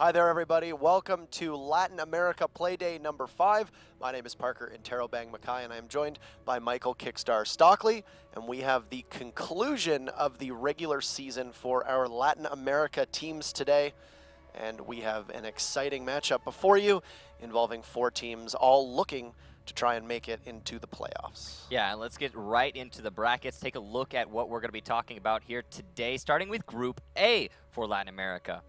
Hi there, everybody. Welcome to Latin America Playday number 5. My name is Parker Interrobang Mackay, and I am joined by Michael Kickstar Stockley, and we have the conclusion of the regular season for our Latin America teams today. And we have an exciting matchup before you involving 4 teams all looking to try and make it into the playoffs. Yeah, and let's get right into the brackets. Take a look at what we're going to be talking about here today, starting with Group A for Latin America.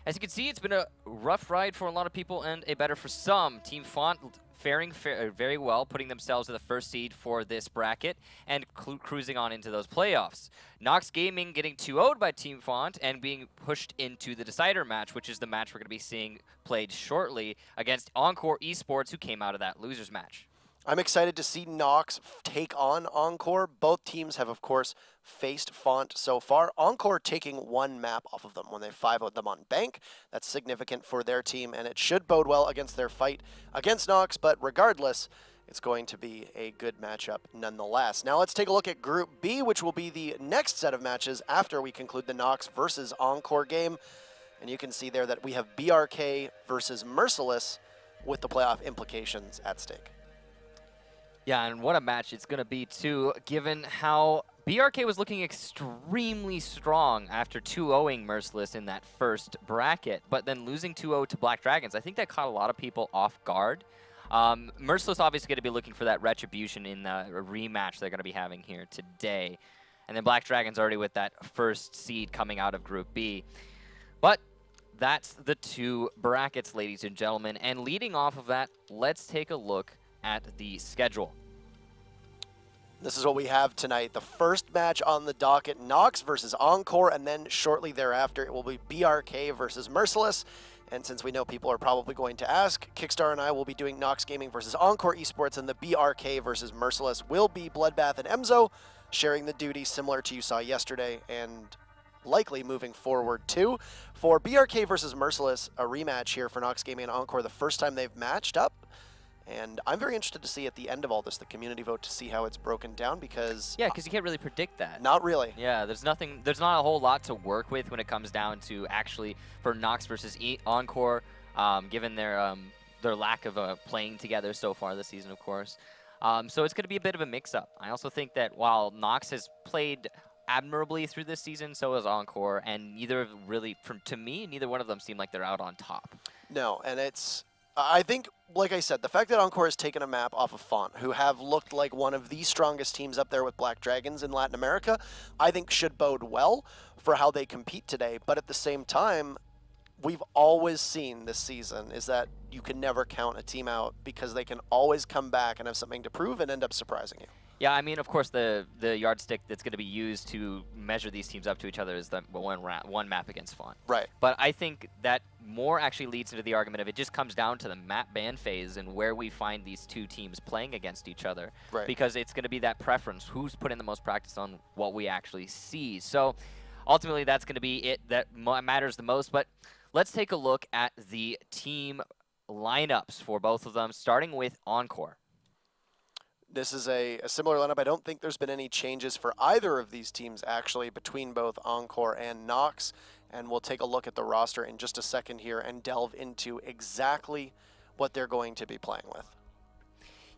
As you can see, it's been a rough ride for a lot of people and a better for some. Team Font faring very well, putting themselves in the first seed for this bracket and cruising on into those playoffs. Nox Gaming getting 2-0'd by Team Font and being pushed into the decider match, which is the match we're going to be seeing played shortly against Encore Esports, who came out of that losers match. I'm excited to see Nox take on Encore. Both teams have, of course, faced Font so far. Encore taking 1 map off of them when they 5-0'd them on Bank. That's significant for their team, and it should bode well against their fight against Nox, but regardless, it's going to be a good matchup nonetheless. Now let's take a look at Group B, which will be the next set of matches after we conclude the Nox versus Encore game. And you can see there that we have BRK versus Merciless with the playoff implications at stake. Yeah, and what a match it's going to be, too, given how BRK was looking extremely strong after 2-0ing Merciless in that first bracket, but then losing 2-0 to Black Dragons. I think that caught a lot of people off guard. Merciless obviously going to be looking for that retribution in the rematch they're going to be having here today. And then Black Dragons already with that first seed coming out of Group B. But that's the 2 brackets, ladies and gentlemen. And leading off of that, let's take a look at the schedule. This is what we have tonight. The first match on the docket, Nox versus Encore, and then shortly thereafter it will be BRK versus Merciless. And since we know people are probably going to ask, Kickstar and I will be doing Nox Gaming versus Encore Esports, and the BRK versus Merciless will be Bloodbath and Emzo, sharing the duty similar to you saw yesterday, and likely moving forward too. For BRK versus Merciless, a rematch here for Nox Gaming and Encore, the first time they've matched up. And I'm very interested to see at the end of all this, the community vote, to see how it's broken down, because... Yeah, because you can't really predict that. Not really. Yeah, there's not a whole lot to work with when it comes down to actually for Nox versus Encore, given their lack of playing together so far this season, of course. So it's going to be a bit of a mix-up. I also think that while Nox has played admirably through this season, so has Encore, and neither really, to me, neither one of them seem like they're out on top. No, and it's... I think, like I said, the fact that Encore has taken a map off of Font, who have looked like one of the strongest teams up there with Black Dragons in Latin America, I think should bode well for how they compete today. But at the same time, we've always seen this season is that you can never count a team out, because they can always come back and have something to prove and end up surprising you. Yeah, I mean, of course, the yardstick that's going to be used to measure these teams up to each other is the one map against Font. Right. But I think that more actually leads into the argument of it just comes down to the map ban phase and where we find these 2 teams playing against each other. Right. Because it's going to be that preference, who's put in the most practice on what we actually see. So ultimately, that's going to be it that matters the most. But let's take a look at the team lineups for both of them, starting with Encore. This is a similar lineup. I don't think there's been any changes for either of these teams, actually, between both Encore and Nox. And we'll take a look at the roster in just a second here and delve into exactly what they're going to be playing with.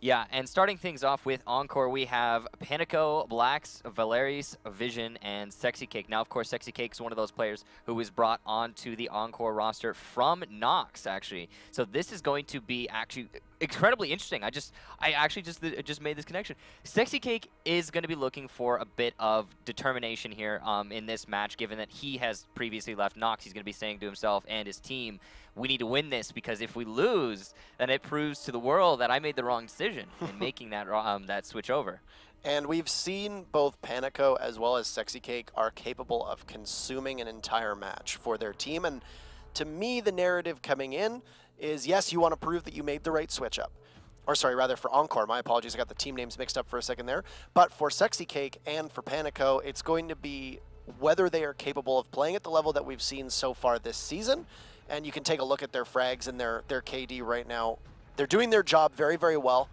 Yeah, and starting things off with Encore, we have Panico, Blacks, Valeris, Vision, and Sexy Cake. Now, of course, Sexy Cake is one of those players who was brought onto the Encore roster from Nox, actually. So this is going to be actually incredibly interesting. I actually just made this connection. Sexy Cake is going to be looking for a bit of determination here in this match, given that he has previously left Nox. He's going to be saying to himself and his team, we need to win this, because if we lose, then it proves to the world that I made the wrong decision in making that that switch over. And we've seen both Panico as well as Sexy Cake are capable of consuming an entire match for their team. And to me, the narrative coming in is, yes, you want to prove that you made the right switch up. Or sorry, rather for Encore. My apologies, I got the team names mixed up for a second there. But for Sexy Cake and for Panico, it's going to be whether they are capable of playing at the level that we've seen so far this season. And you can take a look at their frags and their KD right now. They're doing their job very, very well.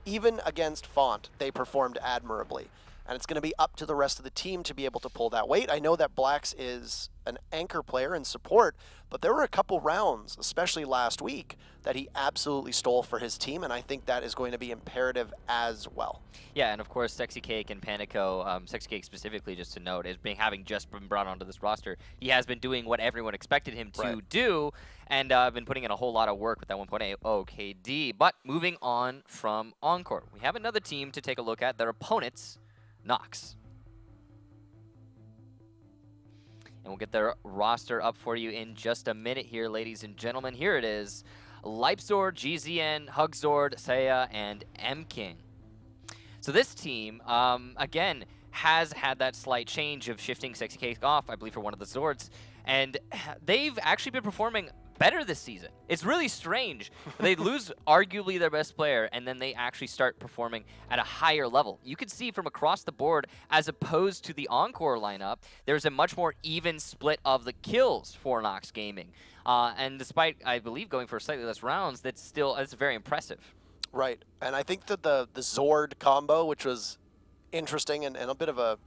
Even against Font, they performed admirably. and it's going to be up to the rest of the team to be able to pull that weight. I know that Blacks is an anchor player and support, but there were a couple rounds, especially last week, that he absolutely stole for his team, and I think that is going to be imperative as well. Yeah, and of course, Sexy Cake and Panico, Sexy Cake specifically, just to note, is having just been brought onto this roster, he has been doing what everyone expected him to do, and been putting in a whole lot of work with that 1.8 OKD. But moving on from Encore, we have another team to take a look at, their opponents, Nox. And we'll get their roster up for you in just a minute here, ladies and gentlemen. Here it is. Leipzord, GZN, Hugzord, Saya, and M-King. So this team, again, has had that slight change of shifting Sexy Cake off, I believe, for one of the Zords. And they've actually been performing better this season. It's really strange. They lose arguably their best player, and then they actually start performing at a higher level. You can see from across the board, as opposed to the Encore lineup, there's a much more even split of the kills for Nox Gaming. And despite, I believe, going for slightly less rounds, that's very impressive. Right, and I think that the Zord combo, which was interesting and a bit of a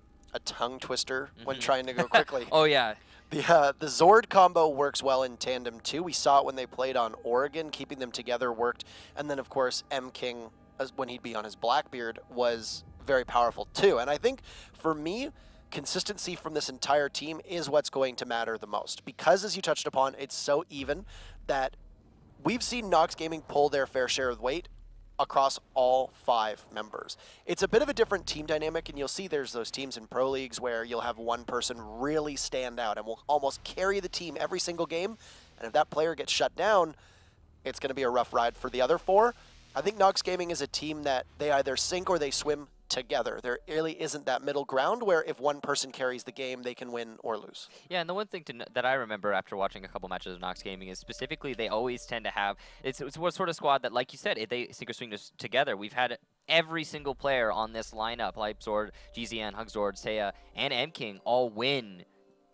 tongue twister when trying to go quickly. Oh, yeah. The Zord combo works well in tandem, too. We saw it when they played on Oregon. Keeping them together worked. And then, of course, M-King, when he'd be on his Blackbeard, was very powerful, too. And I think, for me, consistency from this entire team is what's going to matter the most. Because, as you touched upon, it's so even that we've seen Nox Gaming pull their fair share of weight across all 5 members. It's a bit of a different team dynamic, and you'll see there's those teams in pro leagues where you'll have one person really stand out and will almost carry the team every single game, and if that player gets shut down, it's going to be a rough ride for the other 4. I think Nox Gaming is a team that they either sink or they swim together. There really isn't that middle ground where if one person carries the game, they can win or lose. Yeah, and the one thing that I remember after watching a couple matches of Nox Gaming is specifically they always tend to have, it's what sort of squad that, like you said, they sink or swing together. We've had every single player on this lineup, Leipzord, GZN, Hugzord, Saya, and M-King all win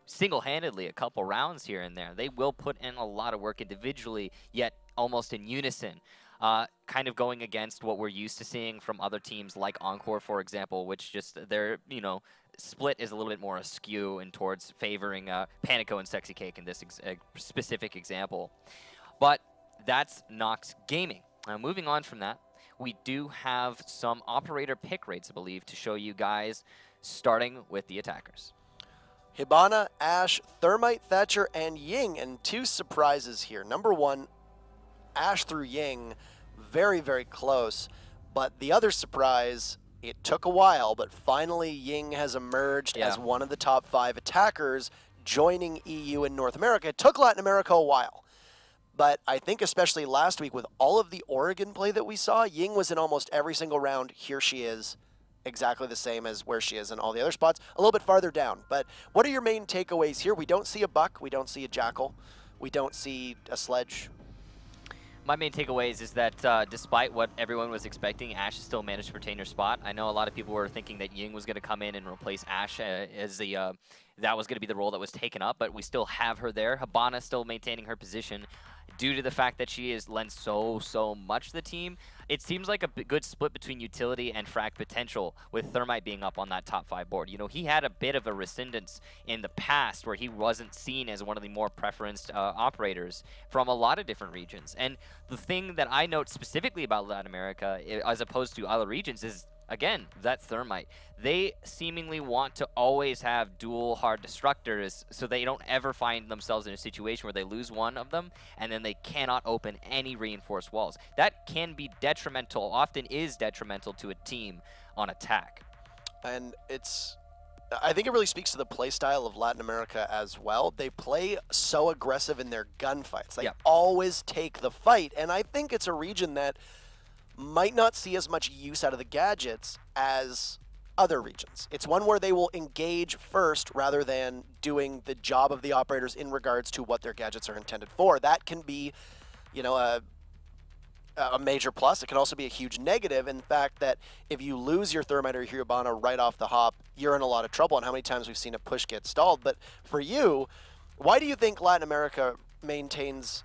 single-handedly a couple rounds here and there. They will put in a lot of work individually, yet almost in unison. Kind of going against what we're used to seeing from other teams like Encore, for example, which just their, split is a little bit more askew and towards favoring Panico and Sexy Cake in this specific example. But that's Nox Gaming. Now, moving on from that, we do have some operator pick rates, I believe, to show you guys, starting with the attackers. Hibana, Ashe, Thermite, Thatcher, and Ying, and 2 surprises here. Number 1, Ashe through Ying, very, very close. But the other surprise, it took a while, but finally Ying has emerged as one of the top 5 attackers, joining EU in North America. It took Latin America a while. But I think especially last week with all of the Oregon play that we saw, Ying was in almost every single round. Here she is, exactly the same as where she is in all the other spots, a little bit farther down. But what are your main takeaways here? We don't see a Buck, we don't see a Jackal, we don't see a Sledge. My main takeaways is that despite what everyone was expecting, Ashe still managed to retain her spot. I know a lot of people were thinking that Ying was going to come in and replace Ashe as that was going to be the role that was taken up, but we still have her there. Hibana still maintaining her position due to the fact that she is lent so much to the team. It seems like a good split between utility and frag potential, with Thermite being up on that top 5 board. He had a bit of a rescindance in the past where he wasn't seen as one of the more preferenced operators from a lot of different regions. And the thing that I note specifically about Latin America, as opposed to other regions, is again, that Thermite. They seemingly want to always have dual hard destructors so they don't ever find themselves in a situation where they lose one of them and then they cannot open any reinforced walls. That can be detrimental, often is detrimental to a team on attack. And I think it really speaks to the play style of Latin America as well. They play so aggressive in their gunfights. They always take the fight, and I think it's a region that might not see as much use out of the gadgets as other regions. It's one where they will engage first rather than doing the job of the operators in regards to what their gadgets are intended for. That can be, a major plus. It can also be a huge negative in fact that if you lose your Thermite or your Hibana right off the hop, you're in a lot of trouble. And how many times we've seen a push get stalled. But for you, why do you think Latin America maintains,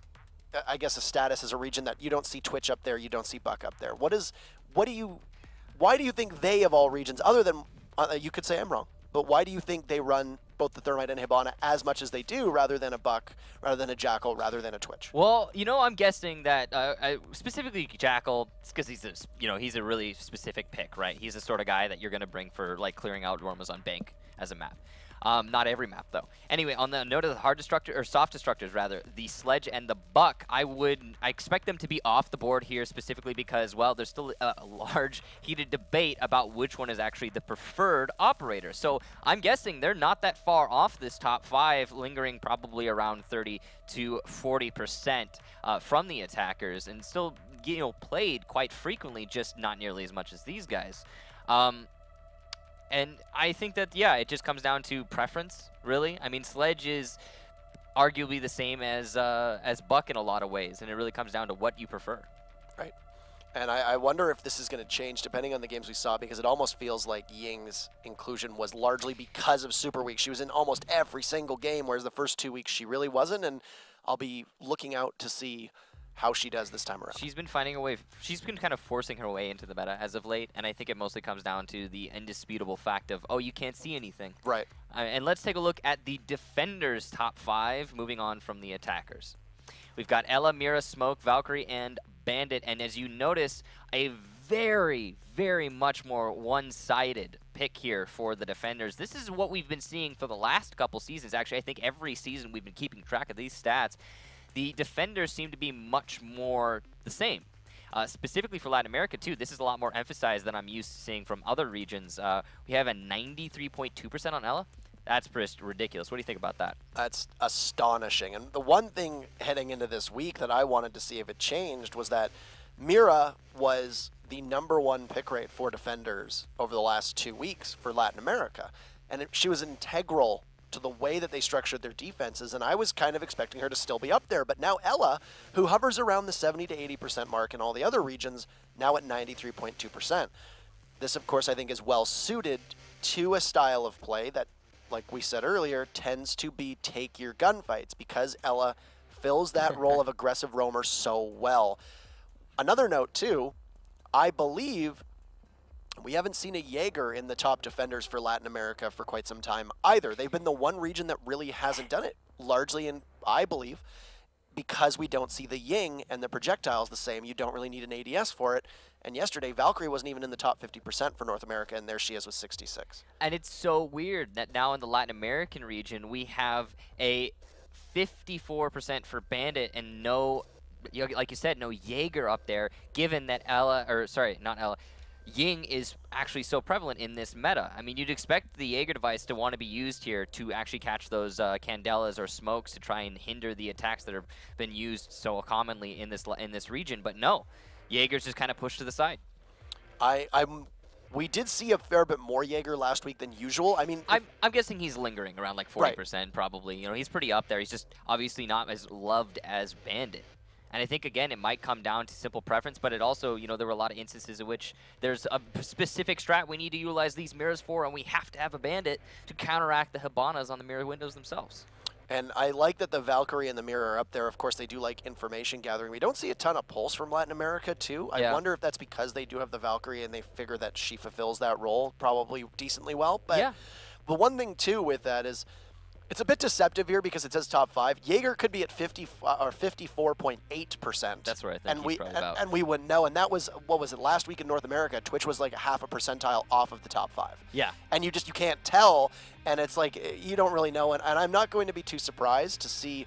I guess, a status as a region that you don't see Twitch up there, you don't see Buck up there? Why do you think they, of all regions, other than you could say I'm wrong, but why do you think they run both the Thermite and Hibana as much as they do, rather than a Buck, rather than a Jackal, rather than a Twitch? Well, I'm guessing that specifically Jackal, because he's a really specific pick, right? He's the sort of guy that you're going to bring for like clearing out Dormas on Bank as a map. Not every map, though. Anyway, on the note of the hard destructor, or soft destructors, rather, the Sledge and the Buck, I expect them to be off the board here specifically because, well, there's still a large, heated debate about which one is actually the preferred operator. So I'm guessing they're not that far off this top 5, lingering probably around 30 to 40% from the attackers, and still, played quite frequently, just not nearly as much as these guys. And I think that, yeah, it just comes down to preference, really. I mean, Sledge is arguably the same as Buck in a lot of ways, and it really comes down to what you prefer. Right. And I wonder if this is going to change depending on the games we saw, because it almost feels like Ying's inclusion was largely because of Super Week. She was in almost every single game, whereas the first 2 weeks she really wasn't, and I'll be looking out to see how she does this time around. She's been finding a way. She's been kind of forcing her way into the meta as of late, and I think it mostly comes down to the indisputable fact of, oh, you can't see anything. Right. And let's take a look at the Defenders' top 5, moving on from the attackers. We've got Ella, Mira, Smoke, Valkyrie, and Bandit, and as you notice, a very, very much more one-sided pick here for the Defenders. This is what we've been seeing for the last couple seasons. Actually, I think every season we've been keeping track of these stats. The Defenders seem to be much more the same. Specifically for Latin America, too, this is a lot more emphasized than I'm used to seeing from other regions. We have a 93.2% on Ella. That's just ridiculous. What do you think about that? That's astonishing. And the one thing heading into this week that I wanted to see if it changed was that Mira was the #1 pick rate for Defenders over the last 2 weeks for Latin America. And she was integral to the way that they structured their defenses, and I was kind of expecting her to still be up there. But now Ella, who hovers around the 70 to 80% mark in all the other regions, now at 93.2%. This, of course, I think is well suited to a style of play that, like we said earlier, tends to be take your gunfights, because Ella fills that role of aggressive roamer so well. Another note, too, I believe we haven't seen a Jaeger in the top Defenders for Latin America for quite some time either. They've been the one region that really hasn't done it, largely, in, I believe, because we don't see the Ying and the projectiles the same. You don't really need an ADS for it. And yesterday, Valkyrie wasn't even in the top 50% for North America, and there she is with 66. And it's so weird that now in the Latin American region, we have a 54% for Bandit and no, like you said, no Jaeger up there, given that Ella, or sorry, not Ella, Ying is actually so prevalent in this meta. I mean, you'd expect the Jaeger device to want to be used here to actually catch those Candelas or smokes to try and hinder the attacks that have been used so commonly in this region, but no. Jaeger's just kind of pushed to the side. We did see a fair bit more Jaeger last week than usual. I mean, I'm guessing he's lingering around like 40% probably. You know, he's pretty up there. He's just obviously not as loved as Bandit. And I think, again, it might come down to simple preference, but it also, there were a lot of instances in which there's a specific strat we need to utilize these mirrors for, and we have to have a Bandit to counteract the Hibanas on the mirror windows themselves. And I like that the Valkyrie and the Mirror are up there. Of course, they do like information gathering. We don't see a ton of pulse from Latin America, too. I wonder if that's because they do have the Valkyrie and they figure that she fulfills that role probably decently well. But yeah. The one thing, too, with that is it's a bit deceptive here because it says top 5. Jaeger could be at 50 or 54.8%. That's what I think he's probably about. And we wouldn't know. And that was, what was it, last week in North America, Twitch was like a half a percentile off of the top 5. Yeah. And you can't tell. And it's like, you don't really know. And I'm not going to be too surprised to see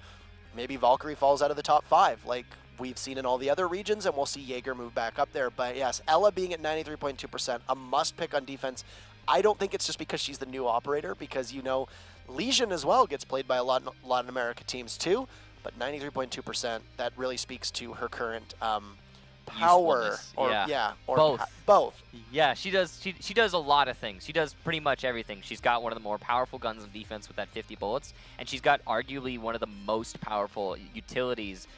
maybe Valkyrie falls out of the top 5, like we've seen in all the other regions, and we'll see Jaeger move back up there. But yes, Ella being at 93.2%, a must pick on defense. I don't think it's just because she's the new operator, because, Legion as well gets played by a lot of Latin America teams too, but 93.2%, that really speaks to her current power. Or both. Yeah, she does a lot of things. She does pretty much everything. She's got one of the more powerful guns in defense with that 50 bullets, and she's got arguably one of the most powerful utilities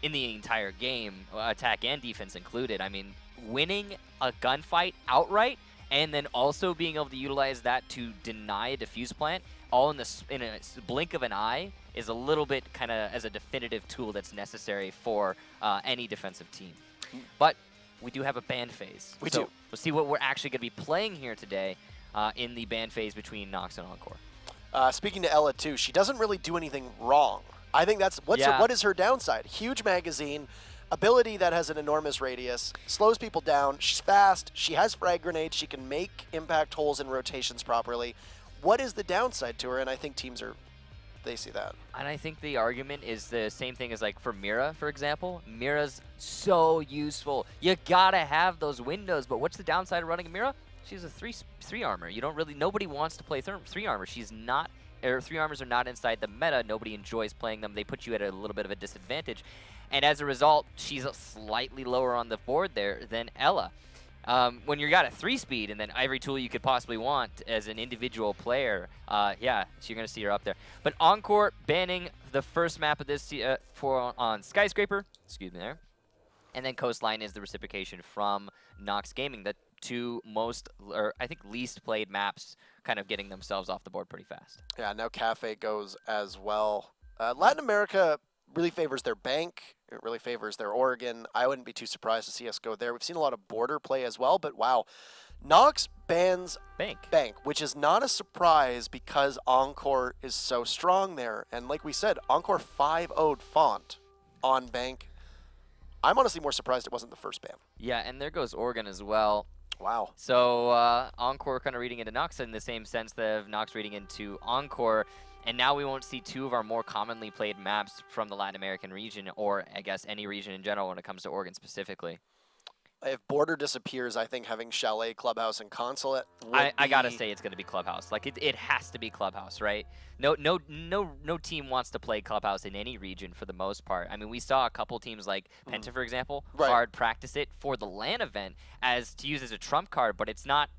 in the entire game, attack and defense included. I mean, winning a gunfight outright and then also being able to utilize that to deny a defuse plant all in a blink of an eye is a little bit kind of as a definitive tool that's necessary for any defensive team. But we do have a ban phase. We do. We'll see what we're actually going to be playing here today. in the ban phase between Nox and Encore. Speaking to Ella too, she doesn't really do anything wrong. I think that's what is her downside? Huge magazine, ability that has an enormous radius, slows people down. She's fast. She has frag grenades. She can make impact holes in rotations properly. What is the downside to her? And I think teams they see that. And I think the argument is the same thing as like for Mira, for example. Mira's so useful. You gotta have those windows, but what's the downside of running a Mira? She's a three armor. You don't really, nobody wants to play three armor. She's not, or three armors are not inside the meta. Nobody enjoys playing them. They put you at a little bit of a disadvantage. And as a result, she's slightly lower on the board there than Ella. When you got a 3-speed and then every tool you could possibly want as an individual player, yeah, so you're going to see her up there. But Encore banning the first map of this on Skyscraper, excuse me there. And then Coastline is the reciprocation from Nox Gaming, the two most, or I think least played maps kind of getting themselves off the board pretty fast. Yeah, now Cafe goes as well. Latin America really favors their bank. It really favors their Oregon. I wouldn't be too surprised to see us go there. We've seen a lot of border play as well, but wow. Nox bans bank, which is not a surprise because Encore is so strong there. And like we said, Encore 5-0'd Font on bank. I'm honestly more surprised it wasn't the first ban. Yeah, and there goes Oregon as well. Wow. So Encore kind of reading into Nox in the same sense that Nox reading into Encore. And now we won't see two of our more commonly played maps from the Latin American region, or I guess any region in general when it comes to Oregon specifically. If Border disappears, I think having Chalet, Clubhouse, and Consulate I gotta say it's gonna be Clubhouse. Like it has to be Clubhouse, right? No team wants to play Clubhouse in any region for the most part. I mean, we saw a couple teams like Penta, for example, hard practice it for the LAN event as to use as a trump card, but it's not.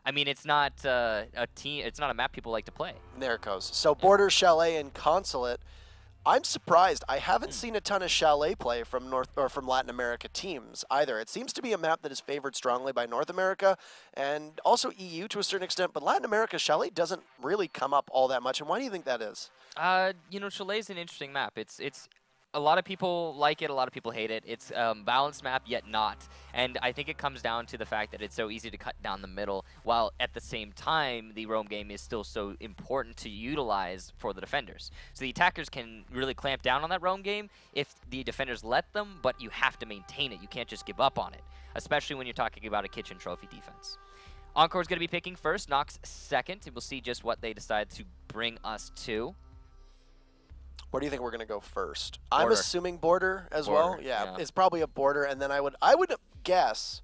I mean, it's not a team. It's not a map people like to play. There it goes. So Border, Chalet, and Consulate. I'm surprised. I haven't seen a ton of Chalet play from from Latin America teams either. It seems to be a map that is favored strongly by North America and also EU to a certain extent. But Latin America, Chalet doesn't really come up all that much. And why do you think that is? You know, Chalet is an interesting map. It's a lot of people like it, a lot of people hate it. It's a balanced map, yet not. And I think it comes down to the fact that it's so easy to cut down the middle, while at the same time, the roam game is still so important to utilize for the defenders. So the attackers can really clamp down on that roam game if the defenders let them, but you have to maintain it. You can't just give up on it, especially when you're talking about a kitchen trophy defense. Encore's going to be picking first, Nox second, and we'll see just what they decide to bring us to. Where do you think we're going to go first? Border. I'm assuming Border as well. Yeah, it's probably a Border, and then I would guess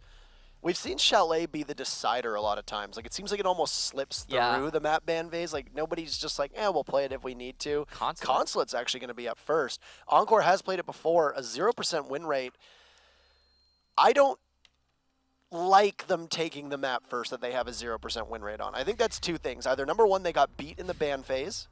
we've seen Chalet be the decider a lot of times. Like it seems like it almost slips through the map ban phase. Like nobody's just like, we'll play it if we need to. Consulate's actually going to be up first. Encore has played it before, a 0% win rate. I don't like them taking the map first that they have a 0% win rate on. I think that's two things. Either number one, they got beat in the ban phase,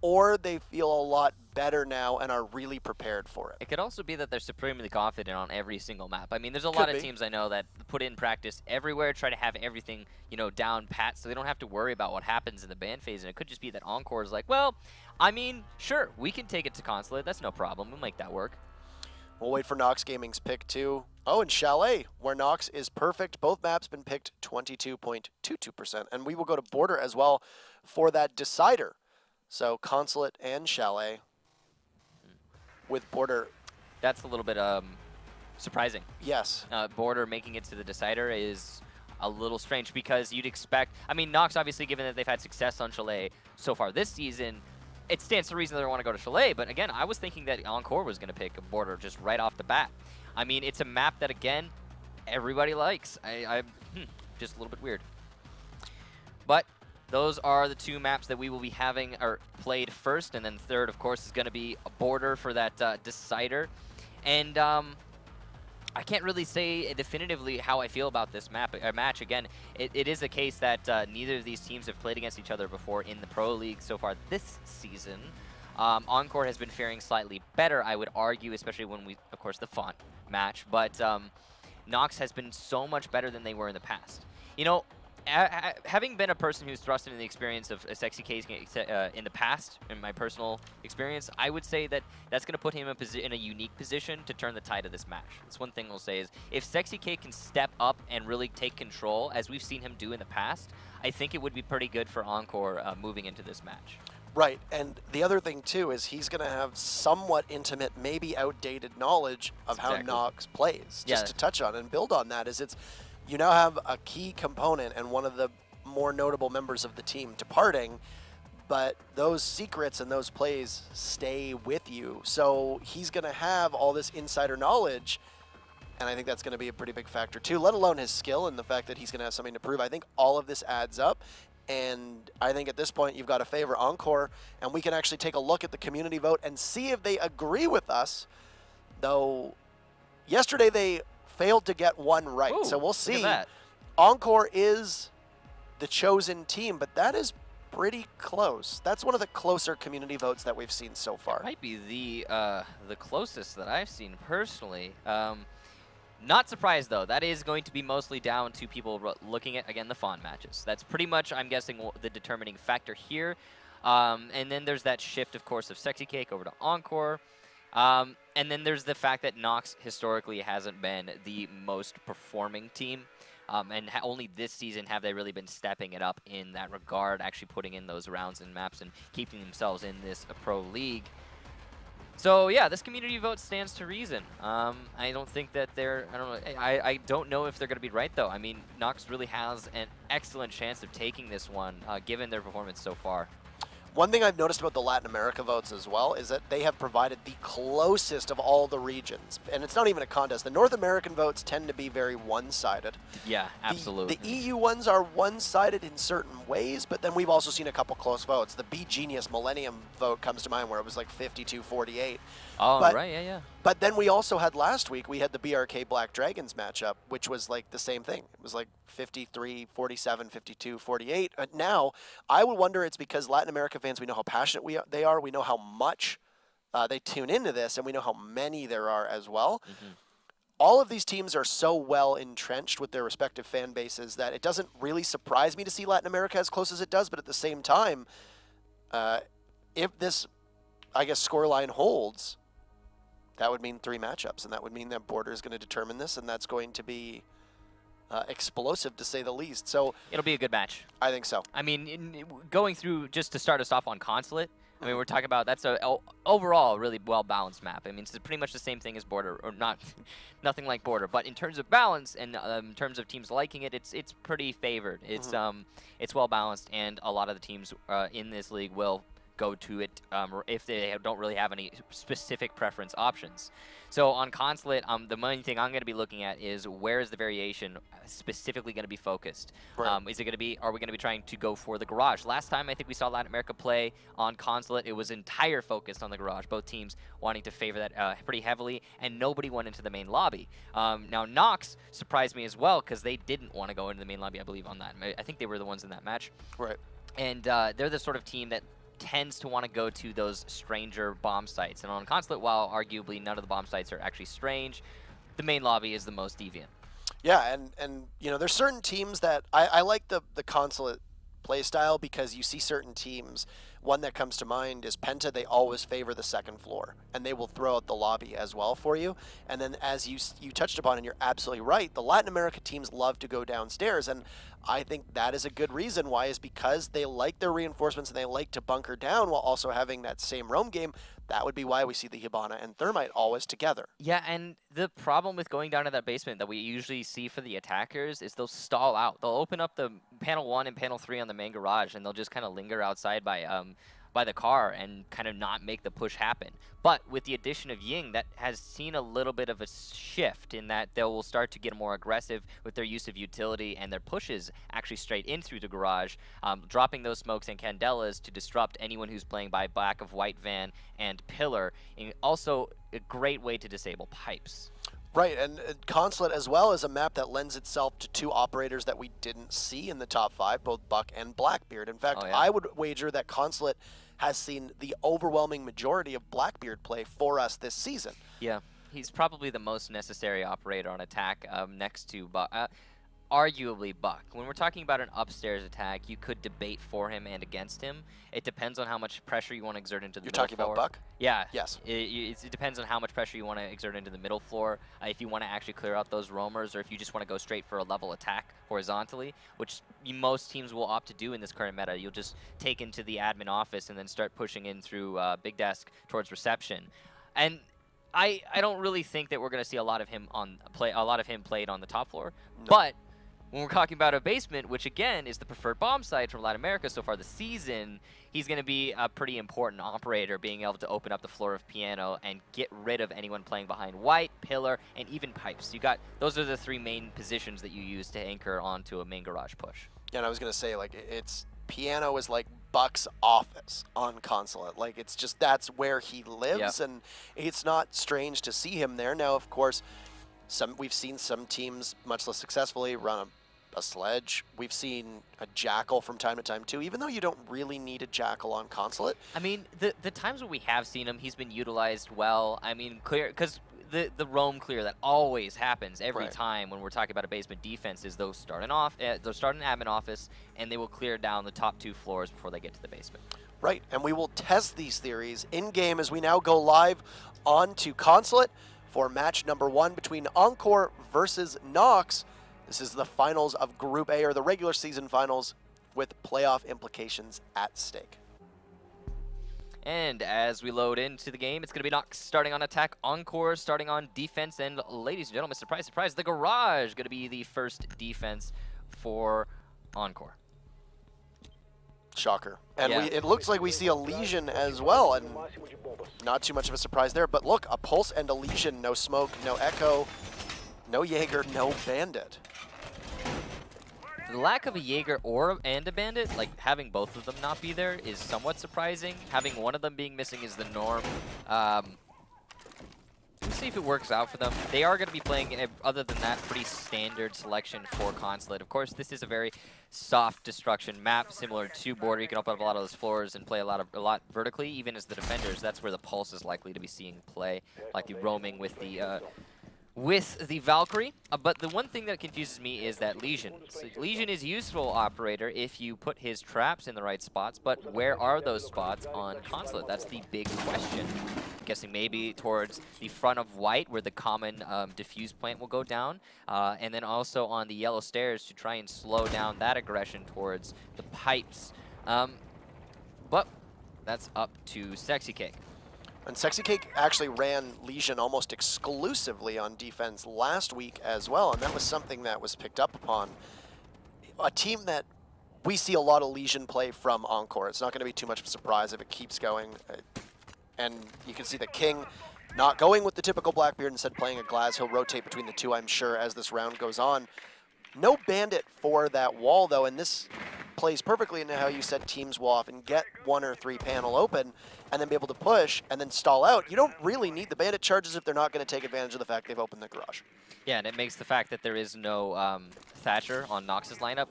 or they feel a lot better now and are really prepared for it. It could also be that they're supremely confident on every single map. I mean, there's a lot of teams I know that put in practice everywhere, try to have everything, you know, down pat, so they don't have to worry about what happens in the ban phase. And it could just be that Encore is like, well, I mean, sure, we can take it to Consulate. That's no problem. We'll make that work. We'll wait for Nox Gaming's pick too. Oh, and Chalet, where Nox is perfect. Both maps been picked 22.22%. And we will go to Border as well for that decider. So Consulate and Chalet with Border. That's a little bit surprising. Yes. Border making it to the decider is a little strange because you'd expect, I mean, Nox obviously, given that they've had success on Chalet so far this season, it stands to reason they want to go to Chalet. But again, I was thinking that Encore was going to pick a Border just right off the bat. I mean, it's a map that, again, everybody likes. Just a little bit weird. But those are the two maps that we will be having or played first, and then third, of course, is going to be a Border for that decider. And I can't really say definitively how I feel about this match. Again, it is a case that neither of these teams have played against each other before in the Pro League so far this season. Encore has been faring slightly better, I would argue, especially when we, of course, the Font match. But Nox has been so much better than they were in the past. You know, having been a person who's thrust into the experience of a Sexy Case in the past, in my personal experience, I would say that that's going to put him in a unique position to turn the tide of this match. That's one thing we'll say is if Sexy Cake can step up and really take control, as we've seen him do in the past, I think it would be pretty good for Encore moving into this match. Right, and the other thing too is he's going to have somewhat intimate, maybe outdated knowledge of how Nox plays. Just to touch on and build on that is you now have a key component and one of the more notable members of the team departing, but those secrets and those plays stay with you. So he's going to have all this insider knowledge, and I think that's going to be a pretty big factor too, let alone his skill and the fact that he's going to have something to prove. I think all of this adds up. And I think at this point you've got to favor Encore, and we can actually take a look at the community vote and see if they agree with us. Though yesterday they failed to get one right, so we'll see. Encore is the chosen team, but that is pretty close. That's one of the closer community votes that we've seen so far. It might be the closest that I've seen personally. Not surprised, though. That is going to be mostly down to people looking at, again, the Fawn matches. That's pretty much, I'm guessing, the determining factor here. And then there's that shift, of course, of Sexy Cake over to Encore. And then there's the fact that Nox historically hasn't been the most performing team. And only this season have they really been stepping it up in that regard, actually putting in those rounds and maps and keeping themselves in this pro league. So yeah, this community vote stands to reason. I don't think that I don't know if they're going to be right though. I mean, Nox really has an excellent chance of taking this one, given their performance so far. One thing I've noticed about the Latin America votes as well is that they have provided the closest of all the regions. And it's not even a contest. The North American votes tend to be very one-sided. Yeah, absolutely. The EU ones are one-sided in certain ways, but then we've also seen a couple close votes. The Be Genius Millennium vote comes to mind where it was like 52-48. Oh, right, yeah. But then we also had last week, we had the BRK Black Dragons matchup, which was like the same thing. It was like 53, 47, 52, 48. Now, I would wonder it's because Latin America fans, we know how passionate they are. We know how much they tune into this, and we know how many there are as well. All of these teams are so well entrenched with their respective fan bases that it doesn't really surprise me to see Latin America as close as it does. But at the same time, if this, I guess, scoreline holds, that would mean 3 matchups, and that would mean that Border is going to determine this, and that's going to be explosive to say the least. So it'll be a good match. I think so. I mean, going through, just to start us off on Consulate, I mean, we're talking about, that's a overall really well-balanced map. I mean, it's pretty much the same thing as Border, or nothing like Border, but in terms of balance and in terms of teams liking it, it's pretty favored. It's well-balanced, and a lot of the teams in this league will go to it if they don't really have any specific preference options. So on Consulate, the main thing I'm going to be looking at is where is the variation specifically going to be focused? Are we going to be trying to go for the garage? Last time I think we saw Latin America play on Consulate, it was entire focused on the garage, both teams wanting to favor that pretty heavily, and nobody went into the main lobby. Now Nox surprised me as well because they didn't want to go into the main lobby, I believe, on that. I think they were the ones in that match. Right. And they're the sort of team that tends to want to go to those stranger bomb sites. And on Consulate, while arguably none of the bomb sites are actually strange, the main lobby is the most deviant. Yeah, and you know, there's certain teams that I like the Consulate play style because you see certain teams. One that comes to mind is Penta. They always favor the second floor, and they will throw out the lobby as well for you. And then as you touched upon, and you're absolutely right, the Latin America teams love to go downstairs, and I think that is a good reason why, is because they like their reinforcements and they like to bunker down while also having that same roam game. That would be why we see the Hibana and Thermite always together. Yeah, and the problem with going down to that basement that we usually see for the attackers is they'll stall out. They'll open up the panel 1 and panel 3 on the main garage, and they'll just kind of linger outside by the car and kind of not make the push happen. But with the addition of Ying, that has seen a little bit of a shift in that they will start to get more aggressive with their use of utility and their pushes actually straight in through the garage, dropping those smokes and candelas to disrupt anyone who's playing by back of White Van and Pillar, and also a great way to disable pipes. Right, and Consulate as well is a map that lends itself to 2 operators that we didn't see in the top 5, both Buck and Blackbeard. In fact, I would wager that Consulate has seen the overwhelming majority of Blackbeard play for us this season. Yeah, he's probably the most necessary operator on attack next to Buck. arguably Buck. When we're talking about an upstairs attack, you could debate for him and against him. It depends on how much pressure you want to exert into the middle floor. You're talking about Buck? Yeah. Yes. It depends on how much pressure you want to exert into the middle floor, if you want to actually clear out those roamers, or if you just want to go straight for a level attack horizontally, which most teams will opt to do in this current meta. You'll just take into the admin office and then start pushing in through Big Desk towards reception. And I don't really think that we're going to see a lot of him played on the top floor, no. But when we're talking about a basement, which again is the preferred bomb site from Latin America so far this season, he's going to be a pretty important operator, being able to open up the floor of piano and get rid of anyone playing behind white, pillar, and even pipes. Those are the three main positions that you use to anchor onto a main garage push. Yeah, and I was going to say, like, piano is like Buck's office on Consulate. Like, it's just, that's where he lives, yep. And it's not strange to see him there. Now, of course, we've seen some teams much less successfully run a sledge. We've seen a jackal from time to time too, even though you don't really need a jackal on Consulate. I mean, the times when we have seen him, he's been utilized well. I mean, clear, because the roam clear that always happens every time when we're talking about a basement defense is they'll start an admin office, and they will clear down the top 2 floors before they get to the basement. Right, and we will test these theories in-game as we now go live onto Consulate for match number 1 between Encore versus Nox. This is the finals of Group A, or the regular season finals, with playoff implications at stake. And as we load into the game, it's going to be Nox starting on attack, Encore starting on defense, and ladies and gentlemen, surprise, surprise, the Garage going to be the first defense for Encore. Shocker. And yeah. It looks like we see a Lesion as well, and not too much of a surprise there. But look, a Pulse and a Lesion, no Smoke, no Echo, no Jaeger, no Bandit. The lack of a Jaeger and a Bandit, like having both of them not be there, is somewhat surprising. Having one of them being missing is the norm. We'll see if it works out for them. They are going to be playing, other than that, pretty standard selection for Consulate. Of course, this is a very soft destruction map, similar to Border. You can open up a lot of those floors and play a lot vertically, even as the defenders. That's where the Pulse is likely to be seeing play, like the roaming with the Valkyrie. But the one thing that confuses me is that Lesion. So Lesion is useful operator if you put his traps in the right spots, but where are those spots on Consulate? That's the big question. I'm guessing maybe towards the front of white, where the common diffuse plant will go down, and then also on the yellow stairs to try and slow down that aggression towards the pipes. But that's up to Sexy Cake. And Sexy Cake actually ran Lesion almost exclusively on defense last week as well, and that was something that was picked up upon. A team that we see a lot of Lesion play from Encore. It's not going to be too much of a surprise if it keeps going. And you can see that King not going with the typical Blackbeard, instead playing a Glaz. He'll rotate between the two, I'm sure, as this round goes on. No Bandit for that wall, though, and this plays perfectly into how you said teams will often get 1 or 3 panel open and then be able to push and then stall out. You don't really need the Bandit charges if they're not going to take advantage of the fact they've opened the garage. Yeah, and it makes the fact that there is no Thatcher on Nox's lineup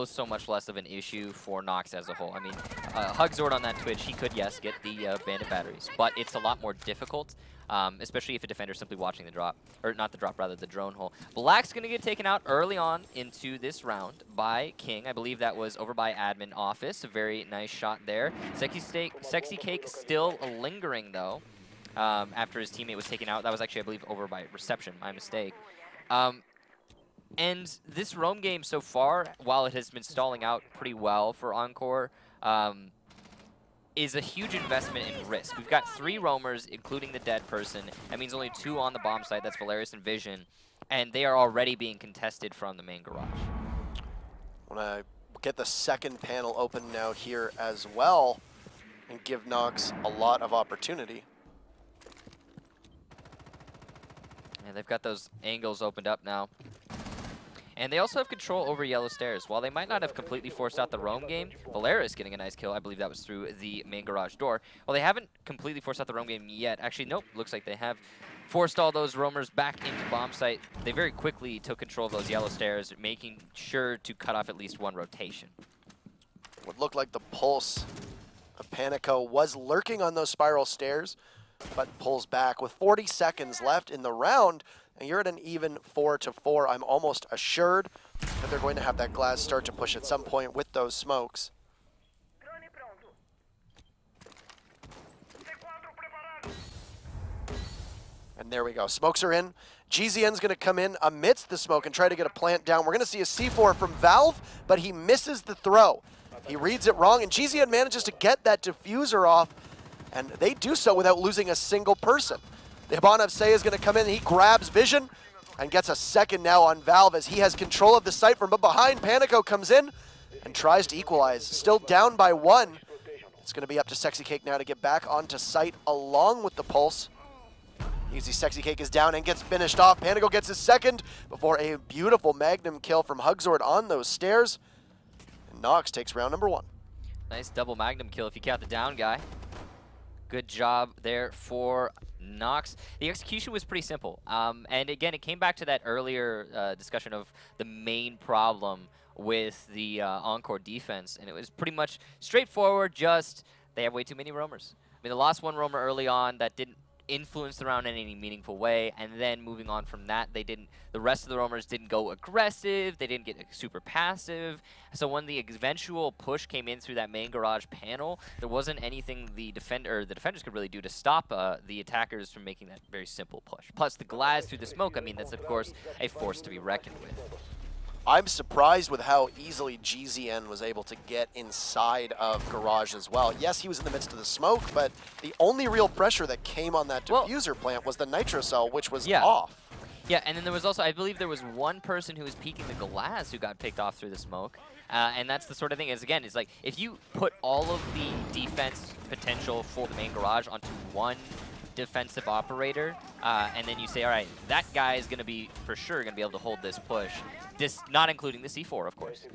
so much less of an issue for Nox as a whole. I mean, Hugzord on that Twitch, he could, yes, get the Bandit batteries, but it's a lot more difficult, especially if a defender's simply watching the drop, or not the drop, rather the drone hole. Black's going to get taken out early on into this round by King. I believe that was over by admin office. A very nice shot there. Sexy Cake still lingering, though, after his teammate was taken out. That was actually, I believe, over by reception, my mistake. And this roam game so far, while it has been stalling out pretty well for Encore, is a huge investment in risk. We've got 3 roamers, including the dead person. That means only 2 on the bomb site. That's Valerius and Vision. And they are already being contested from the main garage. I want to get the second panel open now here as well and give Nox a lot of opportunity. And they've got those angles opened up now. And they also have control over yellow stairs. While they might not have completely forced out the roam game, Valerius getting a nice kill. I believe that was through the main garage door. Well, they haven't completely forced out the roam game yet. Actually, nope. Looks like they have forced all those roamers back into bomb site. They very quickly took control of those yellow stairs, making sure to cut off at least 1 rotation. What looked like the Pulse of Panico was lurking on those spiral stairs, but pulls back. With 40 seconds left in the round, and you're at an even 4-4. I'm almost assured that they're going to have that glass start to push at some point with those smokes. And there we go. Smokes are in. GZN's going to come in amidst the smoke and try to get a plant down. We're going to see a C4 from Valve, but he misses the throw. He reads it wrong, and GZN manages to get that diffuser off, and they do so without losing a single person. The Hibana of Seiya is going to come in, and he grabs Vision and gets a second now on Valve as he has control of the site from behind. Panico comes in and tries to equalize. Still down by 1. It's going to be up to Sexy Cake now to get back onto site along with the Pulse. You can see Sexy Cake is down and gets finished off. Panico gets his second before a beautiful Magnum kill from Hugzord on those stairs. And Nox takes round number 1. Nice double Magnum kill if you count the down guy. Good job there for Nox. The execution was pretty simple. And again, it came back to that earlier discussion of the main problem with the Encore defense. And it was pretty much straightforward, just they have way too many roamers. I mean, they lost one roamer early on that didn't influence the round in any meaningful way, and then moving on from that, the rest of the roamers didn't go aggressive, they didn't get super passive. So when the eventual push came in through that main garage panel, there wasn't anything the defenders could really do to stop the attackers from making that very simple push. Plus the glass through the smoke, I mean, that's of course a force to be reckoned with. I'm surprised with how easily GZN was able to get inside of Garage as well. Yes, he was in the midst of the smoke, but the only real pressure that came on that diffuser plant was the nitro cell, which was off. Yeah, and then there was also, I believe there was one person who was peeking the glass who got picked off through the smoke. And that's the sort of thing, is again, it's like, if you put all of the defense potential for the main garage onto one defensive operator, and then you say, all right, that guy is going to be, for sure, going to be able to hold this push, not including the C4, of course,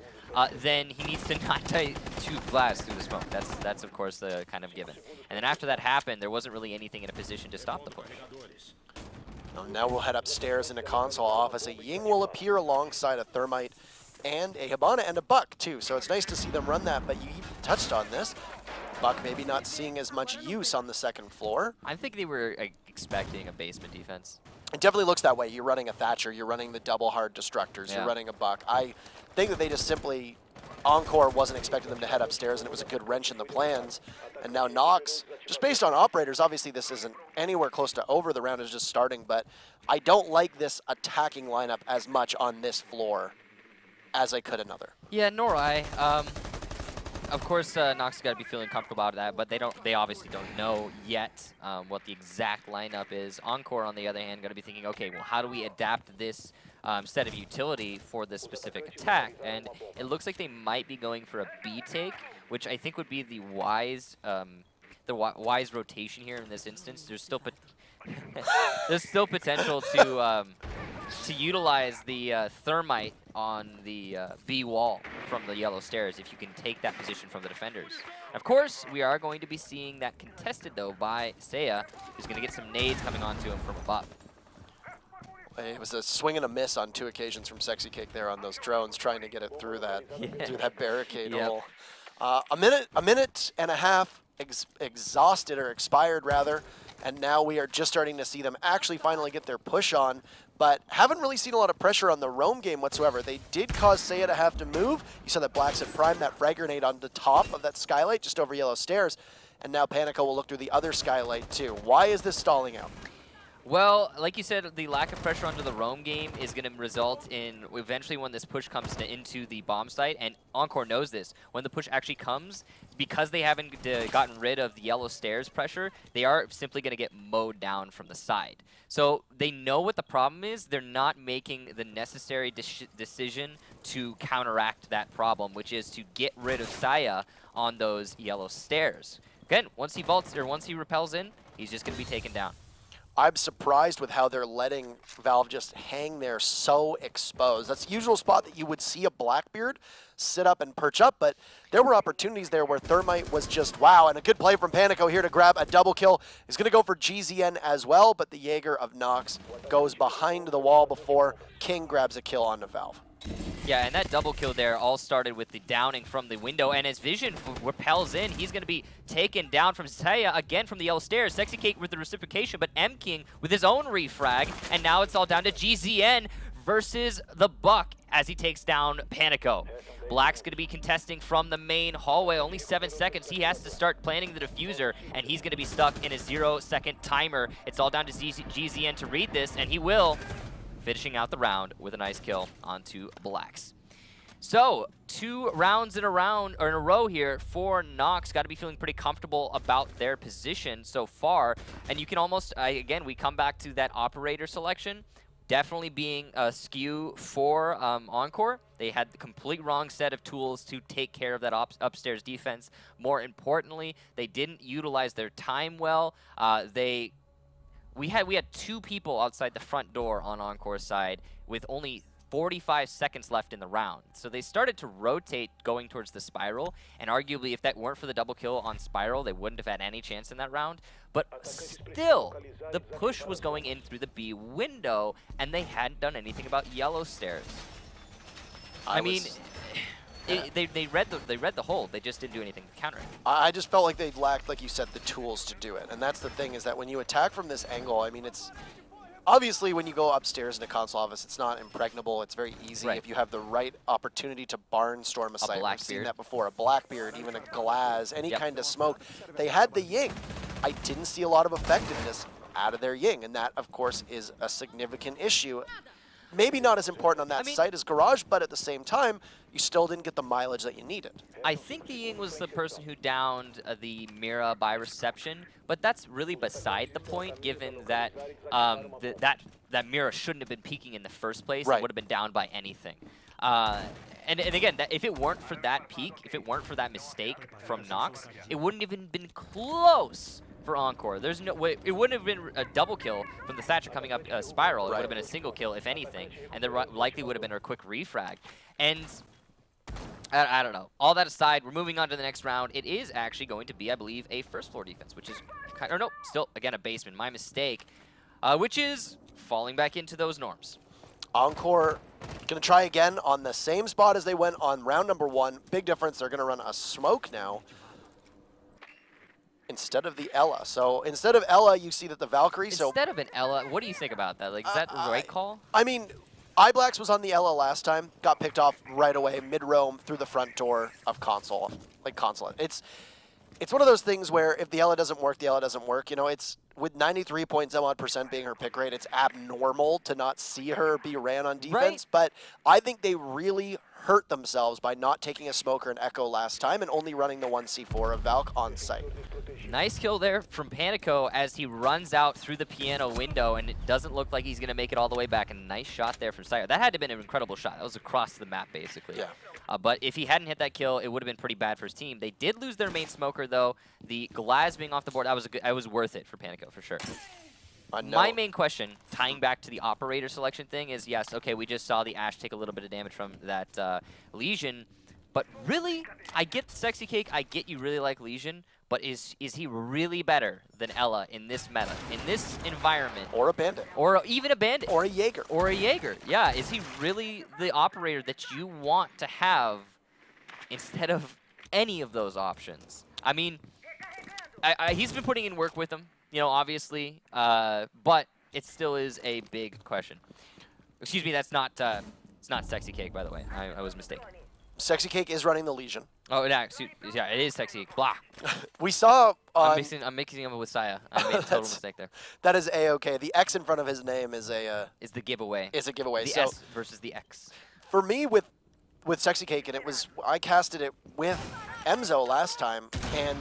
then he needs to not take 2 blasts through the smoke. That's, of course, the kind of given. And then after that happened, there wasn't really anything in a position to stop the push. Now we'll head upstairs in a console office. A Ying will appear alongside a Thermite and a Hibana and a Buck, too. So it's nice to see them run that, but you even touched on this. Buck maybe not seeing as much use on the second floor. I think they were expecting a basement defense. It definitely looks that way. You're running a Thatcher, you're running the double hard Destructors, you're running a Buck. I think that they just simply, Encore wasn't expecting them to head upstairs, and it was a good wrench in the plans. And now Nox, just based on operators, obviously this isn't anywhere close to over, the round is just starting, but I don't like this attacking lineup as much on this floor as I could another. Yeah, nor I. Of course, Nox has got to be feeling comfortable about that, but they obviously don't know yet what the exact lineup is. Encore, on the other hand, going to be thinking, okay, well, how do we adapt this set of utility for this specific attack? And it looks like they might be going for a B take, which I think would be the wise rotation here in this instance. There's still there's still potential to utilize the Thermite on the B wall from the yellow stairs if you can take that position from the defenders. Of course, we are going to be seeing that contested, though, by Seiya, who's going to get some nades coming onto him from above. It was a swing and a miss on 2 occasions from Sexy Cake there on those drones, trying to get it through that through that barricade hole. A minute and a half exhausted, or expired rather, and now we are just starting to see them actually finally get their push on, but haven't really seen a lot of pressure on the roam game whatsoever. They did cause Seiya to have to move. You saw that Blacks had primed that frag grenade on the top of that skylight just over yellow stairs, and now Panico will look through the other skylight too. Why is this stalling out? Well, like you said, the lack of pressure onto the roam game is going to result in, eventually when this push comes into the bomb site, and Encore knows this, when the push actually comes, because they haven't gotten rid of the yellow stairs pressure, they are simply going to get mowed down from the side. So they know what the problem is. They're not making the necessary decision to counteract that problem, which is to get rid of Seiya on those yellow stairs. Again, once he vaults, or once he repels in, he's just going to be taken down. I'm surprised with how they're letting Valve just hang there so exposed. That's the usual spot that you would see a Blackbeard sit up and perch up, but there were opportunities there where Thermite was just wow, and a good play from Panico here to grab a double kill. He's going to go for GZN as well, but the Jaeger of Nox goes behind the wall before King grabs a kill onto Valve. Yeah, and that double kill there all started with the downing from the window, and as Vision repels in, he's going to be taken down from Saya again from the yellow stairs. Sexy Cake with the reciprocation, but M King with his own refrag, and now it's all down to GZN versus the Buck as he takes down Panico. Black's going to be contesting from the main hallway. Only 7 seconds. He has to start planning the diffuser, and he's going to be stuck in a 0-second timer. It's all down to GZN to read this, and he will, finishing out the round with a nice kill onto Blacks. So, 2 rounds in a row here for Nox. Got to be feeling pretty comfortable about their position so far. And you can almost, again, we come back to that operator selection. Definitely being a skew for Encore. They had the complete wrong set of tools to take care of that upstairs defense. More importantly, they didn't utilize their time well. We had 2 people outside the front door on Encore's side with only 45 seconds left in the round. So they started to rotate going towards the Spiral, and arguably if that weren't for the double kill on Spiral, they wouldn't have had any chance in that round. But still, the push was going in through the B window, and they hadn't done anything about yellow stairs. I mean, they read the hole. They just didn't do anything to counter it. I just felt like they lacked, like you said, the tools to do it. And that's the thing, is that when you attack from this angle, I mean, it's obviously when you go upstairs in a console office, it's not impregnable. It's very easy if you have the right opportunity to barnstorm a site. We've seen that before. A Blackbeard, even a Glass, any kind of smoke. They had the Ying. I didn't see a lot of effectiveness out of their Ying, and that, of course, is a significant issue. Maybe not as important on that site as Garage, but at the same time, you still didn't get the mileage that you needed. I think the Ying was the person who downed the Mira by reception, but that's really beside the point, given that that Mira shouldn't have been peeking in the first place. It would have been downed by anything. And again, if it weren't for that peek, if it weren't for that mistake from Nox, it wouldn't have even been close for Encore. There's no way. It wouldn't have been a double kill from the Thatcher coming up Spiral. It would have been a single kill, if anything, and there likely would have been a quick refrag. And I don't know. All that aside, we're moving on to the next round. It is actually going to be, I believe, a first floor defense, which is kind of, or no, still, again, a basement. My mistake, which is falling back into those norms. Encore going to try again on the same spot as they went on round number 1. Big difference, they're going to run a smoke now instead of the Ella. So instead of Ella, you see that the Valkyrie. Instead of an Ella, what do you think about that? Like, is that the right call? I mean, iBlacks was on the Ella last time, got picked off right away, mid-roam through the front door of console, like console. It's one of those things where if the Ella doesn't work, the Ella doesn't work. You know, it's with 93% being her pick rate, it's abnormal to not see her be ran on defense. But I think they really hurt themselves by not taking a smoker and Echo last time and only running the 1C4 of Valk on site. Nice kill there from Panico as he runs out through the piano window, and it doesn't look like he's going to make it all the way back. A nice shot there from Sire. That had to have been an incredible shot. That was across the map, basically. Yeah. But if he hadn't hit that kill, it would have been pretty bad for his team. They did lose their main smoker, though. The Glass being off the board, that was worth it for Panico, for sure. My main question, tying back to the operator selection thing, is yes, okay, we just saw the Ashe take a little bit of damage from that Lesion, but really, I get Sexy Cake, I get you really like Lesion, but is he really better than Ella in this meta, in this environment? Or a Bandit. Or even a Bandit. Or a Jaeger. Or a Jaeger, yeah. Is he really the operator that you want to have instead of any of those options? I mean, he's been putting in work with them, you know, obviously, but it still is a big question. Excuse me, that's not, it's not Sexy Cake, by the way. I was mistaken. Sexy Cake is running the Lesion. Oh, yeah, it is Sexy Cake. Blah. We saw... I'm mixing him with Saya. I made a total mistake there. That is A-okay. The X in front of his name is a... is the giveaway. Is a giveaway. The so S versus the X. For me, with Sexy Cake, and I casted it with Emzo last time, and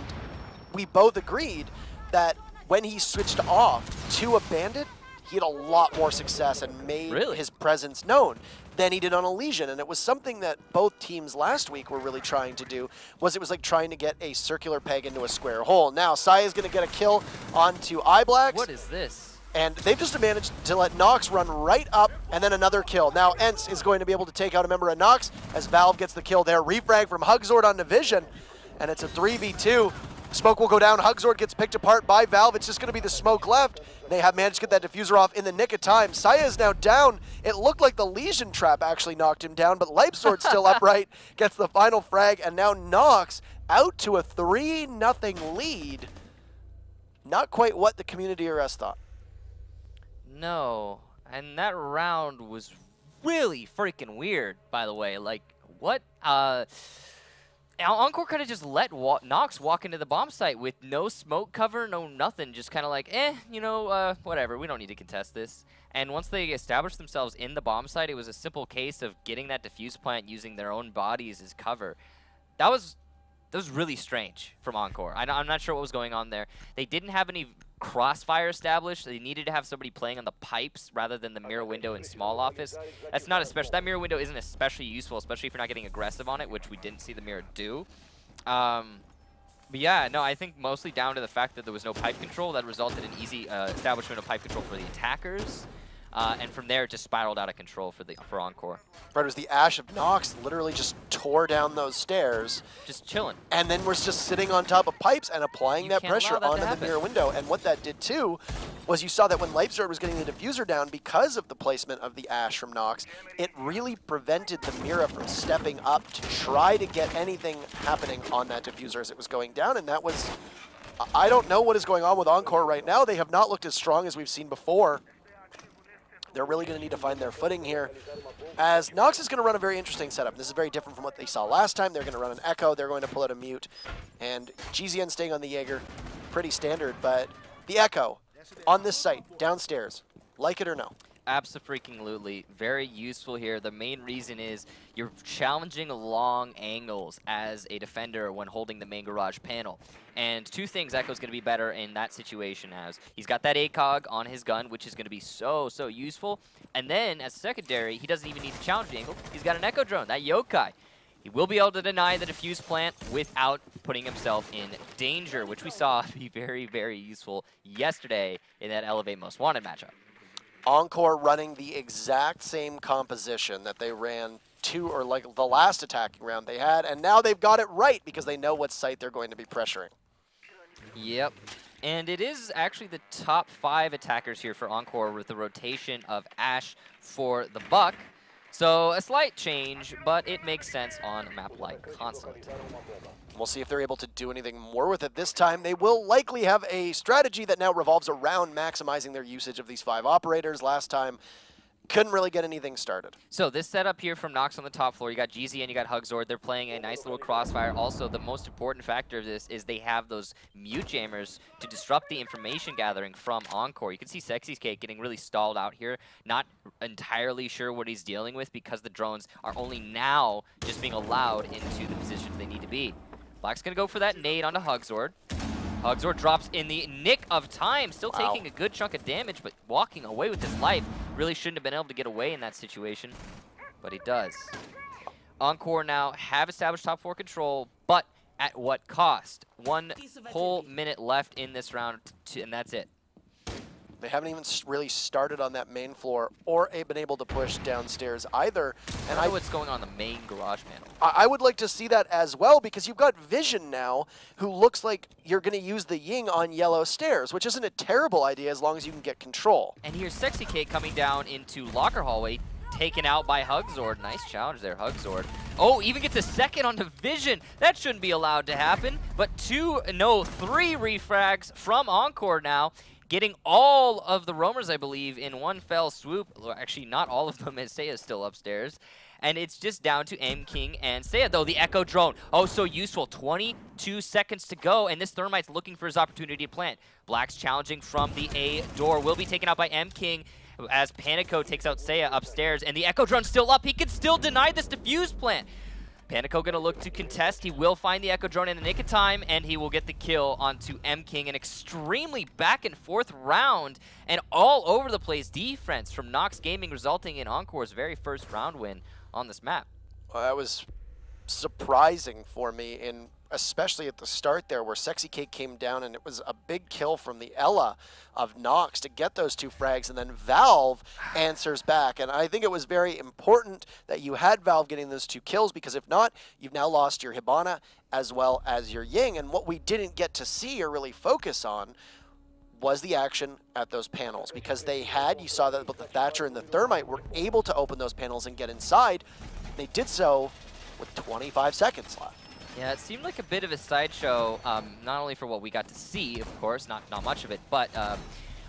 we both agreed that when he switched off to a Bandit, he had a lot more success and made his presence known than he did on a Lesion. And it was something that both teams last week were really trying to do, it was like trying to get a circular peg into a square hole. Now, Saya's going to get a kill onto iBlacks. What is this? And they've just managed to let Nox run right up, and then another kill. Now, Ents is going to be able to take out a member of Nox as Valve gets the kill there. Refrag from Hugzord on Division, and it's a 3v2. Smoke will go down. Hugzord gets picked apart by Valve. It's just going to be the smoke left. They have managed to get that diffuser off in the nick of time. Saya is now down. It looked like the Legion trap actually knocked him down, but Leipzord's still upright, gets the final frag, and now Nox out to a 3-0 lead. Not quite what the community arrest thought. No, and that round was really freaking weird, by the way. Like, what? Encore kind of just let Nox walk into the bomb site with no smoke cover, no nothing, just kind of like, you know, whatever, we don't need to contest this. And once they established themselves in the bomb site, it was a simple case of getting that defuse plant using their own bodies as cover. That was really strange from Encore. I'm not sure what was going on there. They didn't have any crossfire established. They needed to have somebody playing on the pipes rather than the mirror window in small office. That's not especially, that mirror window isn't especially useful, especially if you're not getting aggressive on it, which we didn't see the mirror do. But yeah, no, I think mostly down to the fact that there was no pipe control that resulted in easy establishment of pipe control for the attackers. And from there, it just spiraled out of control for Encore. Right, it was the Ash of Nox literally just tore down those stairs. Just chilling. And then we're just sitting on top of pipes and applying that pressure onto the mirror window. And what that did too was you saw that when Leipzig was getting the diffuser down because of the placement of the Ash from Nox, it really prevented the Mira from stepping up to try to get anything happening on that diffuser as it was going down. And that was, I don't know what is going on with Encore right now. They have not looked as strong as we've seen before. They're really going to need to find their footing here, as Nox is going to run a very interesting setup. This is very different from what they saw last time. They're going to run an Echo. They're going to pull out a Mute. And GZN staying on the Jaeger, pretty standard. But the Echo on this site, downstairs, like it or no? Abso-freaking-lutely. Very useful here. The main reason is you're challenging long angles as a defender when holding the main garage panel. And two things Echo's going to be better in that situation as. He's got that ACOG on his gun, which is going to be so useful. And then, as secondary, he doesn't even need to challenge the angle. He's got an Echo drone, that Yokai. He will be able to deny the defuse plant without putting himself in danger, which we saw be very useful yesterday in that Elevate Most Wanted matchup. Encore running the exact same composition that they ran like the last attacking round they had, and now they've got it right because they know what site they're going to be pressuring. Yep. And it is actually the top 5 attackers here for Encore with the rotation of Ash for the Buck. So a slight change, but it makes sense on a map like Constant. We'll see if they're able to do anything more with it this time. They will likely have a strategy that now revolves around maximizing their usage of these 5 operators. Last time, couldn't really get anything started. So this setup here from Nox on the top floor, you got GZ and you got Hugzord. They're playing a nice little crossfire. Also, the most important factor of this is they have those mute jammers to disrupt the information gathering from Encore. You can see Sexy's Cake getting really stalled out here, not entirely sure what he's dealing with because the drones are only now just being allowed into the positions they need to be. Black's going to go for that nade onto Hugzord. Hugzord drops in the nick of time, still taking a good chunk of damage, but walking away with his life. Really shouldn't have been able to get away in that situation, but he does. Encore now have established top 4 control, but at what cost? 1 whole minute left in this round, and that's it. They haven't even really started on that main floor or been able to push downstairs either. And I know what's going on in the main garage panel. I would like to see that as well because you've got Vision now who looks like you're going to use the Ying on yellow stairs, which isn't a terrible idea as long as you can get control. And here's Sexy Cake coming down into locker hallway, taken out by Hugzord. Nice challenge there, Hugzord. Oh, even gets a second onto Vision. That shouldn't be allowed to happen. But 3 refrags from Encore now. Getting all of the roamers, I believe, in one fell swoop. Actually, not all of them, as Seiya's still upstairs. And it's just down to M King and Seiya, though. The Echo drone, oh, so useful. 22 seconds to go, and this Thermite's looking for his opportunity to plant. Black's challenging from the A door. Will be taken out by M King as Panico takes out Seiya upstairs. And the Echo drone's still up. He can still deny this defuse plant. Panico gonna look to contest. He will find the Echo drone in the nick of time, and he will get the kill onto M King. An extremely back and forth round, and all over the place defense from Nox Gaming, resulting in Encore's very first round win on this map. Well, that was surprising for me, in especially at the start there, where Sexy Cake came down and it was a big kill from the Ella of Nox to get those 2 frags, and then Valve answers back. And I think it was very important that you had Valve getting those 2 kills, because if not, you've now lost your Hibana as well as your Ying. And what we didn't get to see or really focus on was the action at those panels, because they had, you saw that both the Thatcher and the Thermite were able to open those panels and get inside. They did so with 25 seconds left. Yeah, it seemed like a bit of a sideshow, not only for what we got to see, of course, not much of it, but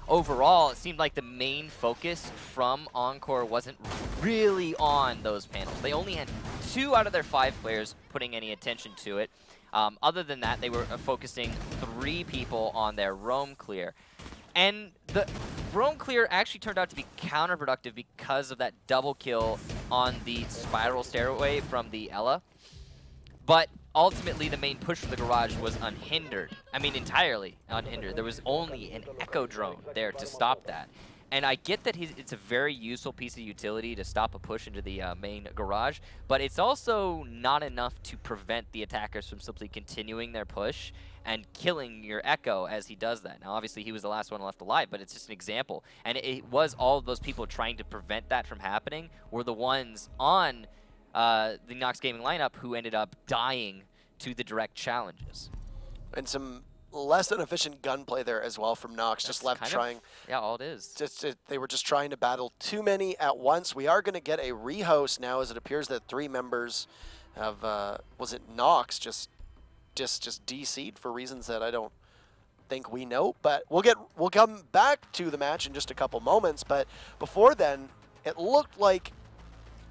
overall, it seemed like the main focus from Encore wasn't really on those panels. They only had 2 out of their 5 players putting any attention to it. Other than that, they were focusing 3 people on their roam clear. And the roam clear actually turned out to be counterproductive because of that double kill on the spiral stairway from the Ella. But ultimately, the main push from the garage was unhindered. I mean, entirely unhindered. There was only an Echo drone there to stop that. And I get that it's a very useful piece of utility to stop a push into the main garage, but it's also not enough to prevent the attackers from simply continuing their push and killing your Echo as he does that. Now, obviously, he was the last one left alive, but it's just an example. And it was all of those people trying to prevent that from happening were the ones on the Nox Gaming lineup who ended up dying to the direct challenges. And some less than efficient gunplay there as well from Nox, just left trying. Yeah, all it is. They were just trying to battle too many at once. We are going to get a rehost now, as it appears that 3 members of, was it Nox, just DC'd for reasons that I don't think we know. But we'll come back to the match in just a couple moments. But before then, it looked like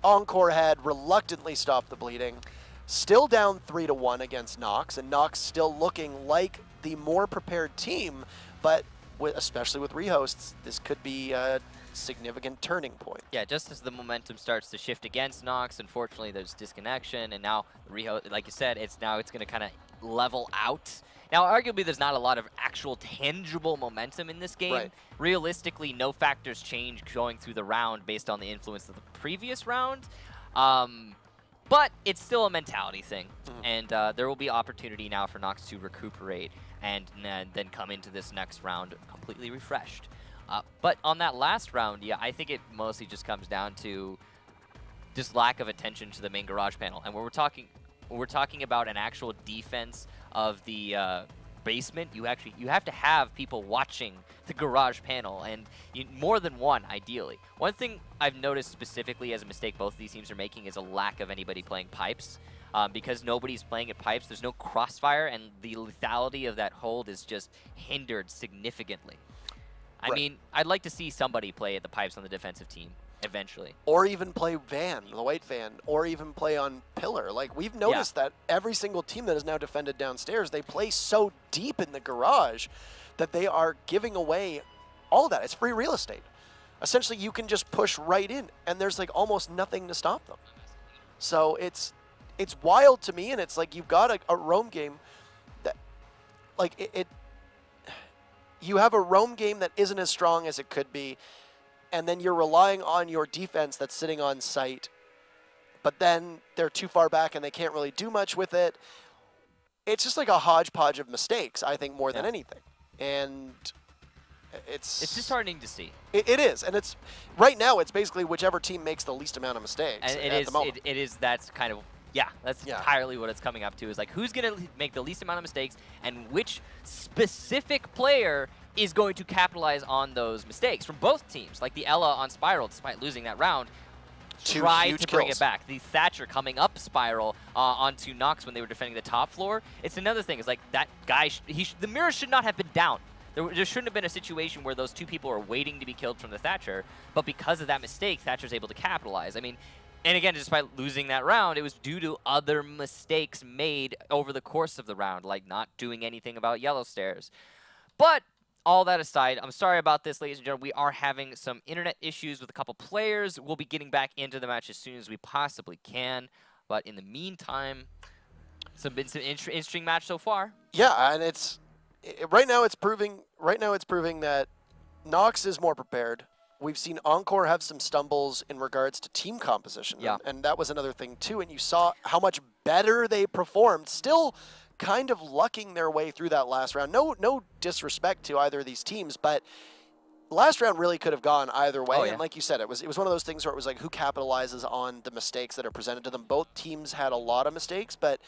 Encore had reluctantly stopped the bleeding. Still down 3-1 against Nox, and Nox still looking like the more prepared team, but especially with rehosts, this could be a significant turning point. Yeah, just as the momentum starts to shift against Nox, unfortunately there's disconnection, and now rehost, like you said, it's going to kind of level out. Now, arguably, there's not a lot of actual tangible momentum in this game. Right. Realistically, no factors change going through the round based on the influence of the previous round. But it's still a mentality thing, and there will be opportunity now for Nox to recuperate and then come into this next round completely refreshed. But on that last round, yeah, I think it mostly just comes down to just lack of attention to the main garage panel. And when we're talking about an actual defense of the basement, you have to have people watching the garage panel, and more than one, ideally. One thing I've noticed specifically as a mistake both of these teams are making is a lack of anybody playing pipes. Because nobody's playing at pipes, there's no crossfire, and the lethality of that hold is just hindered significantly. I mean, I'd like to see somebody play at the pipes on the defensive team eventually. Or even play Van, the white Van, or even play on Pillar. Like, we've noticed that every single team that is now defended downstairs, they play so deep in the garage that they are giving away all that. It's free real estate. Essentially, you can just push right in, and there's like almost nothing to stop them. So it's wild to me, and it's like you've got a roam game that, like, you have a roam game that isn't as strong as it could be, and then you're relying on your defense that's sitting on site, but then they're too far back and they can't really do much with it. It's just like a hodgepodge of mistakes, I think, more than anything. And it's disheartening to see. It is, and it's right now it's basically whichever team makes the least amount of mistakes at the moment. That's kind of that's entirely what it's coming up to, is like who's going to make the least amount of mistakes and which specific player is going to capitalize on those mistakes from both teams. Like the Ella on Spiral, despite losing that round, tried to bring it back. The Thatcher coming up Spiral onto Nox when they were defending the top floor. It's another thing. It's like that guy, the mirror should not have been down. There shouldn't have been a situation where those 2 people are waiting to be killed from the Thatcher, but because of that mistake, Thatcher's able to capitalize. I mean, and again, despite losing that round, it was due to other mistakes made over the course of the round, like not doing anything about yellow stairs. But all that aside, I'm sorry about this, ladies and gentlemen. We are having some internet issues with a couple players. We'll be getting back into the match as soon as we possibly can. But in the meantime, it's been some interesting match so far. Yeah, and right now it's proving that Nox is more prepared. we've seen Encore have some stumbles in regards to team composition. Yeah. And that was another thing, too. And you saw how much better they performed, still kind of lucking their way through that last round. No disrespect to either of these teams, but last round really could have gone either way. Oh, yeah. And like you said, it was one of those things where it was like, who capitalizes on the mistakes that are presented to them? Both teams had a lot of mistakes, but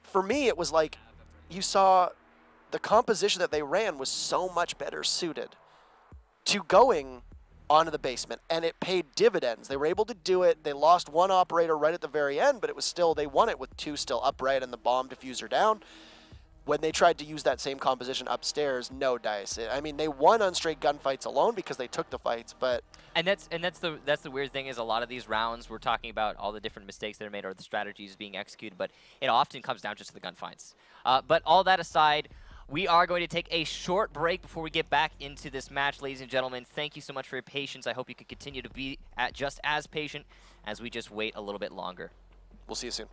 for me, it was like you saw the composition that they ran was so much better suited to going onto the basement, and it paid dividends. They were able to do it. They lost one operator right at the very end, but it was still, they won it with 2 still upright and the bomb diffuser down. When they tried to use that same composition upstairs, no dice. I mean, they won on straight gunfights alone because they took the fights, but... And that's the weird thing is a lot of these rounds, we're talking about all the different mistakes that are made or the strategies being executed, but it often comes down just to the gunfights. But all that aside, we are going to take a short break before we get back into this match, ladies and gentlemen. Thank you so much for your patience. I hope you can continue to be just as patient as we just wait a little bit longer. We'll see you soon.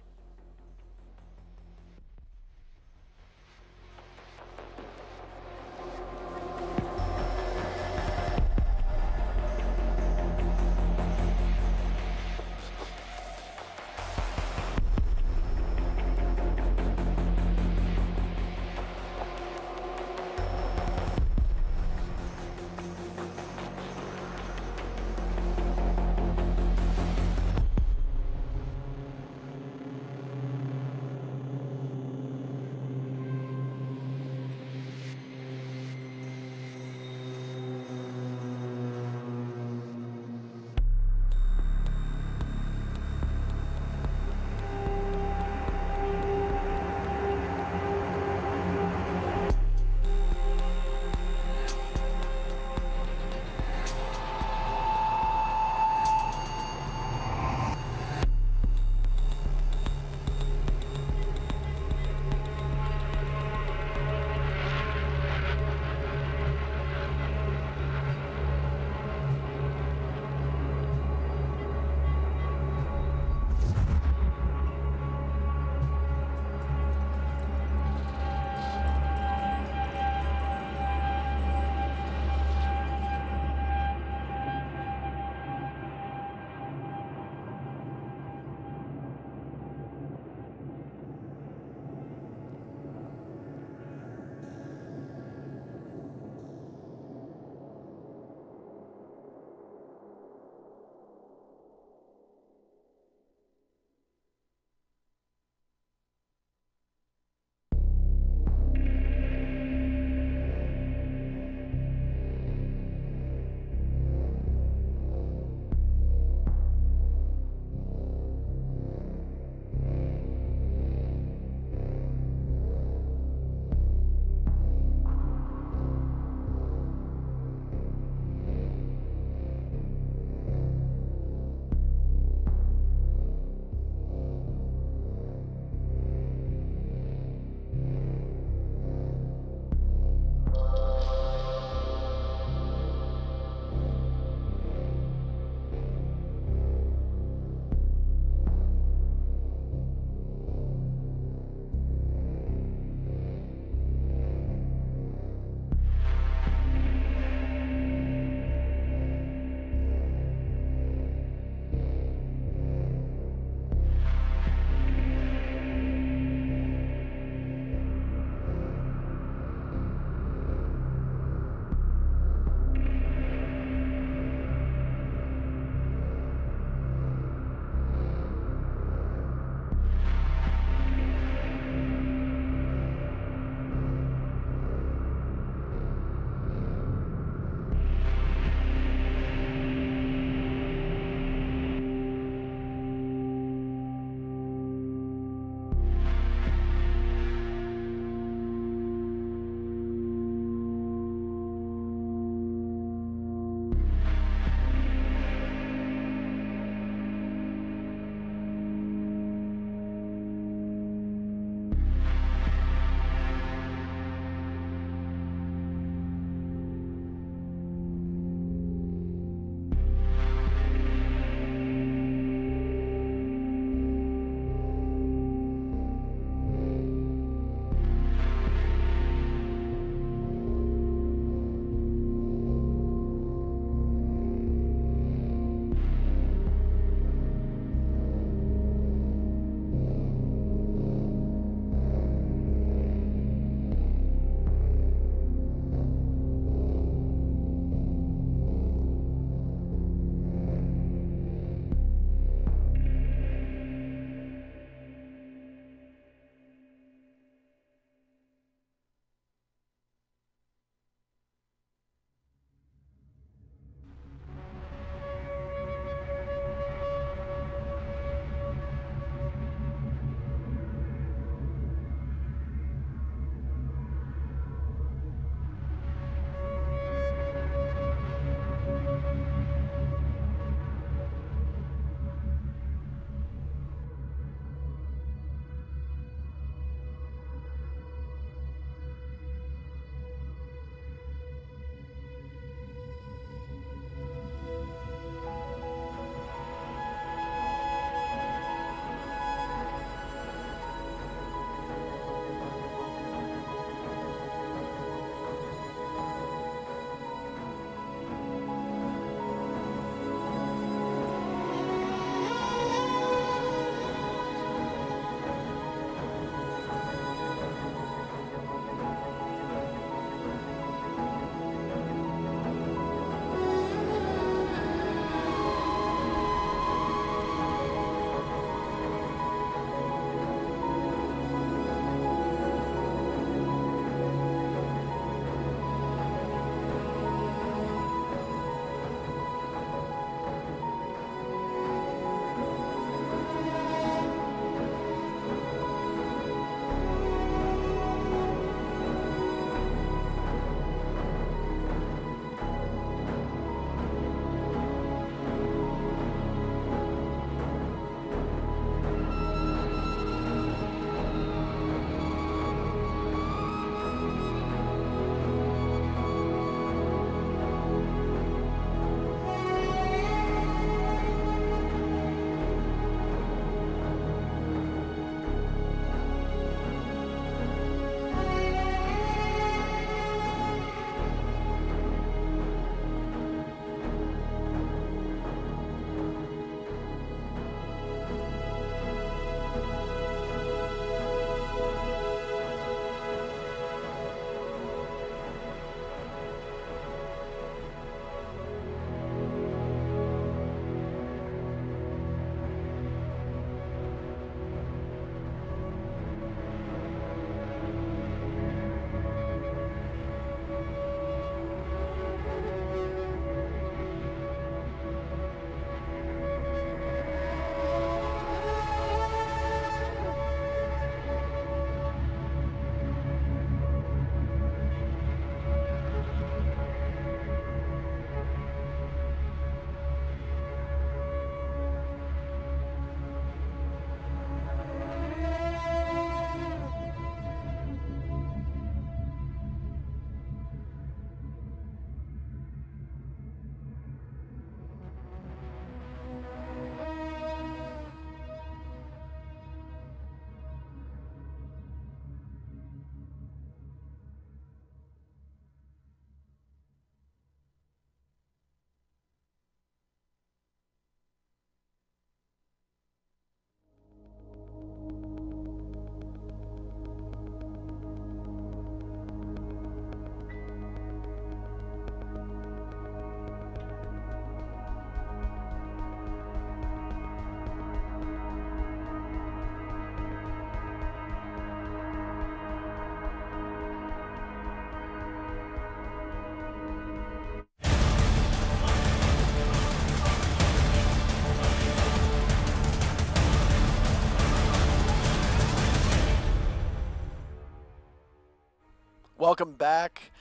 welcome back.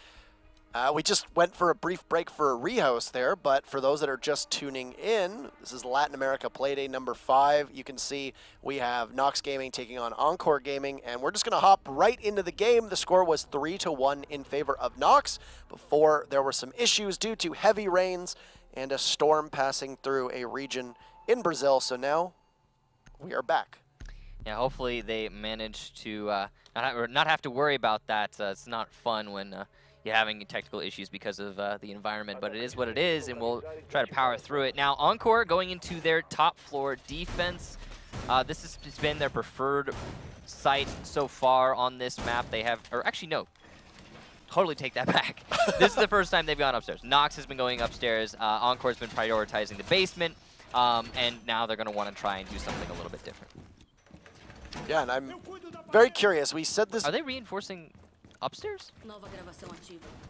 We just went for a brief break for a rehost there, but for those that are just tuning in, this is Latin America Playday number 5. You can see we have Nox Gaming taking on Encore Gaming, and we're just going to hop right into the game. The score was 3-1 in favor of Nox before there were some issues due to heavy rains and a storm passing through a region in Brazil. So now we are back. Yeah, hopefully they manage to not have to worry about that. It's not fun when you're having technical issues because of the environment, but it is what it is, and we'll try to power through it. Now, Encore going into their top floor defense. This has been their preferred site so far on this map. They have, or actually no, totally take that back. This is the first time they've gone upstairs. Nox has been going upstairs. Encore's been prioritizing the basement, and now they're going to want to try and do something a little bit different. Yeah, and I'm very curious. We said this. Are they reinforcing upstairs?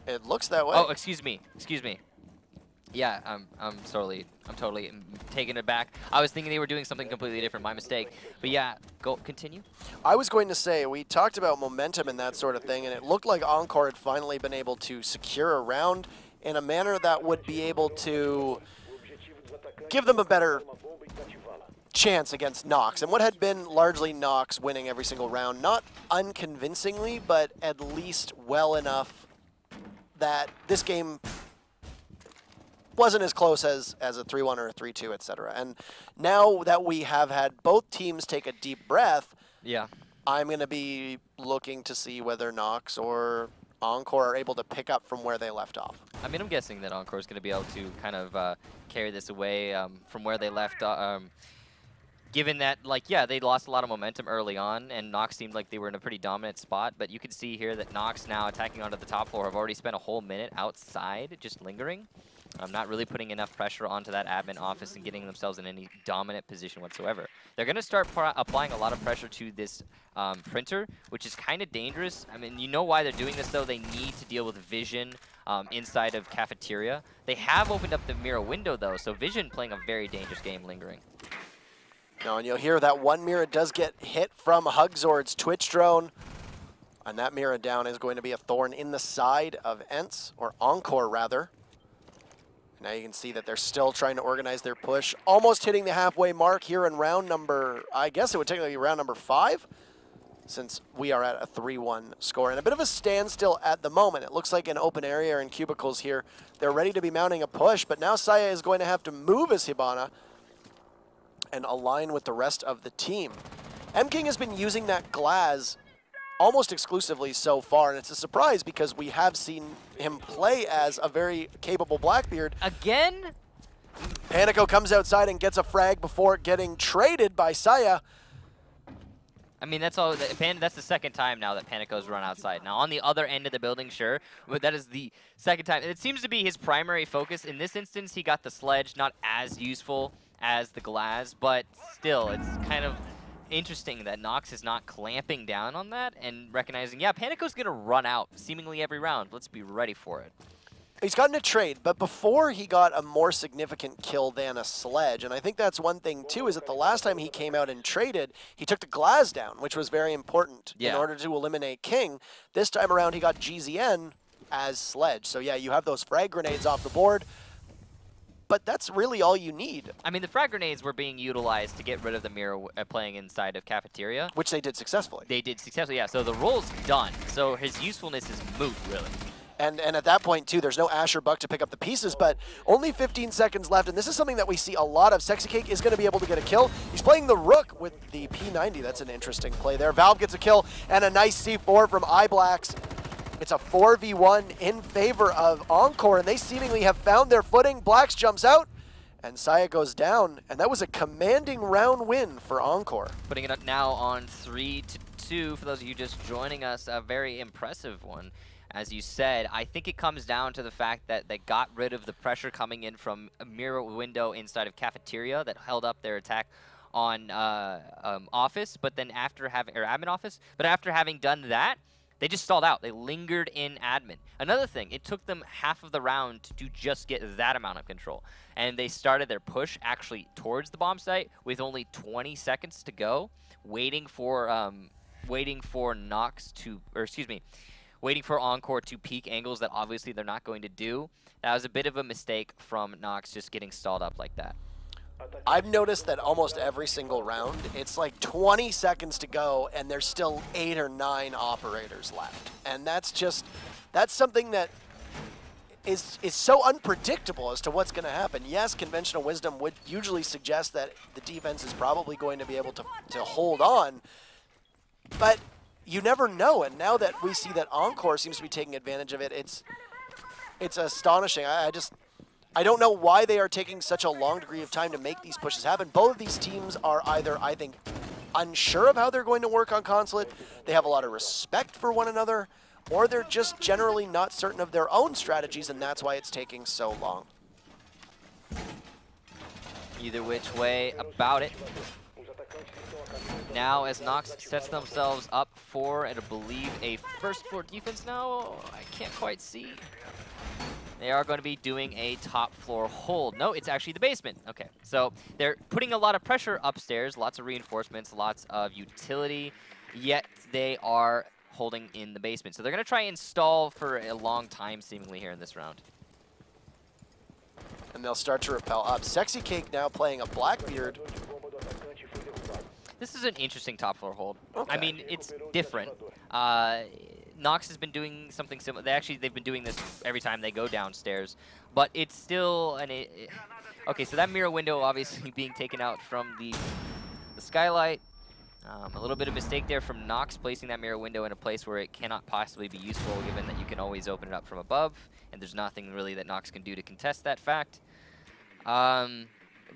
It looks that way. Oh, excuse me. Excuse me. Yeah, I'm totally taking it back. I was thinking they were doing something completely different. My mistake. But yeah, continue. I was going to say, we talked about momentum and that sort of thing, and it looked like Encore had finally been able to secure a round in a manner that would be able to give them a better chance against Nox. And what had been largely Nox winning every single round, not unconvincingly, but at least well enough that this game wasn't as close as a 3-1 or a 3-2, etc. And now that we have had both teams take a deep breath, yeah, I'm going to be looking to see whether Nox or Encore are able to pick up from where they left off. I mean, I'm guessing that Encore is going to be able to kind of carry this away from where they left off. Given that, like, yeah, they lost a lot of momentum early on, and Nox seemed like they were in a pretty dominant spot, but you can see here that Nox now attacking onto the top floor have already spent a whole minute outside, just lingering. Not really putting enough pressure onto that admin office and getting themselves in any dominant position whatsoever. They're going to start applying a lot of pressure to this printer, which is kind of dangerous. I mean, you know why they're doing this, though. They need to deal with Vision inside of Cafeteria. They have opened up the mirror window, though, so Vision playing a very dangerous game lingering. No, and you'll hear that one mirror does get hit from Hugzord's Twitch drone. And that mirror down is going to be a thorn in the side of Ents, or Encore rather. Now you can see that they're still trying to organize their push. Almost hitting the halfway mark here in round number, I guess it would technically be round number 5, since we are at a 3-1 score. And a bit of a standstill at the moment. It looks like an open area in cubicles here. They're ready to be mounting a push, but now Saya is going to have to move as Hibana and align with the rest of the team. M-King has been using that glass almost exclusively so far, and it's a surprise because we have seen him play as a very capable Blackbeard. Again? Panico comes outside and gets a frag before getting traded by Saya. I mean, that's all. That's the second time now that Panico's run outside. Now, on the other end of the building, sure, but that is the second time. And it seems to be his primary focus. In this instance, he got the sledge, not as useful as the glass, but still, it's kind of interesting that Nox is not clamping down on that and recognizing, yeah, Panico's going to run out seemingly every round. Let's be ready for it. He's gotten a trade, but before he got a more significant kill than a sledge, and I think that's one thing too, is that the last time he came out and traded, he took the glass down, which was very important in order to eliminate King. This time around, he got GZN as sledge. So yeah, you have those frag grenades off the board, but that's really all you need. I mean, the frag grenades were being utilized to get rid of the mirror playing inside of Cafeteria. Which they did successfully. They did successfully, yeah. So the role's done. So his usefulness is moot, really. And at that point, too, there's no Asher Buck to pick up the pieces, but only 15 seconds left, and this is something that we see a lot of. Sexy Cake is going to be able to get a kill. He's playing the Rook with the P90. That's an interesting play there. Valve gets a kill, and a nice C4 from iBlacks. It's a 4v1 in favor of Encore, and they seemingly have found their footing. Blacks jumps out, and Saya goes down, and that was a commanding round win for Encore. Putting it up now on 3-2 for those of you just joining us. A very impressive one. As you said, I think it comes down to the fact that they got rid of the pressure coming in from a mirror window inside of Cafeteria that held up their attack on office, but then after having, or admin office, but after having done that, they just stalled out. They lingered in admin. Another thing, it took them half of the round to just get that amount of control. And they started their push actually towards the bomb site with only 20 seconds to go, waiting for Nox to, or excuse me, waiting for Encore to peak angles that obviously they're not going to do. That was a bit of a mistake from Nox, just getting stalled up like that. I've noticed that almost every single round, it's like 20 seconds to go, and there's still 8 or 9 operators left. And that's something that is so unpredictable as to what's going to happen. Yes, conventional wisdom would usually suggest that the defense is probably going to be able to hold on, but you never know. And now that we see that Encore seems to be taking advantage of it, it's astonishing. I don't know why they are taking such a long degree of time to make these pushes happen. Both of these teams are either, I think, unsure of how they're going to work on Consulate, they have a lot of respect for one another, or they're just generally not certain of their own strategies, and that's why it's taking so long. Either which way about it. Now, as Nox sets themselves up for, and I believe, a first floor defense now, I can't quite see. They are going to be doing a top floor hold. No, it's actually the basement. Okay, so they're putting a lot of pressure upstairs, lots of reinforcements, lots of utility, yet they are holding in the basement. So they're going to try and stall for a long time, seemingly, here in this round. And they'll start to rappel up. Sexy Cake now playing a Blackbeard. This is an interesting top floor hold. Okay. I mean, it's different. Nox has been doing something similar. They've been doing this every time they go downstairs, but it's still okay, so that mirror window obviously being taken out from the skylight. A little bit of mistake there from Nox placing that mirror window in a place where it cannot possibly be useful, given that you can always open it up from above, and there's nothing really that Nox can do to contest that fact.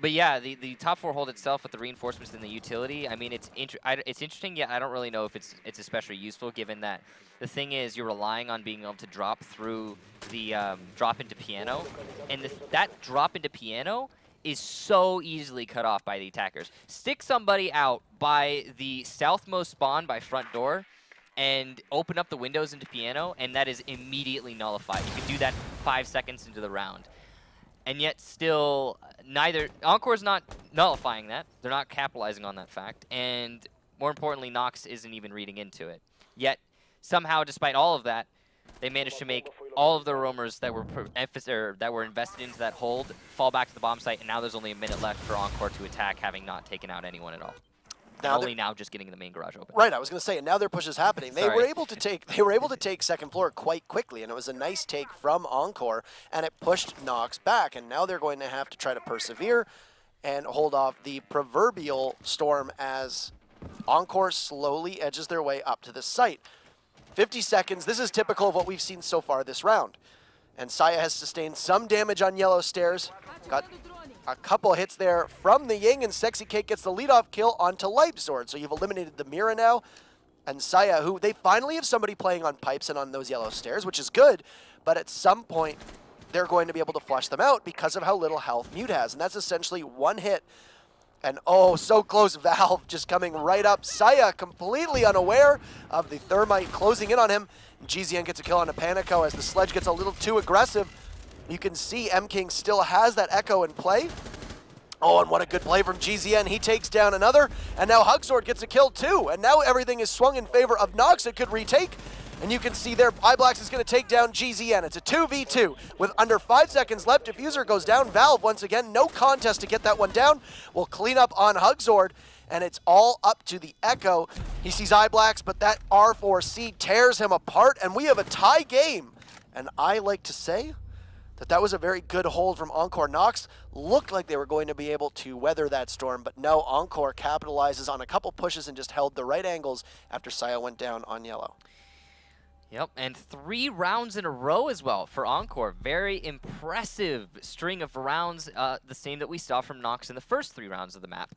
But yeah, the top floor hold itself with the reinforcements and the utility, I mean, it's interesting, yet I don't really know if it's especially useful, given that the thing is you're relying on being able to drop through the drop into piano, and that drop into piano is so easily cut off by the attackers. Stick somebody out by the southmost spawn by front door and open up the windows into piano, and that is immediately nullified. You can do that 5 seconds into the round. And yet still, Encore's not nullifying that. They're not capitalizing on that fact. And more importantly, Nox isn't even reading into it. Yet, somehow, despite all of that, they managed to make all of the roamers that were invested into that hold fall back to the bomb site, and now there's only a minute left for Encore to attack, having not taken out anyone at all. Now just getting the main garage open. Right, I was going to say, and now their push is happening. They were able to take second floor quite quickly, and it was a nice take from Encore, and it pushed Nox back, and now they're going to have to try to persevere and hold off the proverbial storm as Encore slowly edges their way up to the site. 50 seconds, this is typical of what we've seen so far this round. And Saya has sustained some damage on yellow stairs, got a couple hits there from the Ying, and Sexy Cake gets the leadoff kill onto Leipzord. So you've eliminated the Mira now, and Saya, who they finally have somebody playing on pipes and on those yellow stairs, which is good, but at some point they're going to be able to flush them out because of how little health Mute has, and that's essentially one hit. And oh, so close, Valve just coming right up. Saya completely unaware of the thermite closing in on him. GZN gets a kill on a Panico as the sledge gets a little too aggressive. You can see M-King still has that Echo in play. Oh, and what a good play from GZN. He takes down another, and now Hugsword gets a kill too. And now everything is swung in favor of Nox. It could retake. And you can see there, Iblax is going to take down GZN. It's a 2v2 with under 5 seconds left. Diffuser goes down. Valve, once again, no contest to get that one down. Will clean up on Hugsword, and it's all up to the Echo. He sees Iblax, but that R4C tears him apart, and we have a tie game. And I like to say that was a very good hold from Encore. Nox looked like they were going to be able to weather that storm, but no, Encore capitalizes on a couple pushes and just held the right angles after Saya went down on yellow. Yep, and 3 rounds in a row as well for Encore. Very impressive string of rounds, the same that we saw from Nox in the first 3 rounds of the map.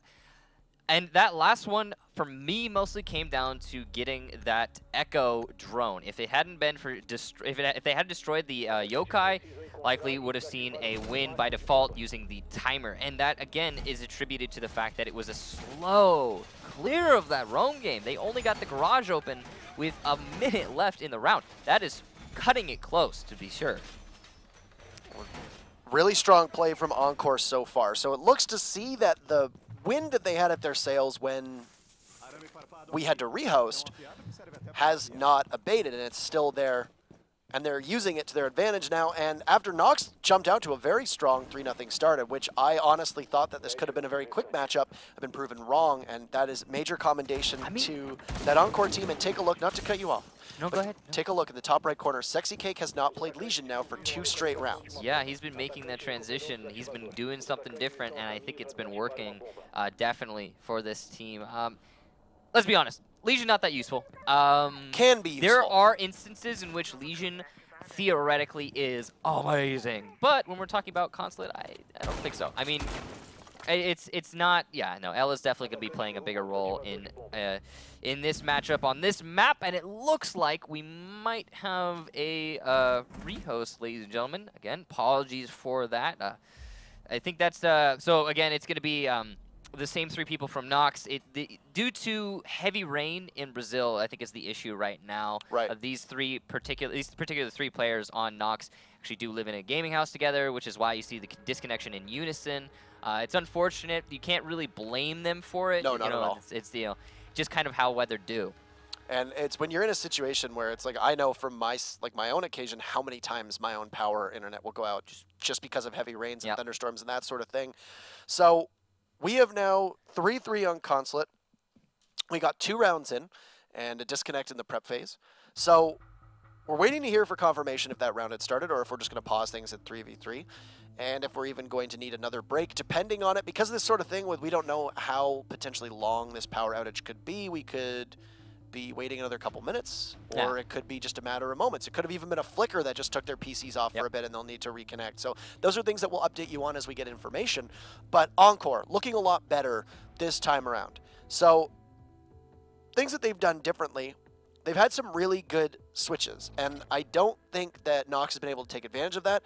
And that last one, for me, mostly came down to getting that Echo drone. If it hadn't been for if they had destroyed the Yokai, likely would have seen a win by default using the timer. And that, again, is attributed to the fact that it was a slow clear of that roam game. They only got the garage open with a minute left in the round. That is cutting it close, to be sure. Really strong play from Encore so far. So it looks to see that the wind that they had at their sails when we had to rehost has not abated, and it's still there. And they're using it to their advantage now. And after Nox jumped out to a very strong 3-0 start, at which I honestly thought that this could have been a very quick matchup, I've been proven wrong. And that is major commendation to that Encore team. And take a look, not to cut you off. No, go ahead. Take a look in the top right corner. Sexy Cake has not played Legion now for 2 straight rounds. Yeah, he's been making that transition. He's been doing something different, and I think it's been working definitely for this team. Let's be honest. Legion not that useful. Can be useful. There are instances in which Legion theoretically is amazing, but when we're talking about Consulate, I don't think so. I mean, it's not. Yeah, no. L is definitely going to be playing a bigger role in this matchup on this map, and it looks like we might have a rehost, ladies and gentlemen. Again, apologies for that. I think that's so. Again, it's going to be. The same 3 people from Nox. Due to heavy rain in Brazil, I think is the issue right now. Right. These particular 3 players on Nox actually do live in a gaming house together, which is why you see the disconnection in unison. It's unfortunate. You can't really blame them for it. No, not at all. It's just kind of how weather do. And it's when you're in a situation where it's like, I know from my own occasion how many times my own power internet will go out just because of heavy rains and thunderstorms and that sort of thing. So we have now 3-3 on Consulate. We got 2 rounds in and a disconnect in the prep phase. So we're waiting to hear for confirmation if that round had started or if we're just going to pause things at 3v3. And if we're even going to need another break, depending on it. Because of this sort of thing, we don't know how potentially long this power outage could be. We could be waiting another couple minutes, or it could be just a matter of moments. It could have even been a flicker that just took their PCs off for a bit and they'll need to reconnect. So those are things that we'll update you on as we get information. But Encore, looking a lot better this time around. So things that they've done differently, they've had some really good switches, and I don't think that Nox has been able to take advantage of that.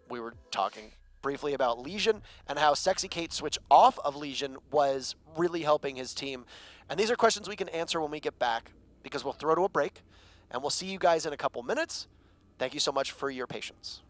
We were talking briefly about Legion and how Sexy Kate's switch off of Legion was really helping his team. And these are questions we can answer when we get back, because we'll throw to a break, and we'll see you guys in a couple minutes. Thank you so much for your patience.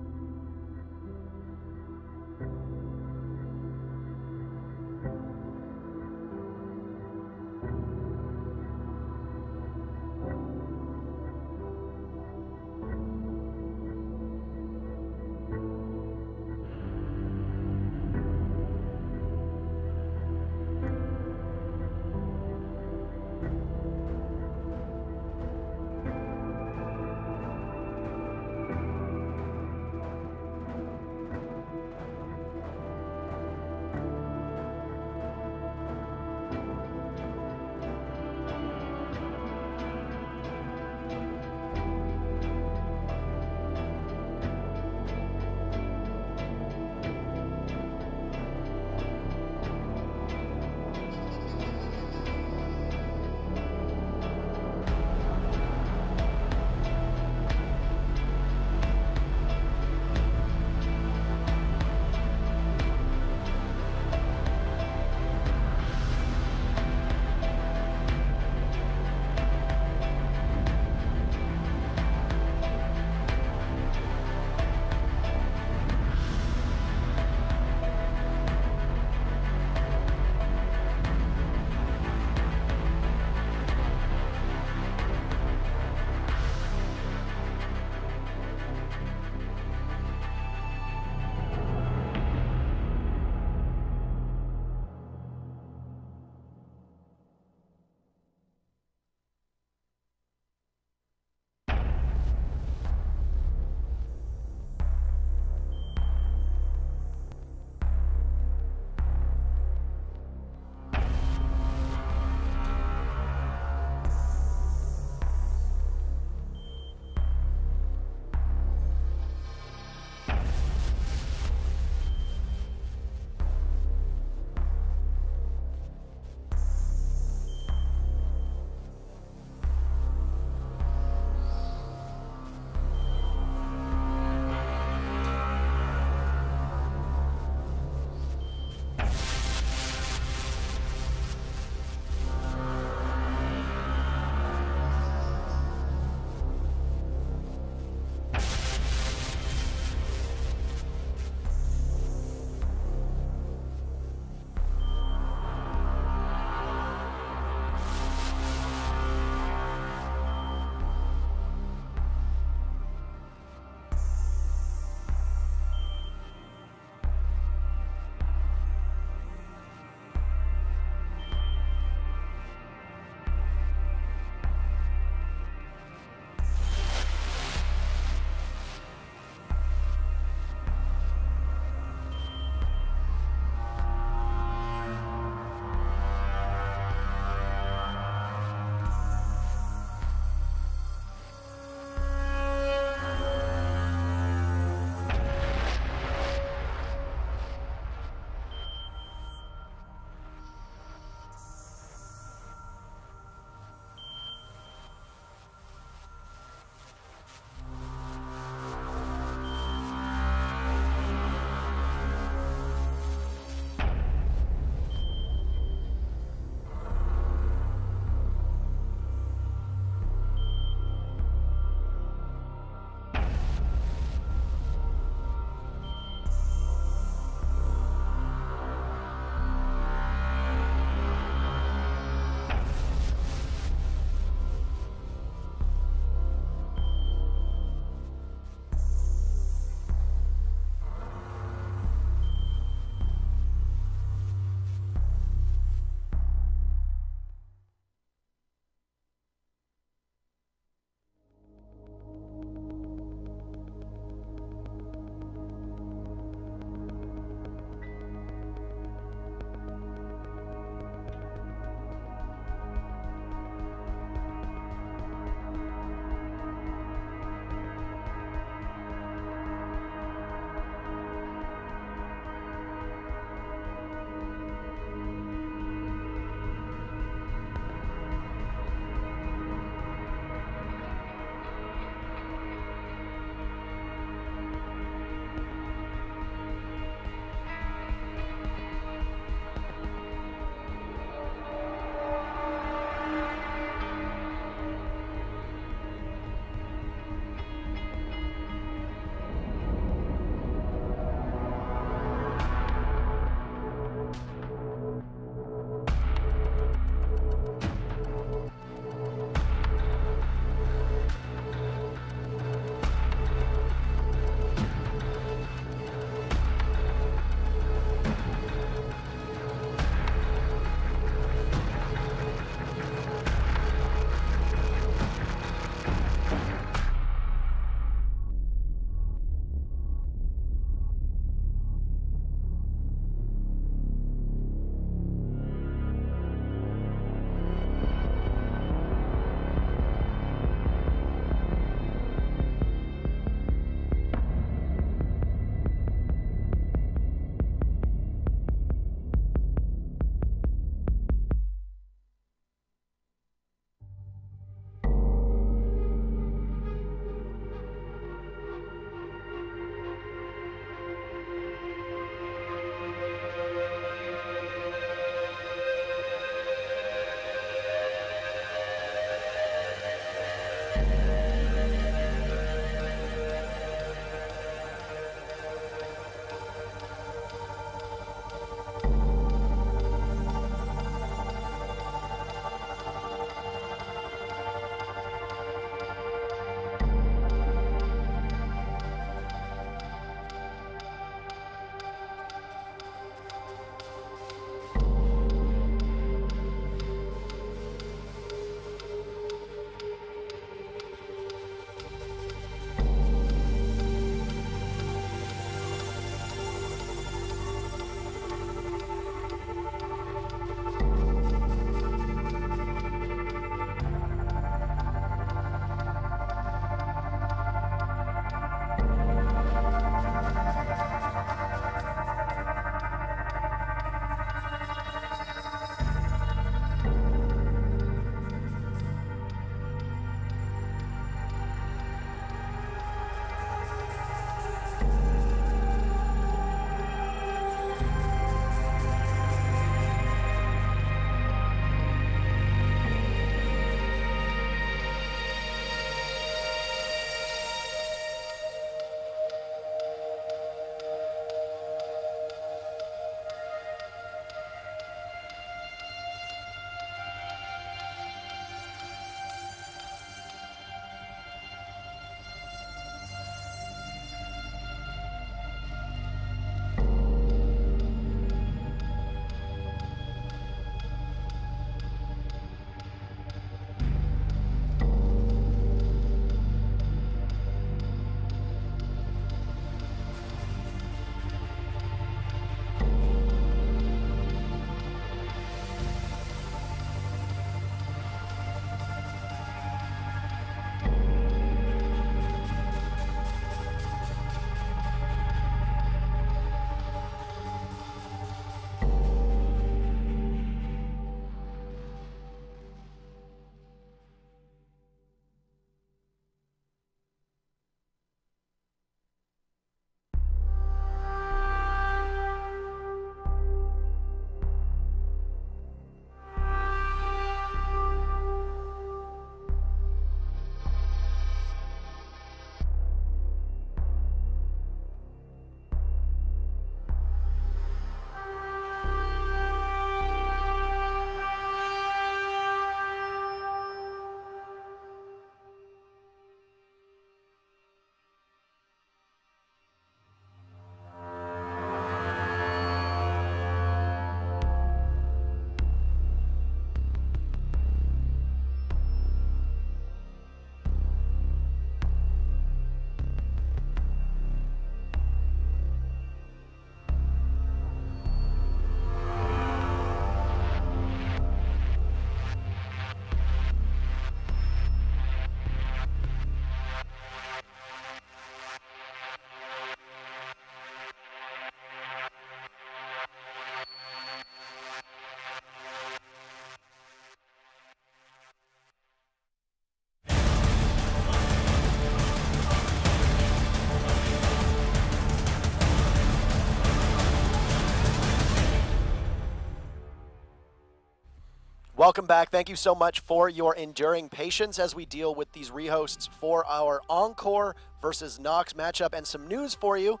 Welcome back. Thank you so much for your enduring patience as we deal with these rehosts for our Encore versus Nox matchup, and some news for you.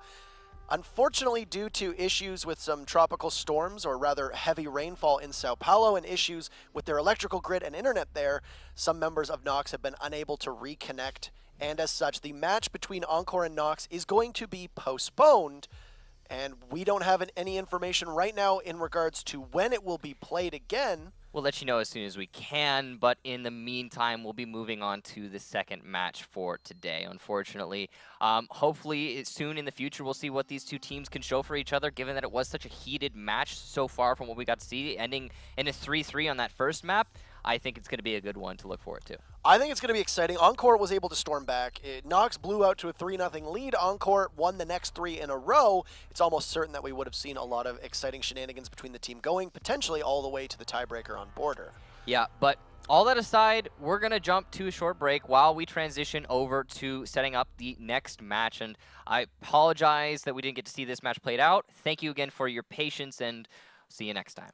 Unfortunately, due to issues with some tropical storms, or rather heavy rainfall in Sao Paulo, and issues with their electrical grid and internet there, some members of Nox have been unable to reconnect, and as such, the match between Encore and Nox is going to be postponed, and we don't have any information right now in regards to when it will be played again. We'll let you know as soon as we can, but in the meantime, we'll be moving on to the second match for today, unfortunately. Hopefully, soon in the future, we'll see what these two teams can show for each other, given that it was such a heated match so far from what we got to see, ending in a 3-3 on that first map. I think it's going to be a good one to look forward to. I think it's going to be exciting. Encore was able to storm back. Nox blew out to a 3-0 lead. Encore won the next 3 in a row. It's almost certain that we would have seen a lot of exciting shenanigans between the team going potentially all the way to the tiebreaker on Border. Yeah, but all that aside, we're going to jump to a short break while we transition over to setting up the next match. And I apologize that we didn't get to see this match played out. Thank you again for your patience, and see you next time.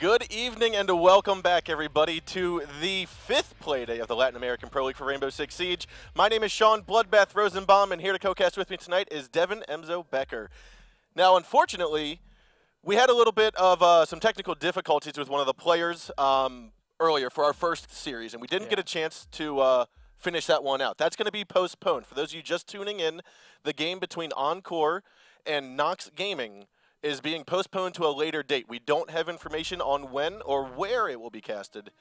Good evening and welcome back, everybody, to the 5th Playday of the Latin American Pro League for Rainbow Six Siege. My name is Sean Bloodbath Rosenbaum, and here to co-cast with me tonight is Devin Emzo Becker. Now, unfortunately, we had a little bit of some technical difficulties with one of the players earlier for our first series, and we didn't get a chance to finish that one out. That's going to be postponed. For those of you just tuning in, the game between Encore and Nox Gaming is being postponed to a later date. We don't have information on when or where it will be casted,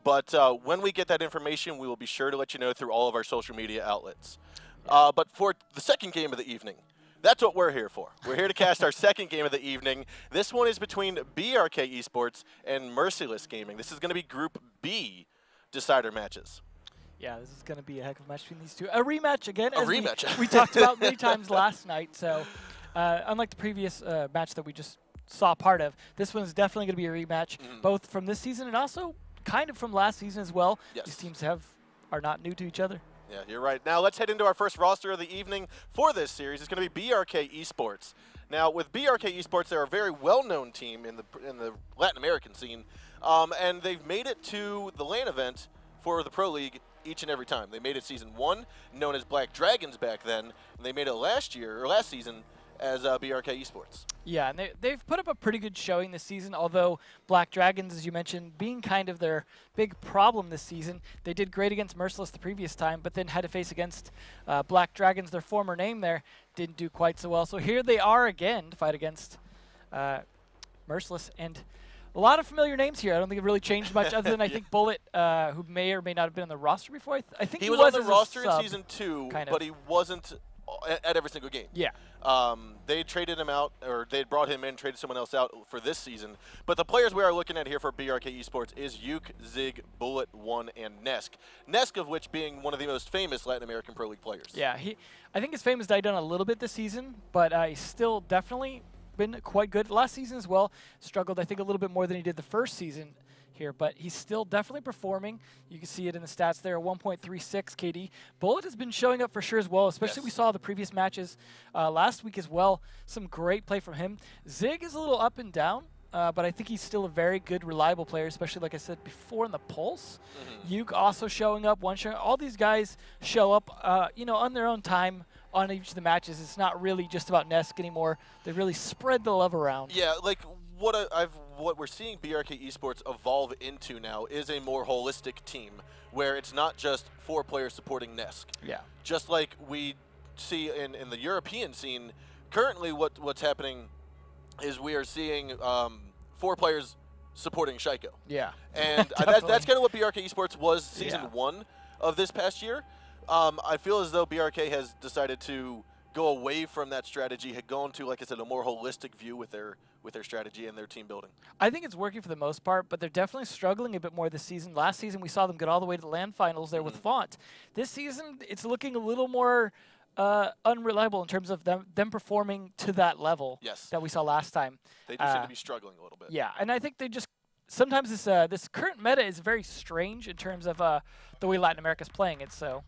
but when we get that information, we will be sure to let you know through all of our social media outlets. But for the second game of the evening, that's what we're here for. We're here to cast our second game of the evening. This one is between BRK Esports and Merciless Gaming. This is going to be Group B decider matches. Yeah, this is going to be a heck of a match between these two. A rematch again. A rematch. We talked about many times last night, so unlike the previous match that we just saw part of, this one is definitely going to be a rematch, both from this season and also kind of from last season as well. Yes. These teams are not new to each other. Yeah, you're right. Now let's head into our first roster of the evening for this series. It's going to be BRK Esports. Now with BRK Esports, they're a very well-known team in the Latin American scene, and they've made it to the LAN event for the Pro League each and every time. They made it Season 1, known as Black Dragons back then, and they made it last season as BRK Esports. Yeah, and they've put up a pretty good showing this season, although Black Dragons, as you mentioned, being kind of their big problem this season. They did great against Merciless the previous time, but then had to face against Black Dragons, their former name there, didn't do quite so well. So here they are again to fight against Merciless, and a lot of familiar names here. I don't think it really changed much other than I think Bullet, who may or may not have been on the roster before. I think he was on the as a roster in sub, Season 2, kind of. but he wasn't at every single game. Yeah. They traded him out, or they brought him in, traded someone else out for this season. But the players we are looking at here for BRK Esports is Uke, Zig, Bullet, One, and Nesk. Nesk of which being one of the most famous Latin American Pro League players. Yeah, I think his fame has died down a little bit this season, but he's still definitely been quite good. Last season as well, struggled I think a little bit more than he did the first season here, but he's still definitely performing. You can see it in the stats there, 1.36 KD. Bullet has been showing up for sure as well, especially we saw the previous matches last week as well. Some great play from him. Zig is a little up and down, but I think he's still a very good, reliable player, especially like I said before in the Pulse. Uke also showing up, One showing. All these guys show up, you know, on their own time on each of the matches. It's not really just about Nesk anymore. They really spread the love around. Yeah, like what we're seeing BRK Esports evolve into now is a more holistic team where it's not just 4 players supporting Nesk. Yeah. Just like we see in the European scene, currently what's happening is we are seeing 4 players supporting Shaiko. Yeah. And that's kind of what BRK Esports was Season 1 of this past year. I feel as though BRK has decided to go away from that strategy, had gone to, like I said, a more holistic view with their strategy and their team building. I think it's working for the most part, but they're definitely struggling a bit more this season. Last season, we saw them get all the way to the LAN finals there with Font. This season, it's looking a little more unreliable in terms of them performing to that level that we saw last time. They do seem to be struggling a little bit. Yeah, and I think they just sometimes this current meta is very strange in terms of the way Latin America's playing it. So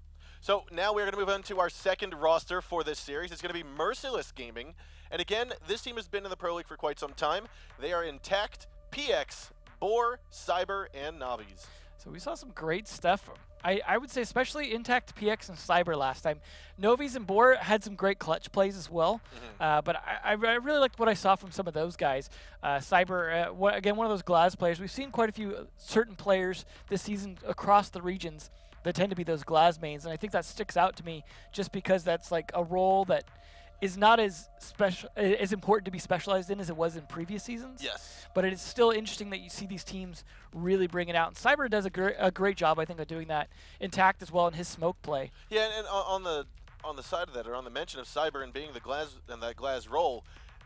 now we're going to move on to our second roster for this series. It's going to be Merciless Gaming. And again, this team has been in the Pro League for quite some time. They are Intact, PX, Boar, Cyber, and Navi's. So we saw some great stuff. I would say especially Intact, PX, and Cyber last time. Novi's and Boar had some great clutch plays as well. But I really liked what I saw from some of those guys. Cyber, again, one of those Glass players. We've seen quite a few certain players this season across the regions that tend to be those Glass mains, and I think that sticks out to me just because that's like a role that is not as important to be specialized in as it was in previous seasons. Yes. But it is still interesting that you see these teams really bring it out. And Cyber does a great job, I think, of doing that. Intact as well in his smoke play. Yeah, and on the side of that, or on the mention of Cyber and being the Glass and that Glass role,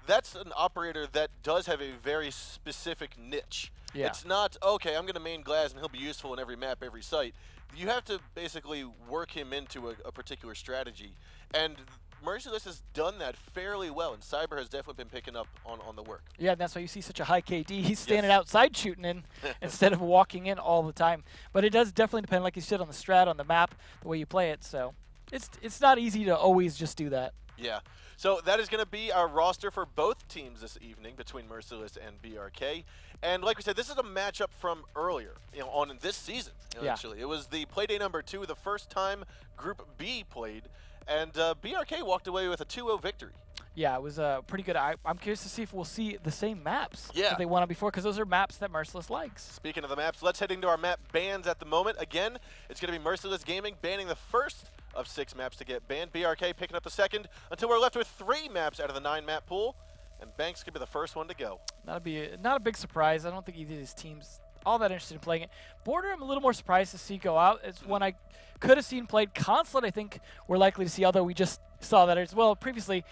that's an operator that does have a very specific niche. Yeah. It's not, okay, I'm going to main Glass and he'll be useful in every map, every site. You have to basically work him into a particular strategy. And Merciless has done that fairly well, and Cyber has definitely been picking up on the work. Yeah, and that's why you see such a high KD. He's standing outside shooting in instead of walking in all the time. But it does definitely depend, like you said, on the strat, on the map, the way you play it. So it's not easy to always just do that. Yeah. So that is going to be our roster for both teams this evening between Merciless and BRK. And like we said, this is a matchup from earlier, on this season, actually. It was the Playday number 2, the first time Group B played, and BRK walked away with a 2-0 victory. Yeah, it was pretty good. I'm curious to see if we'll see the same maps that they won on before, because those are maps that Merciless likes. Speaking of the maps, let's head into our map bans at the moment. Again, it's going to be Merciless Gaming banning the first of 6 maps to get banned. BRK picking up the second until we're left with 3 maps out of the 9-map pool, and Banks could be the first one to go. Not a big surprise. I don't think either of these teams all that interested in playing it. Border, I'm a little more surprised to see go out. It's one I could have seen played. Consulate, I think we're likely to see, although we just saw that as well previously.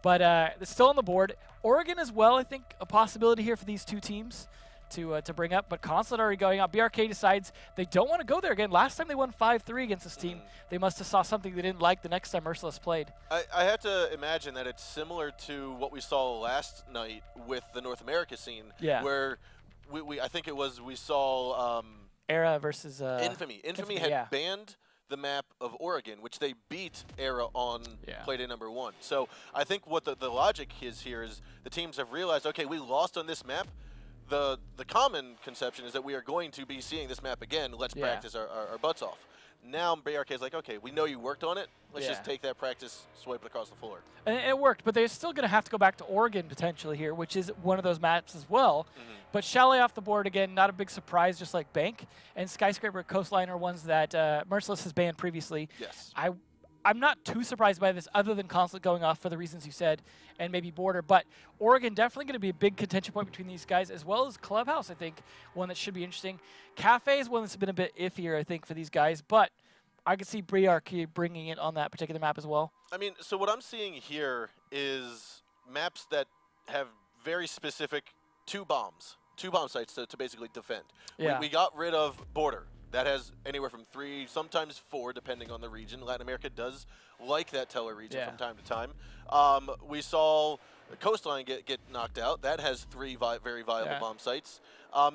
But it's still on the board. Oregon as well, I think, a possibility here for these two teams to bring up. But Consulate already going out. BRK decides they don't want to go there again. Last time they won 5-3 against this team. They must have saw something they didn't like the next time Merciless played. I have to imagine that it's similar to what we saw last night with the North America scene. Yeah. Where I think it was we saw Era versus Infamy. Infamy had banned the map of Oregon, which they beat Era on Playday number 1. So I think what the logic is here is the teams have realized, okay, we lost on this map. The common conception is that we are going to be seeing this map again. Let's practice our butts off. Now BRK is like, okay, we know you worked on it. Let's just take that practice, swipe it across the floor. And it worked, but they're still going to have to go back to Oregon potentially here, which is one of those maps as well. But Chalet off the board again, not a big surprise, just like Bank. And Skyscraper, Coastline are ones that Merciless has banned previously. Yes. I'm not too surprised by this other than Consulate going off for the reasons you said and maybe Border. But Oregon definitely going to be a big contention point between these guys, as well as Clubhouse, I think, one that should be interesting. Cafe is one that's been a bit iffier, I think, for these guys. But I could see BRK bringing it on that particular map as well. I mean, so what I'm seeing here is maps that have very specific two bomb sites to basically defend. Yeah. We got rid of Border. That has anywhere from 3, sometimes 4, depending on the region. Latin America does like that Teller region from time to time. We saw Coastline get knocked out. That has 3 very viable bomb sites.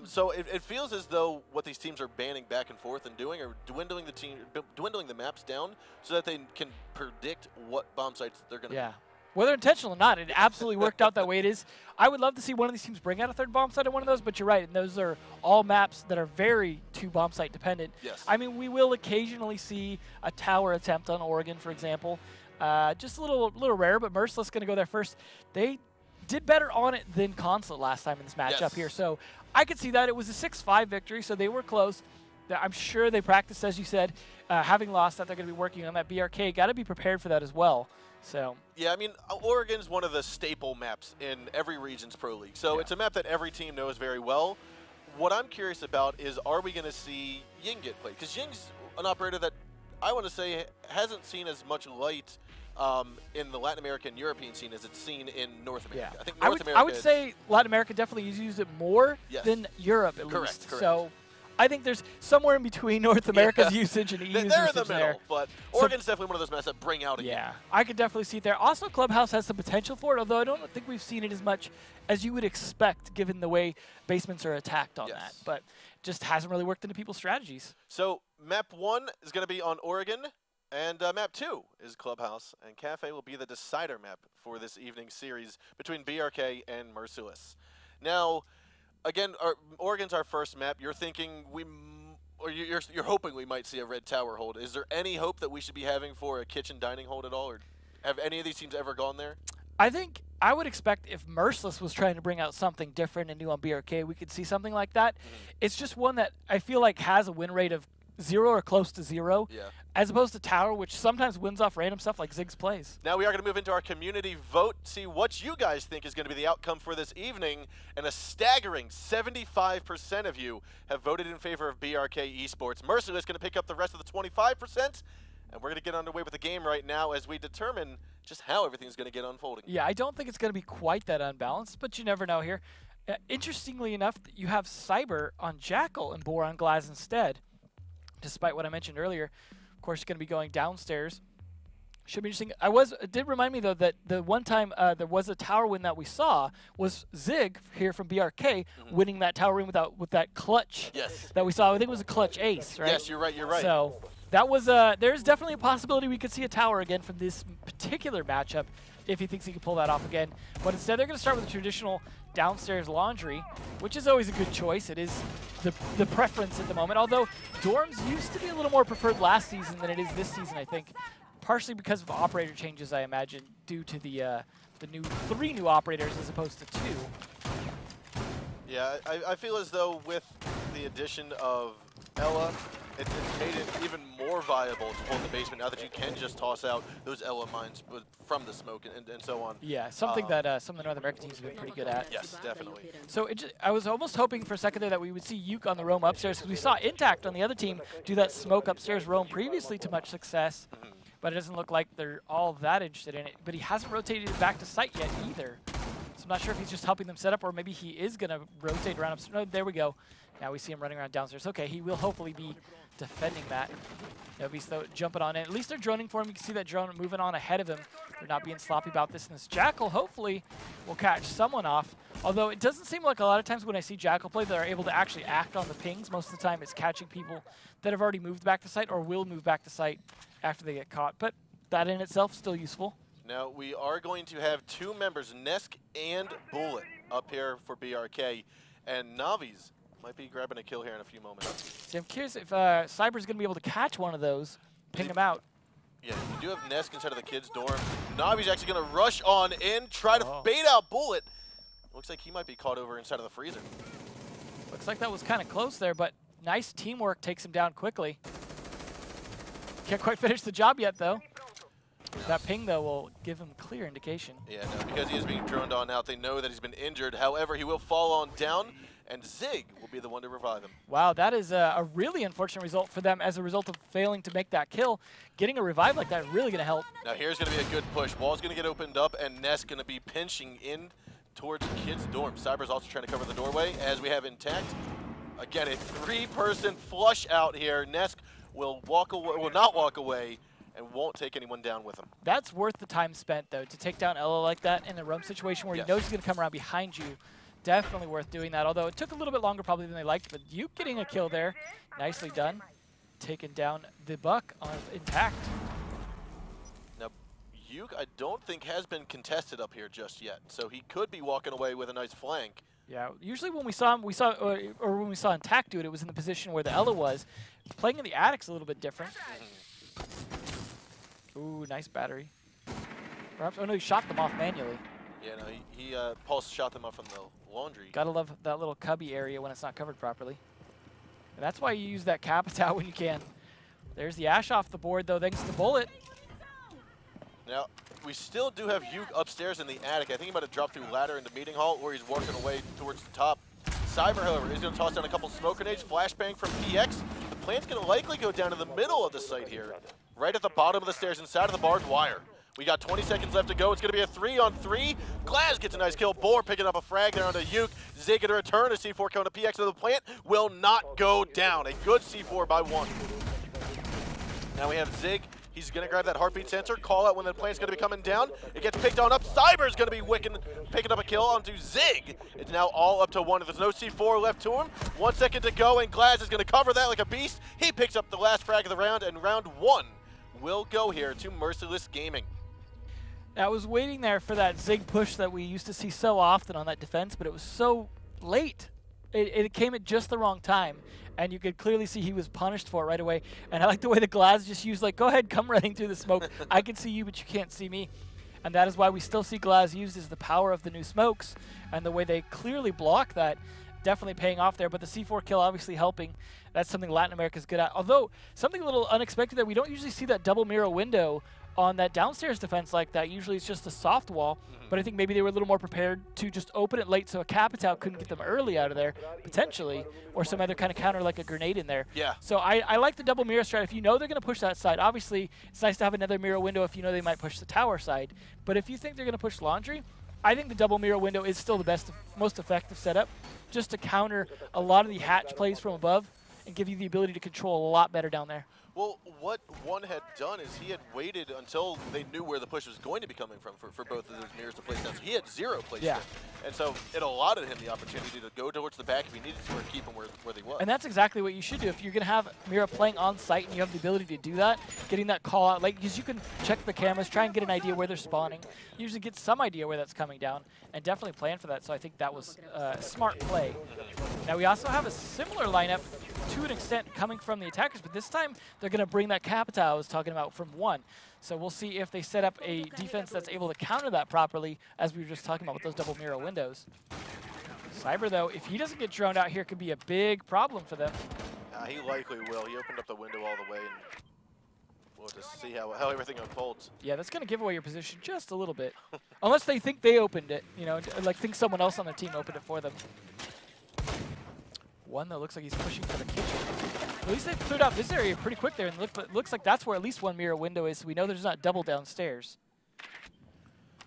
So it feels as though what these teams are banning back and forth and doing are dwindling the maps down so that they can predict what bomb sites they're going to be. Whether intentional or not, it absolutely worked out that way it is. I would love to see one of these teams bring out a 3rd bomb site on one of those, but you're right, and those are all maps that are very 2 bomb site dependent. Yes. I mean, we will occasionally see a tower attempt on Oregon, for example. Just a little rare, but Merciless going to go there first. They did better on it than Consulate last time in this matchup here, so I could see that. It was a 6-5 victory, so they were close. I'm sure they practiced, as you said. Having lost that, they're going to be working on that. BRK got to be prepared for that as well. So yeah, I mean, Oregon's one of the staple maps in every region's Pro League. So it's a map that every team knows very well. What I'm curious about is, are we going to see Ying get played? Because Ying's an operator that I want to say hasn't seen as much light in the Latin American European scene as it's seen in North America. I think North America. I would say Latin America definitely used it more than Europe, at least. Correct. So I think there's somewhere in between North America's usage and EU's they're usage in the middle, but Oregon's definitely one of those maps that bring out a game. I could definitely see it there. Also, Clubhouse has some potential for it, although I don't think we've seen it as much as you would expect given the way basements are attacked on that. But just hasn't really worked into people's strategies. So map 1 is going to be on Oregon, and map 2 is Clubhouse, and Cafe will be the decider map for this evening's series between BRK and Merciless. Now, again, Oregon's our first map. You're thinking you're hoping we might see a red tower hold. Is there any hope that we should be having for a kitchen dining hold at all, or have any of these teams ever gone there? I think I would expect if Merciless was trying to bring out something different and new on BRK, we could see something like that. It's just one that I feel like has a win rate of 0 or close to 0, as opposed to Tower, which sometimes wins off random stuff like Ziggs plays. Now we are going to move into our community vote, see what you guys think is going to be the outcome for this evening, and a staggering 75% of you have voted in favor of BRK Esports. Merciless is going to pick up the rest of the 25%, and we're going to get underway with the game right now as we determine just how everything's going to get unfolding. Yeah, I don't think it's going to be quite that unbalanced, but you never know here. Interestingly enough, you have Cyber on Jackal and Boar on Glaz instead. Despite what I mentioned earlier, of course, you're going to be going downstairs. Should be interesting. It did remind me, though, that the one time there was a tower win that we saw was Zig here from BRK winning that tower win with that clutch that we saw. I think it was a clutch ace, right? Yes, you're right. You're right. So that was there's definitely a possibility we could see a tower again from this particular matchup if he thinks he can pull that off again. But instead, they're going to start with the traditional downstairs laundry, which is always a good choice. It is the preference at the moment, although dorms used to be a little more preferred last season than it is this season, I think, partially because of operator changes, I imagine, due to the 3 new operators as opposed to 2. Yeah, I feel as though with the addition of Ella, it's made it even more viable to hold the basement now that you can just toss out those Ella mines from the smoke and so on. Yeah, something that some of the North American teams have been pretty good at. Yes, definitely. So I was almost hoping for a second there that we would see Yuke on the roam upstairs, because we saw Intact on the other team do that smoke upstairs roam previously to much success, but it doesn't look like they're all that interested in it. But he hasn't rotated it back to site yet either. So I'm not sure if he's just helping them set up, or maybe he is going to rotate around upstairs. No, there we go. Now we see him running around downstairs. Okay, he will hopefully be defending that. Nobody's jumping on in. At least they're droning for him. You can see that drone moving on ahead of him. They're not being sloppy about this. And this Jackal hopefully will catch someone off. Although it doesn't seem like a lot of times when I see Jackal play, they're able to actually act on the pings. Most of the time it's catching people that have already moved back to site or will move back to site after they get caught. But that in itself is still useful. Now we are going to have 2 members, Nesk and Bullet, up here for BRK. And Navi's might be grabbing a kill here in a few moments. See, I'm curious if Cyber's going to be able to catch one of those, ping him out. Yeah, you do have Nesk inside of the kids' dorm. Navi's actually going to rush on in, try to bait out Bullet. Looks like he might be caught over inside of the freezer. Looks like that was kind of close there, but nice teamwork takes him down quickly. Can't quite finish the job yet, though. That ping, though, will give him clear indication. Yeah, no, because he is being droned on out, they know that he's been injured. However, he will fall on down, and Zig will be the one to revive him. Wow, that is a really unfortunate result for them as a result of failing to make that kill. Getting a revive like that is really going to help. Now here's going to be a good push. Wall's going to get opened up, and Ness going to be pinching in towards Kid's dorm. Cyber's also trying to cover the doorway, as we have Intact. Again, a 3-person flush out here. Ness will not walk away, and won't take anyone down with him. That's worth the time spent, though, to take down Ella like that in a roam situation where Yes. you know he's going to come around behind you. Definitely worth doing that, although it took a little bit longer probably than they liked, but you getting a kill there, nicely done. Taking down the Buck on Intact. Now, Yuke, I don't think has been contested up here just yet, so he could be walking away with a nice flank. Yeah, usually when we saw him, or when we saw Intact do it, it was in the position where the Ella was. Playing in the attic's a little bit different. Ooh, nice battery. Perhaps, oh no, he shot them off manually. Yeah, no, he pulse shot them up from the laundry. Gotta love that little cubby area when it's not covered properly. And that's why you use that Capitao when you can. There's the Ash off the board, though, thanks to the bullet. Now, we still do have Yuke upstairs in the attic. I think he might have dropped through ladder into meeting hall, or he's working away towards the top. Cyber, however, is going to toss down a couple smoke grenades, flashbang from PX. The plan's going to likely go down to the middle of the site here, right at the bottom of the stairs, inside of the barbed wire. We got 20 seconds left to go. It's going to be a 3-on-3. Glaz gets a nice kill. Boar picking up a frag there onto Yuke. Zig at a return. A C4 coming to PX of the plant. Will not go down. A good C4 by 1. Now we have Zig. He's going to grab that heartbeat sensor. Call out when the plant's going to be coming down. It gets picked on up. Cyber's going to be picking up a kill onto Zig. It's now all up to 1. There's no C4 left to him. 1 second to go, and Glaz is going to cover that like a beast. He picks up the last frag of the round, and round 1 will go here to Merciless Gaming. I was waiting there for that Zig push that we used to see so often on that defense, but it was so late. It came at just the wrong time, and you could clearly see he was punished for it right away. And I like the way the Glaz just used, like, go ahead, come running through the smoke. I can see you, but you can't see me. And that is why we still see Glaz used as the power of the new smokes, and the way they clearly block that, definitely paying off there. But the C4 kill obviously helping. That's something Latin America's good at. Although, something a little unexpected that we don't usually see that double mirror window on that downstairs defense like that. Usually it's just a soft wall, but I think maybe they were a little more prepared to just open it late so a Capitao couldn't get them early out of there, potentially, or some other kind of counter like a grenade in there. Yeah. So I like the double mirror strat. If you know they're going to push that side, obviously it's nice to have another mirror window if you know they might push the tower side. But if you think they're going to push laundry, I think the double mirror window is still the best, most effective setup, just to counter a lot of the hatch plays from above and give you the ability to control a lot better down there. Well, what one had done is he had waited until they knew where the push was going to be coming from for both of those mirrors to place down. So he had 0 placed in. And so it allotted him the opportunity to go towards the back if he needed to, or keep him where they was. And that's exactly what you should do. If you're going to have Mira playing on site and you have the ability to do that, getting that call out late, because you can check the cameras, try and get an idea where they're spawning. You usually get some idea where that's coming down, and definitely plan for that. So I think that was a smart play. Now we also have a similar lineup to an extent coming from the attackers, but this time they're going to bring that Capitao I was talking about from 1. So we'll see if they set up a defense that's able to counter that properly, as we were just talking about with those double mirror windows. Cyber, though, if he doesn't get droned out here, could be a big problem for them. He likely will. He opened up the window all the way, and we'll just see how everything unfolds. Yeah, that's going to give away your position just a little bit. Unless they think they opened it, you know, like think someone else on their team opened it for them. One, though, looks like he's pushing for the kitchen. At least they've cleared out this area pretty quick there, and it looks like that's where at least 1 mirror window is, so we know there's not double downstairs.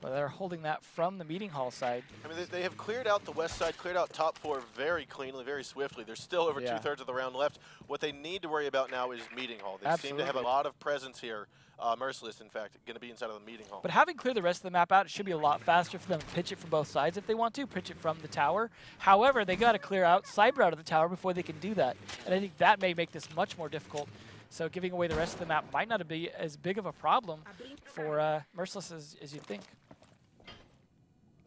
But they're holding that from the meeting hall side. I mean, they have cleared out the west side, cleared out top 4 very cleanly, very swiftly. There's still over 2/3 of the round left. What they need to worry about now is meeting hall. They seem to have a lot of presence here. Merciless, in fact, going to be inside of the meeting hall. But having cleared the rest of the map out, it should be a lot faster for them to pitch it from both sides if they want to, pitch it from the tower. However, they got to clear out Cyber out of the tower before they can do that. And I think that may make this much more difficult. So giving away the rest of the map might not be as big of a problem for Merciless as you'd think.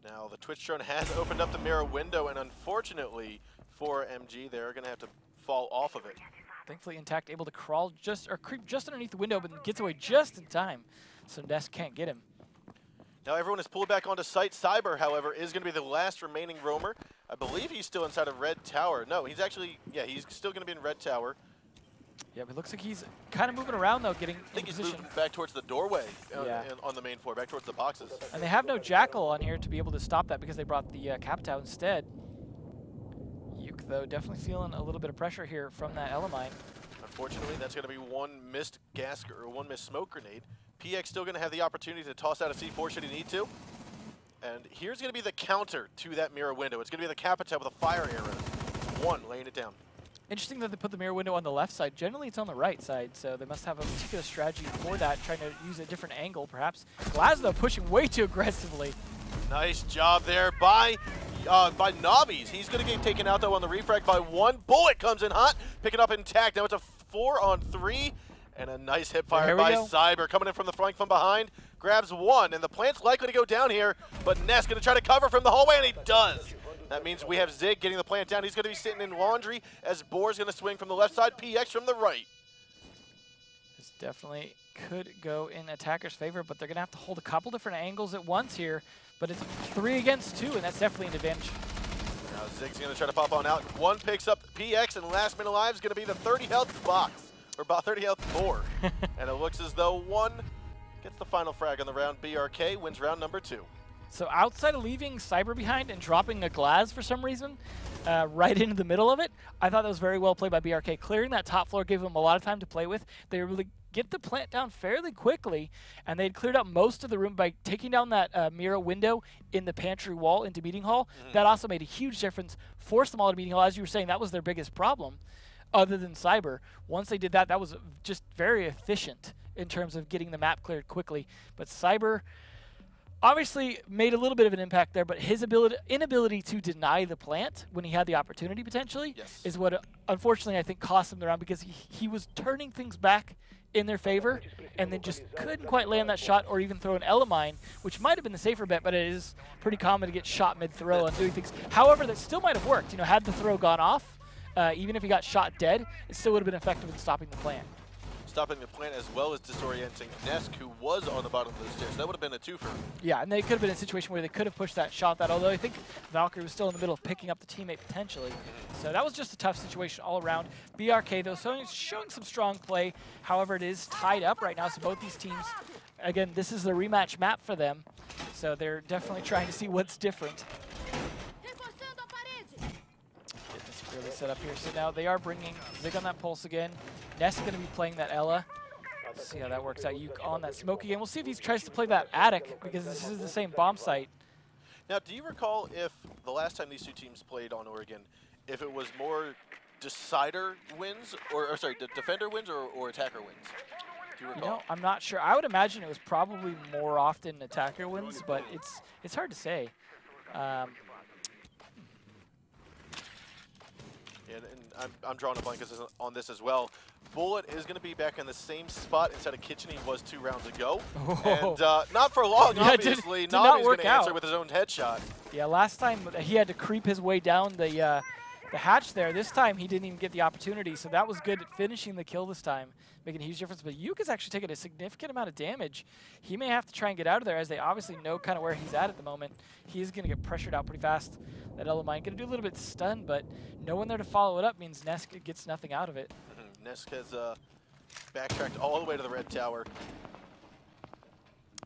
Now, the Twitch drone has opened up the mirror window, and unfortunately for MG, they're going to have to fall off of it. Thankfully, Intact able to crawl or creep just underneath the window, but gets away just in time, so Ness can't get him. Now everyone is pulled back onto site. Cyber, however, is going to be the last remaining roamer. I believe he's still inside of Red Tower. No, he's actually, yeah, he's still going to be in Red Tower. Yeah, but it looks like he's kind of moving around, though, getting I think in he's position. moving back towards the doorway Yeah. on the main floor, back towards the boxes. And they have no Jackal on here to be able to stop that because they brought the Capitao instead. Yuke, though, definitely feeling a little bit of pressure here from that Elamine. Unfortunately, that's going to be one missed gas or one missed smoke grenade. PX still going to have the opportunity to toss out a C4 should he need to. And here's going to be the counter to that mirror window. It's going to be the Capitao with a fire arrow. One, laying it down. Interesting that they put the mirror window on the left side. Generally, it's on the right side, so they must have a particular strategy for that, trying to use a different angle, perhaps. Glaz, pushing way too aggressively. Nice job there by Navi's. He's going to get taken out, though, on the refrag by one. Bullet comes in hot, picking up intact. Now it's a 4-on-3, and a nice hip fire by Cyber coming in from the flank from behind. Grabs one, and the plant's likely to go down here, but Ness going to try to cover from the hallway, and he does. That means we have Zig getting the plant down. He's going to be sitting in laundry as Boar's going to swing from the left side, PX from the right. This definitely could go in attacker's favor, but they're going to have to hold a couple different angles at once here. But it's 3 against 2, and that's definitely an advantage. Now Zig's going to try to pop on out. One picks up PX, and last man alive is going to be the 30 health box, or about 30 health Boar. And it looks as though one gets the final frag on the round. BRK wins round number 2. So outside of leaving Cyber behind and dropping a Glaz for some reason, right into the middle of it, I thought that was very well played by BRK. Clearing that top floor gave them a lot of time to play with. They were able to get the plant down fairly quickly, and they had cleared out most of the room by taking down that mirror window in the pantry wall into meeting hall. That also made a huge difference, forced them all to meeting hall. As you were saying, that was their biggest problem, other than Cyber. Once they did that, that was just very efficient in terms of getting the map cleared quickly. But Cyber obviously made a little bit of an impact there, but his inability to deny the plant when he had the opportunity potentially is what unfortunately I think cost him the round, because he was turning things back in their favor and then just couldn't quite land that shot or even throw an Elamine, which might have been the safer bet, but it is pretty common to get shot mid-throw and doing things. However, that still might have worked. You know, had the throw gone off, even if he got shot dead, it still would have been effective in stopping the plant. Stopping the plant as well as disorienting Nesk, who was on the bottom of the stairs. That would have been a twofer. Yeah, and they could have been in a situation where they could have pushed that shot, although I think Valkyrie was still in the middle of picking up the teammate potentially. So that was just a tough situation all around. BRK, though, showing some strong play. However, it is tied up right now, so both these teams, again, this is the rematch map for them. So they're definitely trying to see what's different. Get this really set up here. So now they are bringing Zig on that pulse again. Ness is going to be playing that Ella. Let's see how that works out. Yuke on that smoke again. We'll see if he tries to play that attic, because this is the same bomb site. Now, do you recall if the last time these two teams played on Oregon, if it was more decider wins, or sorry, defender wins or attacker wins? Do you recall? You know, I'm not sure. I would imagine it was probably more often attacker wins, but it's hard to say. And I'm drawing a blank on this as well. Bullet is going to be back in the same spot inside of kitchen he was 2 rounds ago. And not for long, yeah, obviously. Did Navi's going to answer with his own headshot. Yeah, last time he had to creep his way down the hatch there. This time he didn't even get the opportunity, so that was good at finishing the kill this time, making a huge difference. But Yuke is actually taking a significant amount of damage. He may have to try and get out of there, as they obviously know kind of where he's at the moment. He is going to get pressured out pretty fast. That Elamine going to do a little bit stunned, but no one there to follow it up means Nesk gets nothing out of it. Nesk has backtracked all the way to the red tower.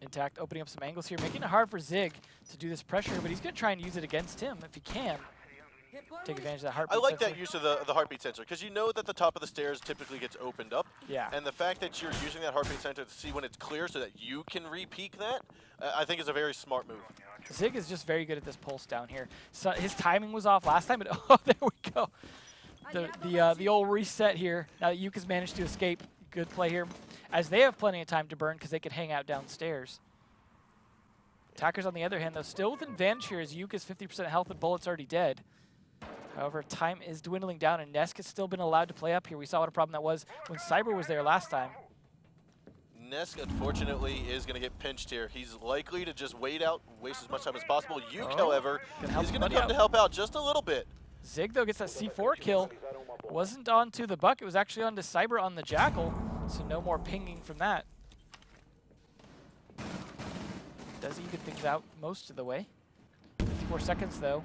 Intact, opening up some angles here, making it hard for Zig to do this pressure, but he's going to try and use it against him if he can. Take advantage of that heartbeat I like sensor. that use of the heartbeat sensor, because you know that the top of the stairs typically gets opened up. Yeah. And the fact that you're using that heartbeat sensor to see when it's clear so that you can re-peek that, I think is a very smart move. Zig is just very good at this pulse down here. So his timing was off last time, but oh, there we go. The old reset here. Now that Yuke has managed to escape, good play here, as they have plenty of time to burn because they can hang out downstairs. Attackers, on the other hand, though, still with advantage here as Yuke is 50% health and Bullet's already dead. However, time is dwindling down, and Nesk has still been allowed to play up here. We saw what a problem that was when Cyber was there last time. Nesk, unfortunately, is going to get pinched here. He's likely to just wait out, waste as much time as possible. Yuke, however, is going to come to help out just a little bit. Zig, though, gets that C4 kill. Wasn't onto the Buck. It was actually onto Cyber on the Jackal, so no more pinging from that. Does even things out most of the way. 54 seconds, though.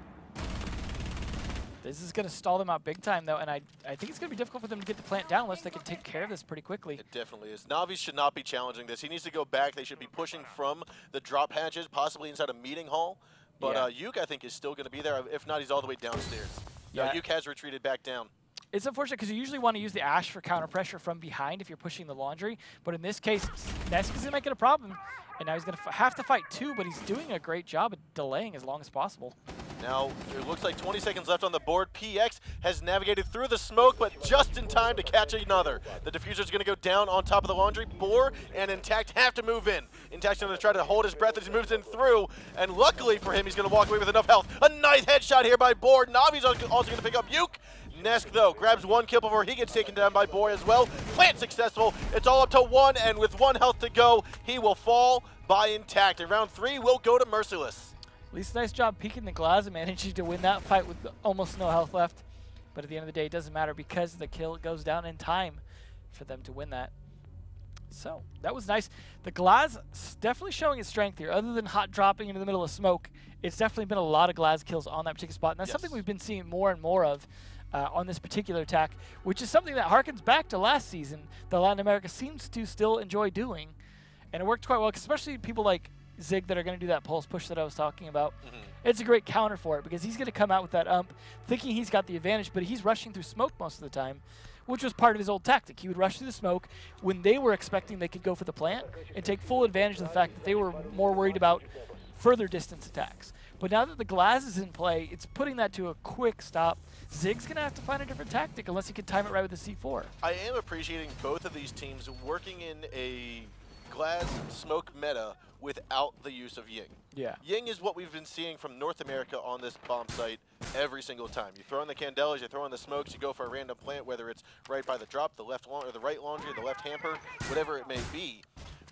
This is going to stall them out big time, though, and I think it's going to be difficult for them to get the plant down unless they can take care of this pretty quickly. It definitely is. Navi should not be challenging this. He needs to go back. They should be pushing from the drop hatches, possibly inside a meeting hall. But Yuke, I think, is still going to be there. If not, he's all the way downstairs. Yeah. No, Yuke has retreated back down. It's unfortunate because you usually want to use the Ash for counter pressure from behind if you're pushing the laundry. But in this case, Nesk is going to make it a problem. And now he's going to have to fight 2, but he's doing a great job at delaying as long as possible. Now, it looks like 20 seconds left on the board. PX has navigated through the smoke, but just in time to catch another. The diffuser's going to go down on top of the laundry. Boar and Intact have to move in. Intact's going to try to hold his breath as he moves in through, and luckily for him, he's going to walk away with enough health. A nice headshot here by Boar. Navi's also going to pick up Yuke. Nesk, though, grabs 1 kill before he gets taken down by Boar as well. Plant successful. It's all up to 1, and with 1 health to go, he will fall by Intact. And round 3 will go to Merciless. At least nice job peeking the glass and managing to win that fight with almost no health left. But at the end of the day, it doesn't matter because the kill goes down in time for them to win that. So that was nice. The glass definitely showing its strength here. Other than hot dropping into the middle of smoke, it's definitely been a lot of glass kills on that particular spot. And that's something we've been seeing more and more of on this particular attack, which is something that harkens back to last season that Latin America seems to still enjoy doing. And it worked quite well, especially people like Zig that are going to do that pulse push that I was talking about. It's a great counter for it because he's going to come out with that ump thinking he's got the advantage, but he's rushing through smoke most of the time, which was part of his old tactic. He would rush through the smoke when they were expecting they could go for the plant and take full advantage of the fact that they were more worried about further distance attacks. But now that the glass is in play, it's putting that to a quick stop. Zig's going to have to find a different tactic unless he can time it right with the C4. I am appreciating both of these teams working in a glass smoke meta without the use of Ying. Yeah. Ying is what we've been seeing from North America on this bomb site every single time. You throw in the candelas, you throw in the smokes, you go for a random plant, whether it's right by the drop, the left or the right laundry, the left hamper, whatever it may be.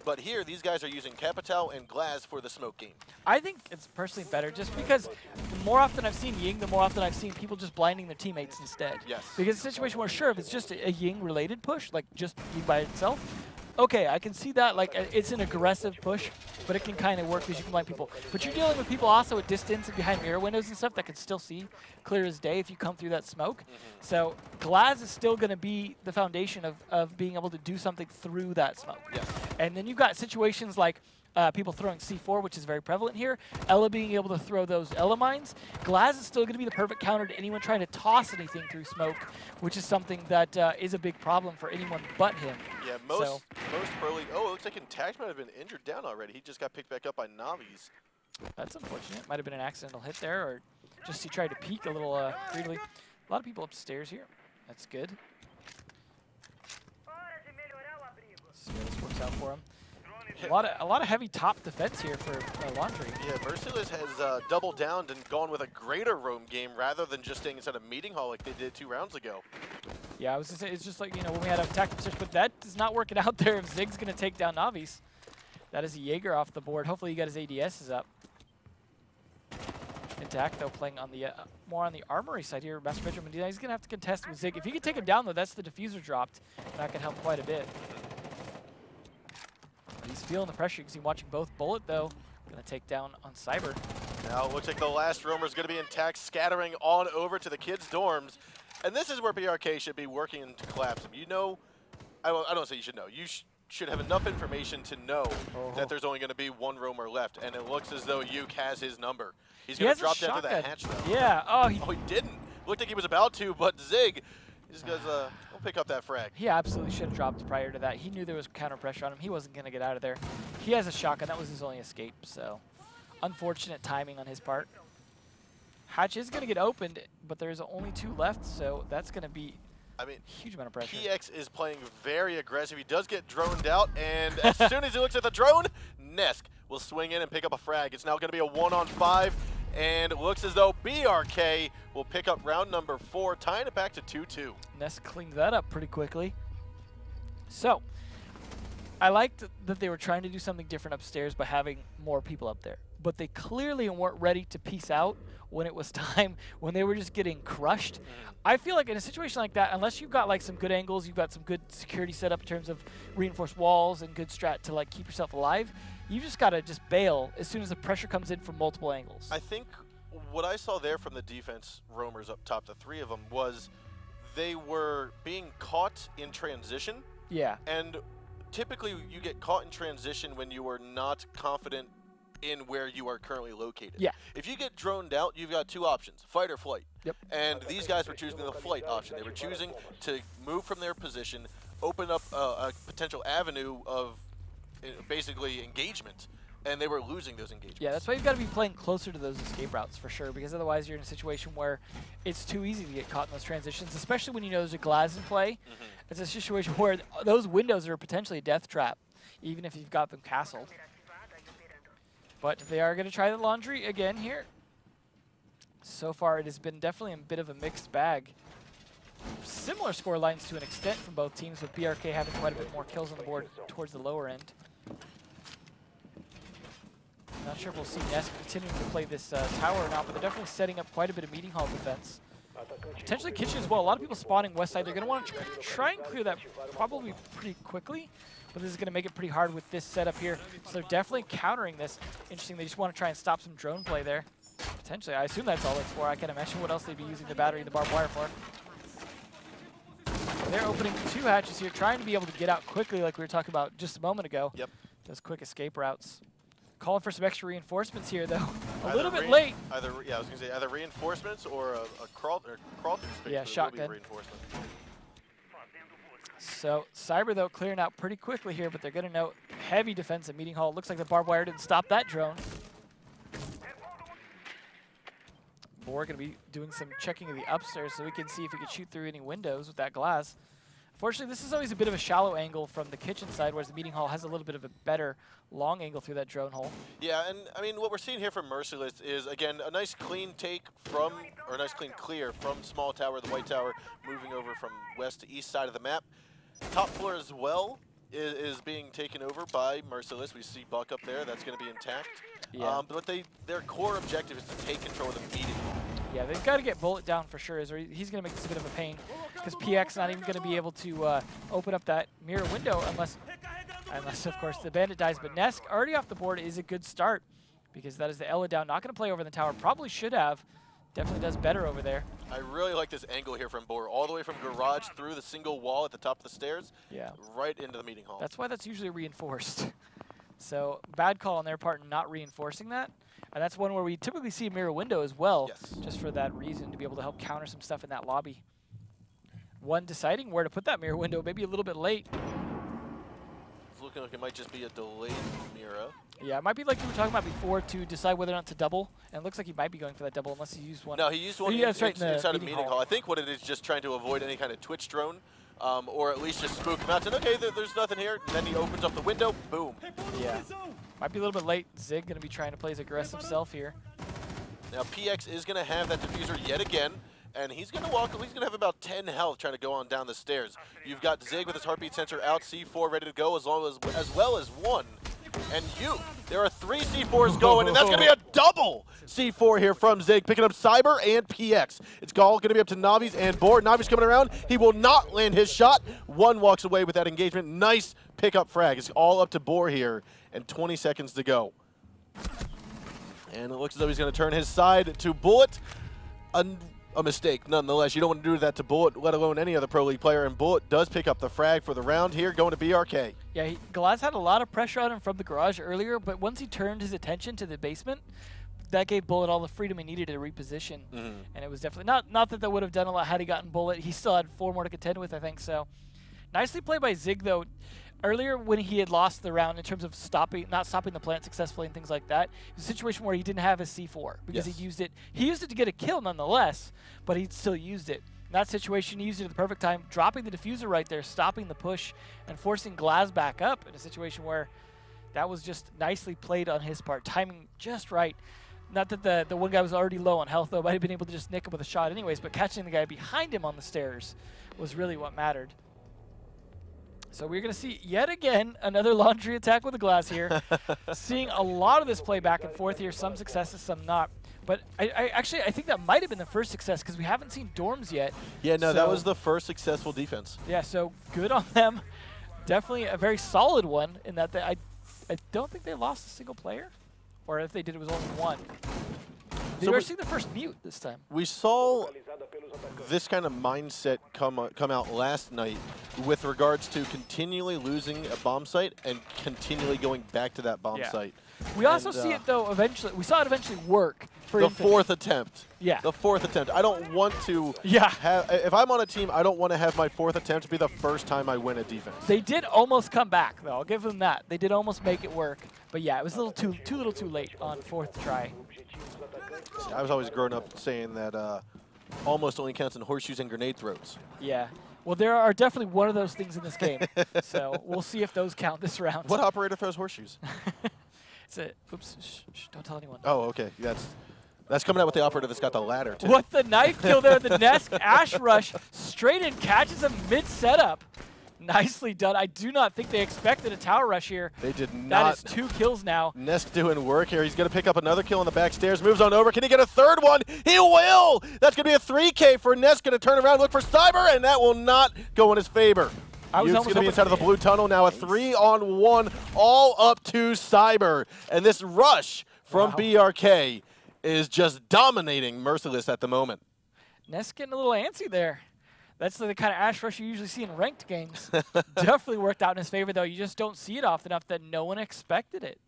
But here, these guys are using Capital and Glass for the smoke game. I think it's personally better just because the more often I've seen Ying, the more often I've seen people just blinding their teammates instead. Yes. Because the situation where, sure, if it's just a Ying-related push, like just Ying by itself, okay, I can see that. Like, it's an aggressive push, but it can kind of work because you can blind people. But you're dealing with people also at distance and behind mirror windows and stuff that can still see clear as day if you come through that smoke. So Glass is still going to be the foundation of being able to do something through that smoke. Yes. And then you've got situations like people throwing C4, which is very prevalent here. Ella being able to throw those Ella mines. Glass is still going to be the perfect counter to anyone trying to toss anything through smoke, which is something that is a big problem for anyone but him. Yeah, most early. Oh, it looks like Intact might have been injured down already. He just got picked back up by Navi's. That's unfortunate. Might have been an accidental hit there, or just he tried to peek a little greedily. A lot of people upstairs here. That's good. See how this works out for him. A lot of heavy top defense here for Laundry. Yeah, Merciless has doubled down and gone with a greater roam game rather than just staying inside a meeting hall like they did 2 rounds ago. Yeah, I was going to say, it's just like, you know, when we had a attack position, but that is not working out there if Zig's going to take down Navi's. That is a Jaeger off the board. Hopefully he got his ADSs up. Intact, though, playing on the more on the armory side here. Master Bedroom, he's going to have to contest with Zig. If he can take him down, though, that's the diffuser dropped. That can help quite a bit. He's feeling the pressure because he's watching both Bullet, though. Going to take down on Cyber. Now it looks like the last roamer is going to be Intact, scattering on over to the kids' dorms. And this is where BRK should be working to collapse them. You know, I don't say you should know. You should have enough information to know that there's only going to be 1 roamer left. And it looks as though Yuke has his number. He's going to drop down to the hatch, though. Yeah. Oh, he didn't. Looked like he was about to, but Zig just goes, we'll pick up that frag. He absolutely should have dropped prior to that. He knew there was counter pressure on him. He wasn't going to get out of there. He has a shotgun. That was his only escape, so unfortunate timing on his part. Hatch is going to get opened, but there's only 2 left, so that's going to be a huge amount of pressure. PX is playing very aggressive. He does get droned out, and as soon as he looks at the drone, Nesk will swing in and pick up a frag. It's now going to be a 1-on-5, and it looks as though BRK will pick up round number 4, tying it back to 2-2. Nesk cleaned that up pretty quickly. So, I liked that they were trying to do something different upstairs by having more people up there. But they clearly weren't ready to peace out when it was time, when they were just getting crushed. I feel like in a situation like that, unless you've got like some good angles, you've got some good security set up in terms of reinforced walls and good strat to like keep yourself alive, you just got to just bail as soon as the pressure comes in from multiple angles. I think what I saw there from the defense roamers up top, the 3 of them, was they were being caught in transition. Yeah. And typically you get caught in transition when you are not confident in where you are currently located. Yeah. If you get droned out, you've got 2 options, fight or flight. Yep. And these guys were choosing the flight option. They were choosing to move from their position, open up a potential avenue of basically engagement, and they were losing those engagements. Yeah, that's why you've got to be playing closer to those escape routes for sure, because otherwise you're in a situation where it's too easy to get caught in those transitions, especially when you know there's a glass in play. It's a situation where those windows are potentially a death trap, even if you've got them castled. But they are going to try the laundry again here. So far, it has been definitely a bit of a mixed bag. Similar score lines to an extent from both teams, with BRK having quite a bit more kills on the board towards the lower end. Not sure if we'll see Nest continuing to play this tower or not, but they're definitely setting up quite a bit of meeting hall defense. Potentially kitchen as well. A lot of people spawning west side. They're going to want to try and clear that probably pretty quickly, but this is going to make it pretty hard with this setup here. So they're definitely countering this. Interesting, they just want to try and stop some drone play there. Potentially, I assume that's all it's for. I can't imagine what else they'd be using the battery and the barbed wire for. They're opening 2 hatches here, trying to be able to get out quickly like we were talking about just a moment ago. Yep. Those quick escape routes. Calling for some extra reinforcements here, though. A little bit late. Yeah, I was going to say either reinforcements or a crawl through space. Yeah, shotgun. Reinforcement. So Cyber, though, clearing out pretty quickly here, but they're going to note heavy defense at meeting hall. Looks like the barbed wire didn't stop that drone. Boar going to be doing some checking of the upstairs so we can see if he can shoot through any windows with that glass. Fortunately, this is always a bit of a shallow angle from the kitchen side, whereas the meeting hall has a little bit of a better long angle through that drone hole. Yeah, and I mean, what we're seeing here from Merciless is, again, a nice clean take from, or a nice clean clear from small tower, the white tower, moving over from west to east side of the map. Top floor as well is being taken over by Merciless. We see Buck up there. That's going to be intact. Yeah. But their core objective is to take control of the meeting. Yeah, they've got to get Bullet down for sure. He's going to make this a bit of a pain because PX not even going to be able to open up that mirror window unless, of course, the Bandit dies. But Nesk already off the board is a good start because that is the Ella down. Not going to play over the tower. Probably should have. Definitely does better over there. I really like this angle here from Boar, all the way from garage through the single wall at the top of the stairs, right into the meeting hall. That's why that's usually reinforced. So bad call on their part not reinforcing that. And that's one where we typically see a mirror window as well, just for that reason, to be able to help counter some stuff in that lobby. One deciding where to put that mirror window, maybe a little bit late. It's looking like it might just be a delayed mirror. Yeah, it might be like we were talking about before to decide whether or not to double. And it looks like he might be going for that double unless he used one. No, he used one inside of meeting hall. I think what it is just trying to avoid any kind of Twitch drone. Or at least just spook him out. And okay, there's nothing here. And then he opens up the window. Boom. Yeah. Might be a little bit late. Zig going to be trying to play his aggressive self here. Now PX is going to have that diffuser yet again. And he's going to walk. He's going to have about 10 health trying to go on down the stairs. You've got Zig with his heartbeat sensor out, C4 ready to go as well as one. And there are 3 C4s going, and that's going to be a double C4 here from Zig, picking up Cyber and PX. It's all going to be up to Navi's and Boar. Navi's coming around. He will not land his shot. One walks away with that engagement. Nice pickup frag. It's all up to Boar here, and 20 seconds to go. And it looks as though he's going to turn his side to Bullet. A mistake, nonetheless. You don't want to do that to Bullet, let alone any other Pro League player, and Bullet does pick up the frag for the round here, going to BRK. Yeah, Glaz had a lot of pressure on him from the garage earlier, but once he turned his attention to the basement, that gave Bullet all the freedom he needed to reposition. And it was definitely, not that that would have done a lot had he gotten Bullet. He still had 4 more to contend with, I think, so. Nicely played by Zig, though. Earlier, when he had lost the round in terms of not stopping the plant successfully and things like that, it was a situation where he didn't have his C4 because he used it. He used it to get a kill nonetheless, but he still used it. In that situation, he used it at the perfect time, dropping the diffuser right there, stopping the push, and forcing Glaz back up in a situation where that was just nicely played on his part, timing just right. Not that the one guy was already low on health, though, might have been able to just nick him with a shot anyways, but catching the guy behind him on the stairs was really what mattered. So we're going to see, yet again, another laundry attack with the glass here. Seeing a lot of this play back and forth here, some successes, some not. But I think that might have been the first success because we haven't seen dorms yet. Yeah, no, that was the first successful defense. Yeah, so good on them. Definitely a very solid one in that I don't think they lost a single player. Or if they did, it was only one. They were seeing the first mute this time. We saw this kind of mindset come out last night with regards to continually losing a bomb site and continually going back to that bomb site. We also see it, though, eventually. We saw it eventually work. For the fourth attempt. Yeah. The fourth attempt. I don't want to have, if I'm on a team, I don't want to have my fourth attempt be the first time I win a defense. They did almost come back, though. I'll give them that. They did almost make it work. But yeah, it was a little too late on fourth try. See, I was always growing up saying that almost only counts in horseshoes and grenade throws. Yeah. Well, there are definitely one of those things in this game. So we'll see if those count this round. What operator throws horseshoes? It's a, oops, shh, don't tell anyone. Oh, okay. That's coming out with the operator that's got the ladder, too. What the knife kill there, the Nesk Ash Rush straight in, catches him mid-setup. Nicely done. I do not think they expected a tower rush here. They did not. That is 2 kills now. Nesk doing work here. He's going to pick up another kill on the back stairs. Moves on over. Can he get a third one? He will! That's going to be a 3K for Nesk. Going to turn around, look for Cyber, and that will not go in his favor. Yuke's going to be inside of the blue tunnel now. A 3-on-1, all up to Cyber. And this rush from BRK is just dominating Merciless at the moment. Nesk getting a little antsy there. That's the kind of Ash Rush you usually see in ranked games. Definitely worked out in his favor, though. You just don't see it often enough that no one expected it.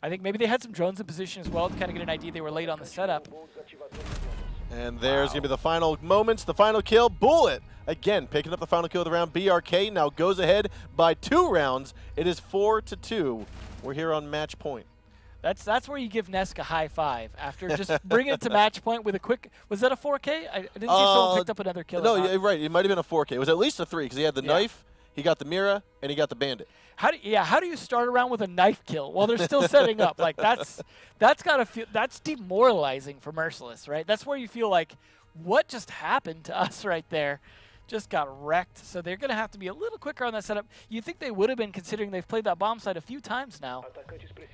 I think maybe they had some drones in position as well to kind of get an idea they were late on the setup. And there's going to be the final moments, the final kill. Bullet, again, picking up the final kill of the round. BRK now goes ahead by 2 rounds. It is 4-2. We're here on match point. That's where you give Nesk a high five after just bringing it to match point with a quick. Was that a 4K? I didn't see someone picked up another kill. No, yeah, right. It might have been a 4K. It was at least a 3 because he had the knife, he got the Mira, and he got the Bandit. How do you start around with a knife kill while they're still setting up? Like that's gotta feel demoralizing for Merciless, right? That's where you feel like, what just happened to us right there? Just got wrecked. So they're going to have to be a little quicker on that setup. You think they would have been, considering they've played that bomb site a few times now.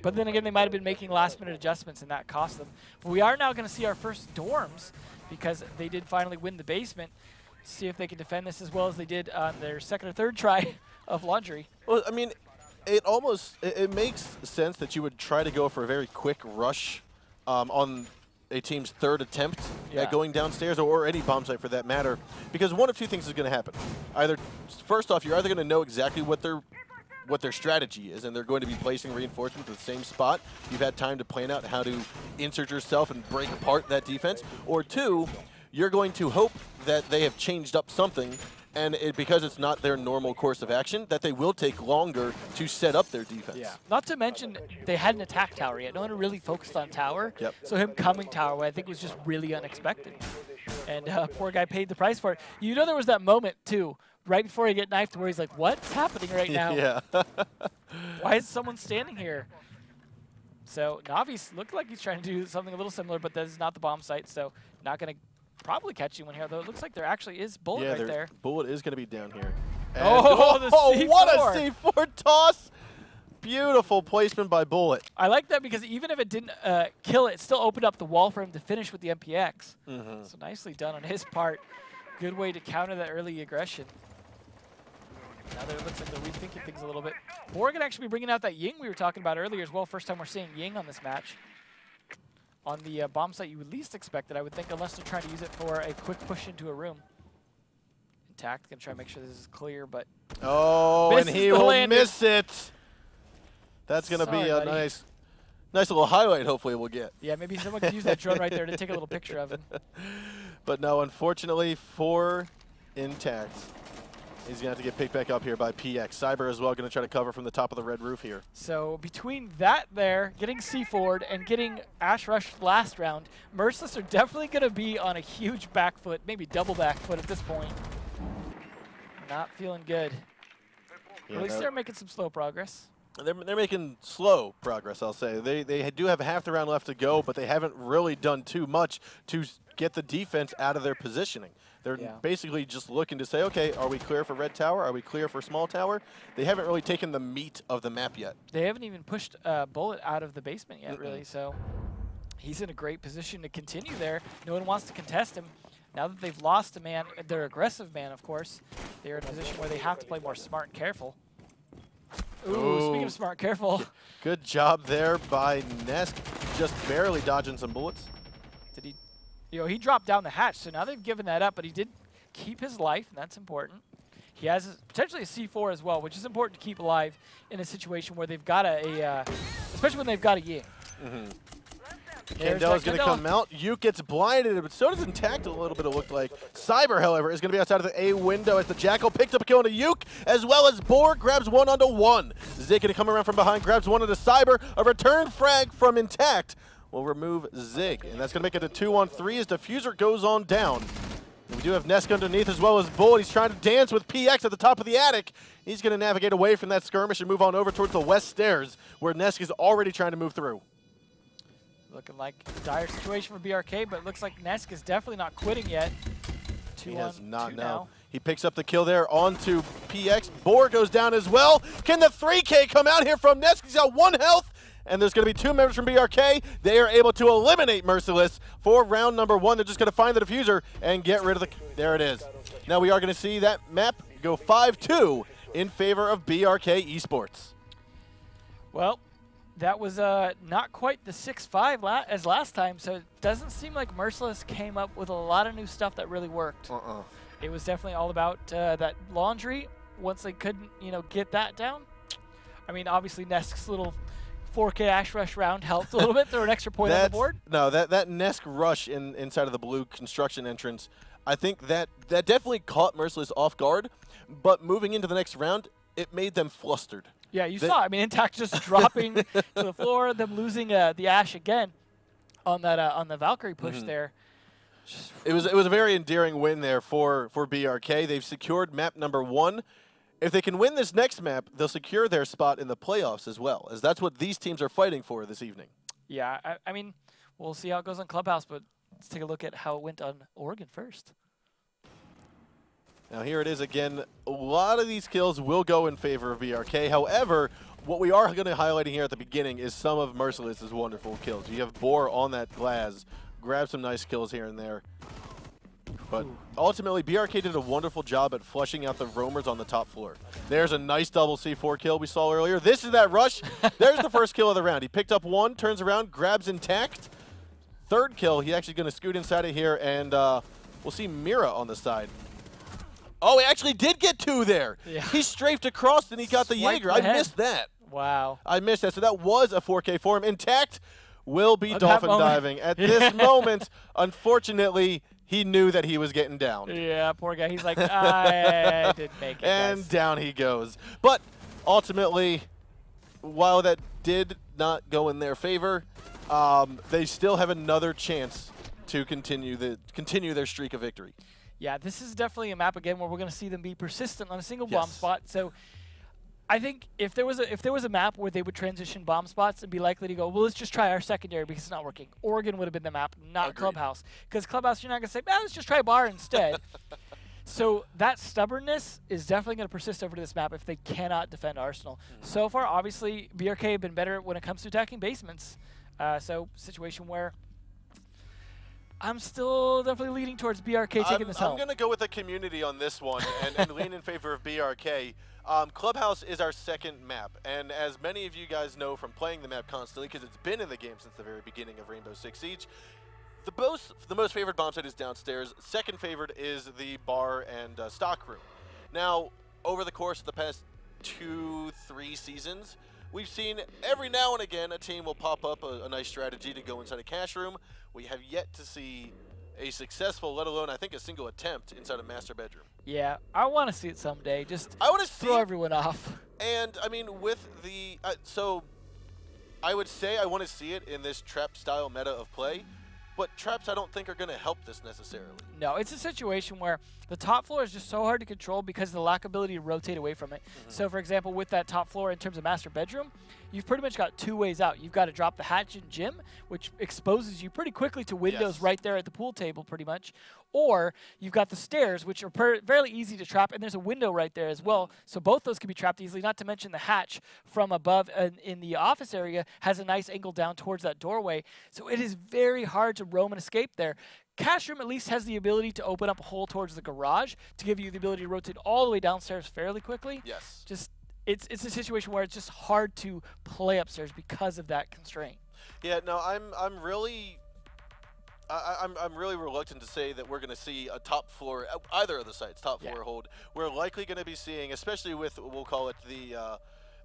But then again, they might have been making last-minute adjustments, and that cost them. But we are now going to see our first dorms because they did finally win the basement. See if they can defend this as well as they did on their second or third try of laundry. Well, I mean, it makes sense that you would try to go for a very quick rush on a team's third attempt at going downstairs, or any bomb site for that matter, because one of two things is going to happen. Either, first off, you're either going to know exactly what their strategy is, and they're going to be placing reinforcements at the same spot. You've had time to plan out how to insert yourself and break apart that defense. Or 2, you're going to hope that they have changed up something, and because it's not their normal course of action, that they will take longer to set up their defense. Yeah. Not to mention, they hadn't attacked tower yet. No one really focused on tower. Yep. So him coming tower, I think, was just really unexpected. And poor guy paid the price for it. You know, there was that moment, too, right before he get knifed, where he's like, what's happening right now? Yeah. Why is someone standing here? So Navi's looked like he's trying to do something a little similar, but this is not the bomb site, so not going to probably catch you one here, though. It looks like there actually is Bullet right there. Bullet is going to be down here. And the C4. What a C4 toss! Beautiful placement by Bullet. I like that because even if it didn't kill it, it still opened up the wall for him to finish with the MPX. So nicely done on his part. Good way to counter that early aggression. Now that it looks like they're rethinking things a little bit. Morgan actually bringing out that Ying we were talking about earlier as well. First time we're seeing Ying on this match. On the bomb site you would least expect it, I would think, unless they're trying to use it for a quick push into a room. Intact, gonna try to make sure this is clear, but and he will miss it. That's gonna be a nice little highlight. Hopefully we'll get. Yeah, maybe someone could use that drone right there to take a little picture of him. But no, unfortunately for Intact, he's going to have to get picked back up here by PX. Cyber as well, going to try to cover from the top of the red roof here. So between that there, getting C4'd, and getting Ash Rush last round, Merciless are definitely going to be on a huge back foot, maybe double back foot at this point. Not feeling good. Yeah, at least they're making some slow progress. They're making slow progress, I'll say. They do have half the round left to go, but they haven't really done too much to get the defense out of their positioning. They're basically just looking to say, okay, are we clear for red tower? Are we clear for small tower? They haven't really taken the meat of the map yet. They haven't even pushed Bullet out of the basement yet, really, so he's in a great position to continue there. No one wants to contest him. Now that they've lost a man, their aggressive man, of course, they're in a position where they have to play more smart and careful. Ooh, speaking of smart, careful. Good job there by Nesk, just barely dodging some bullets. Did he? He dropped down the hatch, so now they've given that up, but he did keep his life, and that's important. He has potentially a C4 as well, which is important to keep alive in a situation where they've got especially when they've got a Ying. Candel's going to come out. Yuke gets blinded, but so does Intact a little bit, it looked like. Cyber, however, is going to be outside of the A window as the Jackal picked up a kill on a Yuke, as well as Boar grabs one onto one. Zik going to come around from behind, grabs one onto Cyber. A return frag from Intact will remove Zig, and that's going to make it a 2-on-3 as Diffuser goes on down. And we do have Nesk underneath as well as Bull. He's trying to dance with PX at the top of the attic. He's going to navigate away from that skirmish and move on over towards the west stairs, where Nesk is already trying to move through. Looking like a dire situation for BRK, but it looks like Nesk is definitely not quitting yet. He has not now. He picks up the kill there onto PX. Boar goes down as well. Can the 3K come out here from Nesk? He's got 1 health. And there's going to be 2 members from BRK. They are able to eliminate Merciless for round number 1. They're just going to find the Diffuser and get rid of the... There it is. Now we are going to see that map go 5-2 in favor of BRK Esports. Well, that was not quite the 6-5 as last time, so it doesn't seem like Merciless came up with a lot of new stuff that really worked. It was definitely all about that laundry. Once they couldn't, get that down. I mean, obviously Nesk's little 4K Ash Rush round helped a little bit. Throw an extra point on the board. No, that Nesk rush inside of the blue construction entrance, I think that definitely caught Merciless off guard. But moving into the next round, it made them flustered. Yeah, you saw. I mean, Intact just dropping to the floor, them losing the Ash again on that on the Valkyrie push there. It was a very endearing win there for BRK. They've secured map number 1. If they can win this next map, they'll secure their spot in the playoffs as well, as that's what these teams are fighting for this evening. Yeah, I mean, we'll see how it goes on Clubhouse, but let's take a look at how it went on Oregon first. Now here it is again. A lot of these kills will go in favor of BRK. However, what we are going to highlight here at the beginning is some of Merciless's wonderful kills. You have Boar on that glass, grab some nice kills here and there. But ultimately, BRK did a wonderful job at flushing out the roamers on the top floor. There's a nice double C4 kill we saw earlier. This is that rush. There's the first kill of the round. He picked up 1, turns around, grabs Intact. 3rd kill, he's actually going to scoot inside of here, and we'll see Mira on the side. Oh, he actually did get 2 there. Yeah. He strafed across and he got the Jaeger. I missed that. Wow. I missed that. So that was a 4K for him. Intact will be dolphin diving. At this moment, unfortunately, he knew that he was getting down. Yeah, poor guy. He's like, I didn't make it. And guys. Down he goes. But ultimately, while that did not go in their favor, they still have another chance to continue their streak of victory. Yeah, this is definitely a map again where we're going to see them be persistent on a single bomb spot. So I think if there was a map where they would transition bomb spots and be likely to go, well, let's just try our secondary because it's not working. Oregon would have been the map, not Agreed. Clubhouse. Because Clubhouse, you're not going to say, let's just try bar instead. So that stubbornness is definitely going to persist over to this map if they cannot defend Arsenal. So far, obviously, BRK have been better when it comes to attacking basements. So situation where I'm still definitely leaning towards BRK taking this home. I'm going to go with the community on this one and lean in favor of BRK. Clubhouse is our 2nd map, and as many of you guys know from playing the map constantly, because it's been in the game since the very beginning of Rainbow Six Siege, the most favored bomb site is downstairs. 2nd favored is the bar and stock room. Now, over the course of the past 2-3 seasons, we've seen every now and again a team will pop up a nice strategy to go inside a cash room. We have yet to see a successful, let alone I think a single attempt inside a master bedroom. Yeah, I want to see it someday. Just I want to throw everyone off. And I mean, with the so I would say I want to see it in this trap style meta of play. But traps I don't think are going to help this necessarily. No, it's a situation where the top floor is just so hard to control because of the lack of ability to rotate away from it. So, for example, with that top floor in terms of master bedroom, you've pretty much got 2 ways out. You've got to drop the hatch in gym, which exposes you pretty quickly to windows right there at the pool table pretty much. Or you've got the stairs, which are fairly easy to trap, and there's a window right there as well. So both those can be trapped easily, not to mention the hatch from above in the office area has a nice angle down towards that doorway. So it is very hard to roam and escape there. Cash room at least has the ability to open up a hole towards the garage to give you the ability to rotate all the way downstairs fairly quickly. Yes. Just it's a situation where it's just hard to play upstairs because of that constraint. Yeah, no, I'm really I'm really reluctant to say that we're going to see a top floor, either of the sites, top floor hold. We're likely going to be seeing, especially with, we'll call it the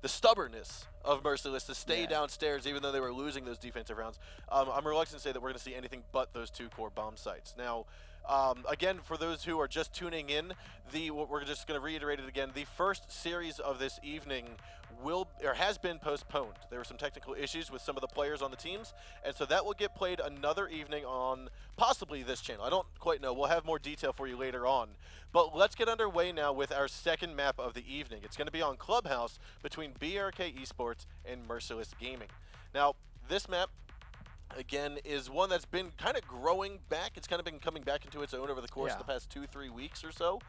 stubbornness of Merciless to stay downstairs even though they were losing those defensive rounds. I'm reluctant to say that we're going to see anything but those 2 core bomb sites. Now, again, for those who are just tuning in, we're just going to reiterate it again. The first series of this evening has been postponed. There were some technical issues with some of the players on the teams, and so that will get played another evening on possibly this channel. I don't quite know. We'll have more detail for you later on. But let's get underway now with our second map of the evening. It's going to be on Clubhouse between BRK Esports and Merciless Gaming. Now, this map, again, is one that's been kind of growing back. It's kind of been coming back into its own over the course of the past 2-3 weeks or so.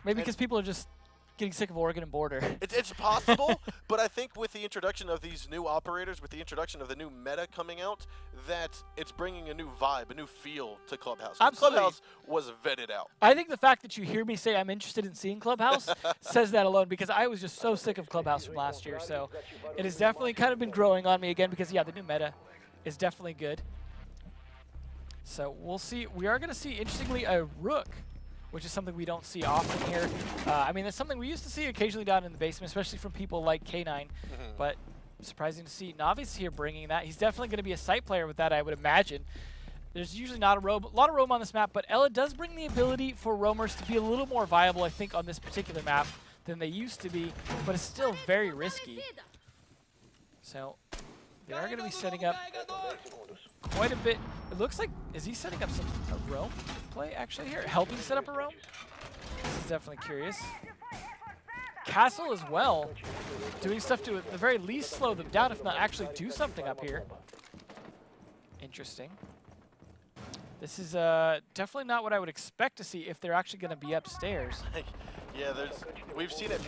Maybe because people are just getting sick of Oregon and border. It's possible, but I think with the introduction of these new operators, with the introduction of the new meta coming out, that it's bringing a new vibe, a new feel to Clubhouse. Clubhouse was vetted out. I think the fact that you hear me say I'm interested in seeing Clubhouse says that alone, because I was just so sick of Clubhouse from last year. So it has definitely kind of been growing on me again, because, yeah, the new meta is definitely good. So we'll see. We are going to see, interestingly, a Rook, which is something we don't see often here. I mean, it's something we used to see occasionally down in the basement, especially from people like K9. But surprising to see Navi's here bringing that. He's definitely going to be a site player with that, I would imagine. There's usually not a lot of roam on this map, but Ella does bring the ability for roamers to be a little more viable, I think, on this particular map than they used to be, but it's still very risky. So they are going to be setting up quite a bit. It looks like, is he setting up a roam play actually here? Helping set up a roam? This is definitely curious. Castle as well, doing stuff to at the very least slow them down, if not actually do something up here. Interesting. This is definitely not what I would expect to see if they're actually going to be upstairs. Yeah, we've seen it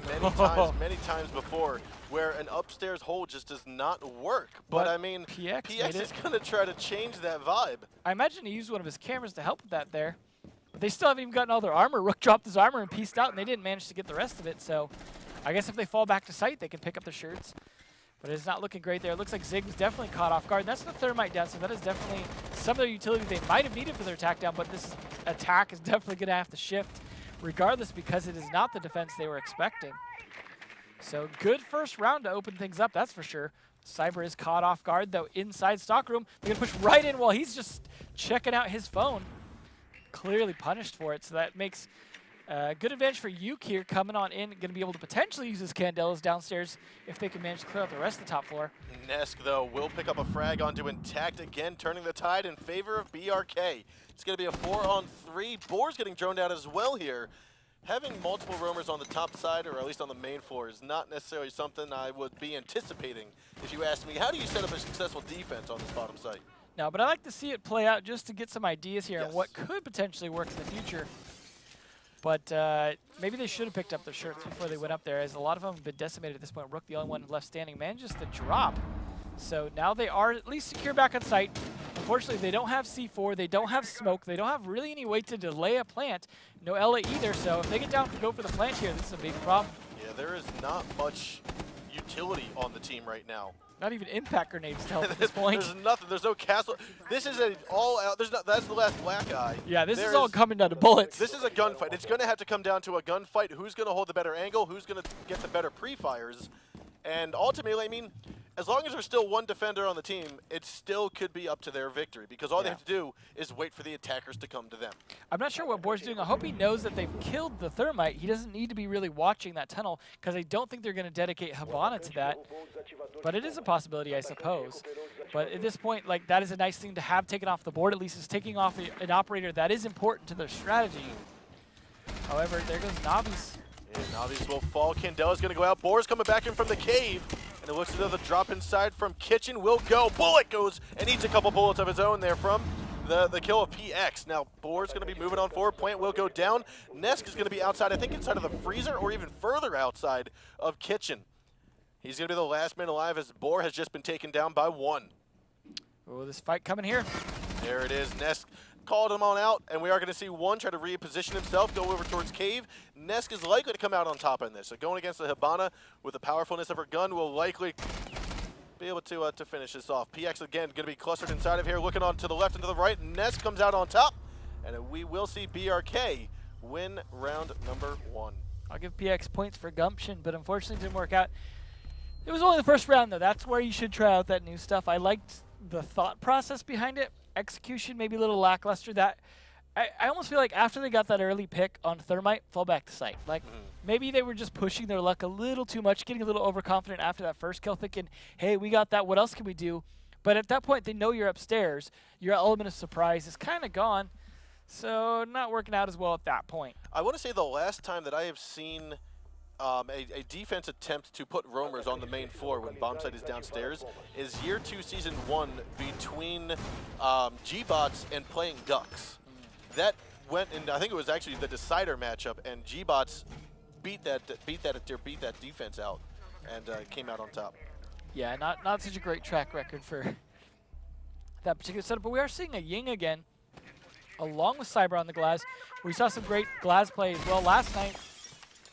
many times before, where an upstairs hold just does not work. But I mean, PX is going to try to change that vibe. I imagine he used one of his cameras to help with that there. But they still haven't even gotten all their armor. Rook dropped his armor and pieced out, and they didn't manage to get the rest of it. So I guess if they fall back to site, they can pick up the shirts. But it's not looking great there. It looks like Zig was definitely caught off guard. That's the thermite down, so that is definitely some of their utility they might have needed for their attack down, but this attack is definitely going to have to shift regardless, because it is not the defense they were expecting. So good first round to open things up, that's for sure. Cyber is caught off guard, though, inside stockroom. They're going to push right in while he's just checking out his phone. Clearly punished for it, so that makes good advantage for Yuke here coming on in. Going to be able to potentially use his Candelas downstairs if they can manage to clear out the rest of the top floor. Nesk, though, will pick up a frag onto Intact again, turning the tide in favor of BRK. It's going to be a 4-on-3. Boar's getting droned out as well here. Having multiple roamers on the top side, or at least on the main floor, is not necessarily something I would be anticipating if you asked me. How do you set up a successful defense on this bottom site? No, but I like to see it play out just to get some ideas here on what could potentially work in the future. But maybe they should have picked up their shirts before they went up there, as a lot of them have been decimated at this point. Rook, the only one left standing, manages to drop. So now they are at least secure back on site. Unfortunately, they don't have C4, they don't have smoke, they don't have really any way to delay a plant. No Ella either, so if they get down to go for the plant here, this is a big problem. Yeah, there is not much utility on the team right now. Not even impact grenades to help at this point. There's nothing. There's no castle. This is an all-out. That's the last black eye. Yeah, this is all coming down to bullets. This is a gunfight. It's going to have to come down to a gunfight. Who's going to hold the better angle? Who's going to get the better pre-fires? And ultimately, I mean, as long as there's still one defender on the team, it still could be up to their victory, because all they have to do is wait for the attackers to come to them. I'm not sure what Boar's doing. I hope he knows that they've killed the thermite. He doesn't need to be really watching that tunnel, because I don't think they're going to dedicate Habana to that. But it is a possibility, I suppose. But at this point, like, that is a nice thing to have taken off the board. At least is taking off an operator that is important to their strategy. However, there goes Navi's. And Navi's will fall. Candela's going to go out. Boar's coming back in from the cave. And it looks as though the drop inside from Kitchen will go. Bullet goes and eats a couple bullets of his own there from the kill of PX. Now, Boar's going to be moving on forward. Plant will go down. Nesk is going to be outside, I think inside of the freezer or even further outside of Kitchen. He's going to be the last man alive, as Boar has just been taken down by one. Oh, this fight coming here. There it is. Nesk called him on out, and we are going to see one try to reposition himself, go over towards Cave. Nesk is likely to come out on top in this. So going against the Habana with the powerfulness of her gun will likely be able to finish this off. PX again going to be clustered inside of here, looking on to the left and to the right. Nest comes out on top, and we will see BRK win round number 1. I'll give PX points for gumption, but unfortunately it didn't work out. It was only the first round, though. That's where you should try out that new stuff. I liked the thought process behind it. Execution maybe a little lackluster. That I almost feel like after they got that early pick on Thermite, fall back to sight. Like, maybe they were just pushing their luck a little too much, getting a little overconfident after that first kill, thinking, hey, we got that, what else can we do? But at that point, they know you're upstairs. Your element of surprise is kind of gone, so not working out as well at that point. I want to say the last time that I have seen a defense attempt to put roamers on the main floor when bomb site is downstairs is year 2, season 1 between G-Bots and Playing Ducks. That went, and I think it was actually the decider matchup, and G-Bots beat that defense out and came out on top. Yeah, not such a great track record for that particular setup, but we are seeing a Ying again, along with Cyber on the Glass. We saw some great Glass play as well last night.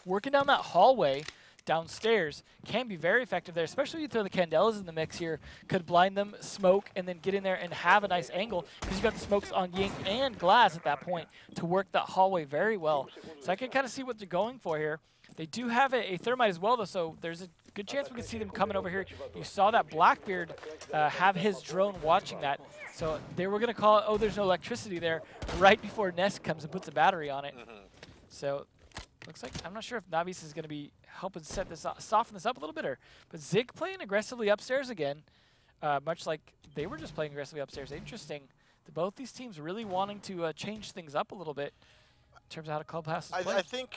Working down that hallway downstairs can be very effective there, especially when you throw the Candelas in the mix here. Could blind them, smoke, and then get in there and have a nice angle because you got the smokes on Ying and Glass at that point to work that hallway very well. So I can kind of see what they're going for here. They do have a Thermite as well, though, so there's a good chance we can see them coming over here. You saw that Blackbeard have his drone watching that. So they were going to call it, oh, there's no electricity there, right before Nest comes and puts a battery on it. So looks like, I'm not sure if Navis is going to be helping set this up, soften this up a little bit, but Zig playing aggressively upstairs again, much like they were just playing aggressively upstairs. Interesting. Both these teams really wanting to change things up a little bit in terms of how to clubhouse is played.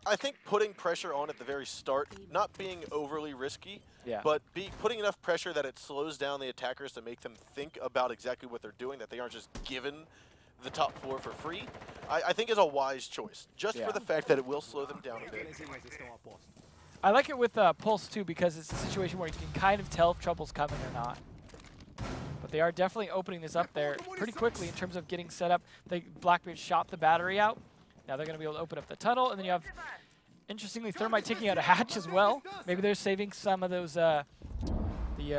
I think putting pressure on at the very start, not being overly risky, yeah, but putting enough pressure that it slows down the attackers to make them think about exactly what they're doing, that they aren't just given the top floor for free, I think is a wise choice, just for the fact that it will slow them down a bit. I like it with Pulse, too, because it's a situation where you can kind of tell if trouble's coming or not. But they are definitely opening this up there pretty quickly in terms of getting set up. Blackbeard shot the battery out. Now they're going to be able to open up the tunnel, and then you have, interestingly, Thermite taking out a hatch as well. Maybe they're saving some of those the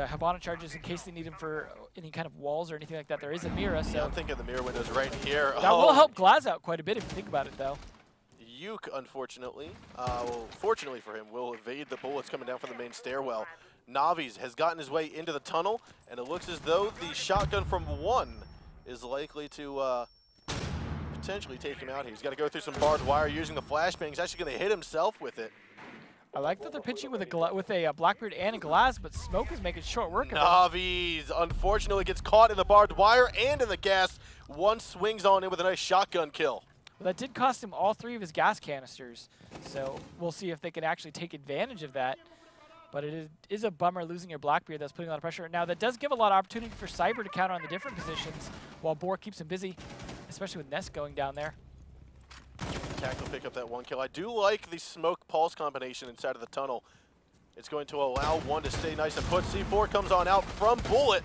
Hibana charges in case they need them for any kind of walls or anything like that. There is a Mira, so... Yeah, I'm thinking the Mira window's right here. That will help Glaz out quite a bit if you think about it, though. Yuke, unfortunately, well, fortunately for him, will evade the bullets coming down from the main stairwell. Navi's has gotten his way into the tunnel, and it looks as though the shotgun from 1 is likely to potentially take him out here. He's got to go through some barbed wire using the flashbang. He's actually going to hit himself with it. I like that they're pitching with a Blackbeard and a Glass, but Smoke is making short work of it. Navi's unfortunately gets caught in the barbed wire and in the gas. 1 swings on in with a nice shotgun kill. Well, that did cost him all 3 of his gas canisters, so we'll see if they can actually take advantage of that. But it is a bummer losing your Blackbeard. That's putting a lot of pressure. Now, that does give a lot of opportunity for Cyber to counter on the different positions while Boar keeps him busy, especially with Nest going down there. Tack will pick up that 1 kill. I do like the smoke pulse combination inside of the tunnel. It's going to allow 1 to stay nice and put. C4 comes on out from Bullet,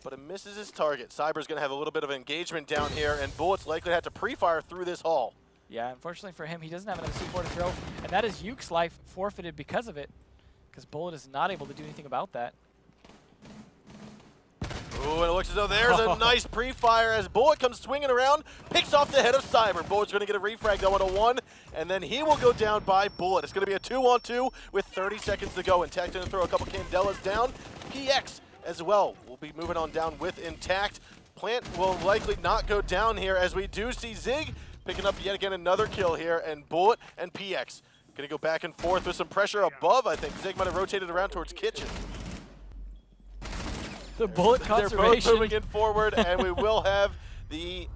but it misses his target. Cyber's going to have a little bit of engagement down here, and Bullet's likely to have to pre-fire through this hall. Yeah, unfortunately for him, he doesn't have another C4 to throw, and that is Yuke's life forfeited because of it, because Bullet is not able to do anything about that. Ooh, and it looks as though there's a nice pre-fire as Bullet comes swinging around, picks off the head of Cyber. Bullet's going to get a refrag going to 1, and then he will go down by Bullet. It's going to be a 2-on-2 with 30 seconds to go. Intact going to throw a couple Candelas down. PX as well will be moving on down with Intact. Plant will likely not go down here as we do see Zig picking up yet again another kill here, and Bullet and PX going to go back and forth with some pressure above, I think. Zig might have rotated around towards Kitchen. The Bullet conservation. They're both moving in forward, and we will have the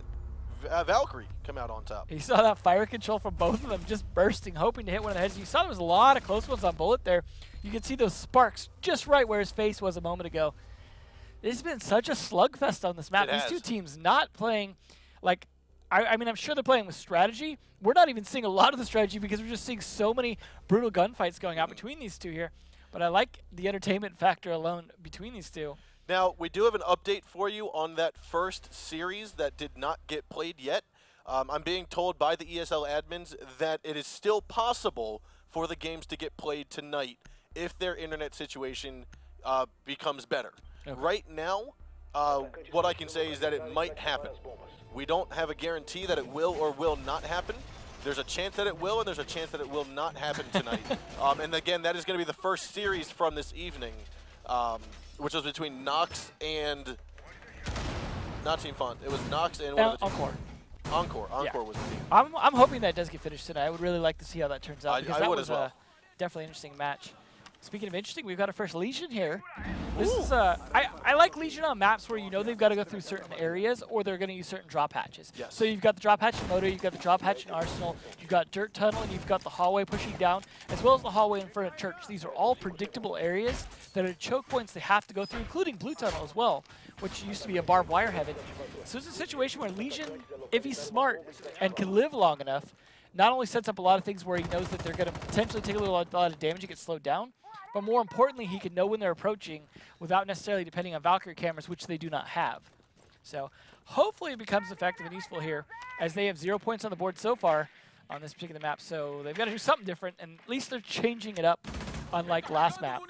Valkyrie come out on top. You saw that fire control from both of them just bursting, hoping to hit one of the heads. You saw there was a lot of close ones on Bullet there. You can see those sparks just right where his face was a moment ago. It's been such a slugfest on this map. These two teams not playing, like, I mean, I'm sure they're playing with strategy. We're not even seeing a lot of the strategy because we're just seeing so many brutal gunfights going out between these two here. But I like the entertainment factor alone between these two. Now, we do have an update for you on that first series that did not get played yet. I'm being told by the ESL admins that it is still possible for the games to get played tonight if their internet situation becomes better. Okay. Right now, what I can say is that it might happen. We don't have a guarantee that it will or will not happen. There's a chance that it will, and there's a chance that it will not happen tonight. And again, that is going to be the first series from this evening, which was between Nox and not Team Fun. It was Nox and what was Encore. Encore. Encore was the team. I'm hoping that does get finished tonight. I would really like to see how that turns out, because that would was as well. definitely an interesting match. Speaking of interesting, we've got our first Legion here. This is I like Legion on maps where you know they've got to go through certain areas or they're going to use certain drop hatches. Yes. So you've got the drop hatch in Moto, you've got the drop hatch in Arsenal, you've got Dirt Tunnel, and you've got the hallway pushing down, as well as the hallway in front of Church. These are all predictable areas that are choke points they have to go through, including Blue Tunnel as well, which used to be a barbed wire heaven. So it's a situation where Legion, if he's smart and can live long enough, not only sets up a lot of things where he knows that they're going to potentially take a lot of damage and get slowed down, but more importantly, he can know when they're approaching without necessarily depending on Valkyrie cameras, which they do not have. So hopefully it becomes effective and useful here, as they have 0 points on the board so far on this particular map. So they've got to do something different, and at least they're changing it up, unlike last map.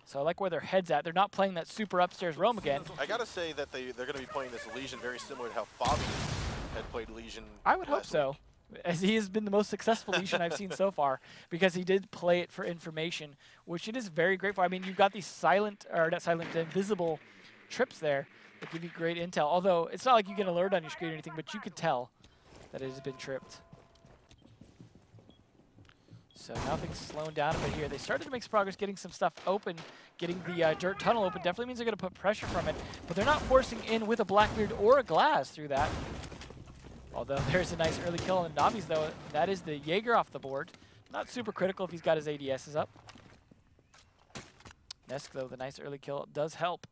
So I like where their head's at. They're not playing that super upstairs roam again. I gotta say that they're going to be playing this Legion very similar to how Fabian had played Legion. I would hope so, as he has been the most successful Legion I've seen so far, because he did play it for information, which it is very great for. I mean, you've got these invisible trips there that give you great intel. Although it's not like you get an alert on your screen or anything, but you can tell that it has been tripped. So nothing's slowing down a bit here. They started to make some progress getting some stuff open, getting the Dirt Tunnel open. Definitely means they're going to put pressure from it, but they're not forcing in with a Blackbeard or a Glass through that. Although there's a nice early kill on the Nobbies, though. That is the Jaeger off the board. Not super critical if he's got his ADSs up. Nesk, though, the nice early kill does help.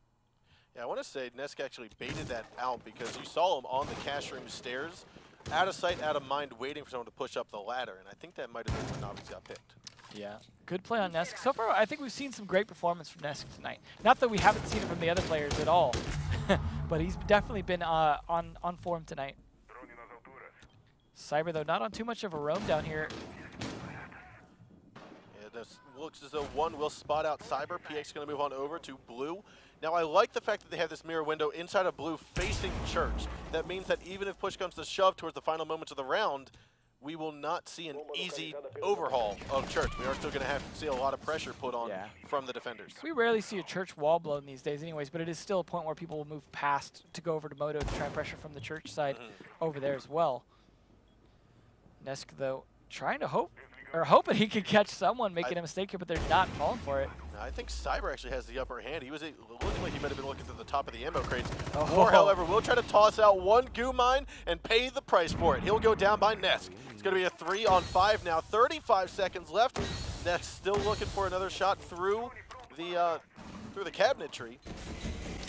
Yeah, I want to say Nesk actually baited that out, because you saw him on the cash room stairs, out of sight, out of mind, waiting for someone to push up the ladder, and I think that might have been when Nobbies got picked. Yeah, good play on Nesk. So far, I think we've seen some great performance from Nesk tonight. Not that we haven't seen it from the other players at all, but he's definitely been on form tonight. Cyber, though, not on too much of a roam down here. Yeah, this looks as though one will spot out Cyber. PX going to move on over to Blue. Now, I like the fact that they have this mirror window inside of Blue facing Church. That means that even if push comes to shove towards the final moments of the round, we will not see an easy overhaul of Church. We are still going to have to see a lot of pressure put on from the defenders. We rarely see a Church wall blown these days anyways, but it is still a point where people will move past to go over to Moto to try and pressure from the Church side over there as well. Nesk, though, trying to hoping he could catch someone making a mistake here, but they're not falling for it. I think Cyber actually has the upper hand. He was looking like he might have been looking to the top of the ammo crates. Or, however, will try to toss out one goo mine and pay the price for it. He'll go down by Nesk. It's going to be a 3-on-5 now. 35 seconds left. Nesk still looking for another shot through the cabinetry.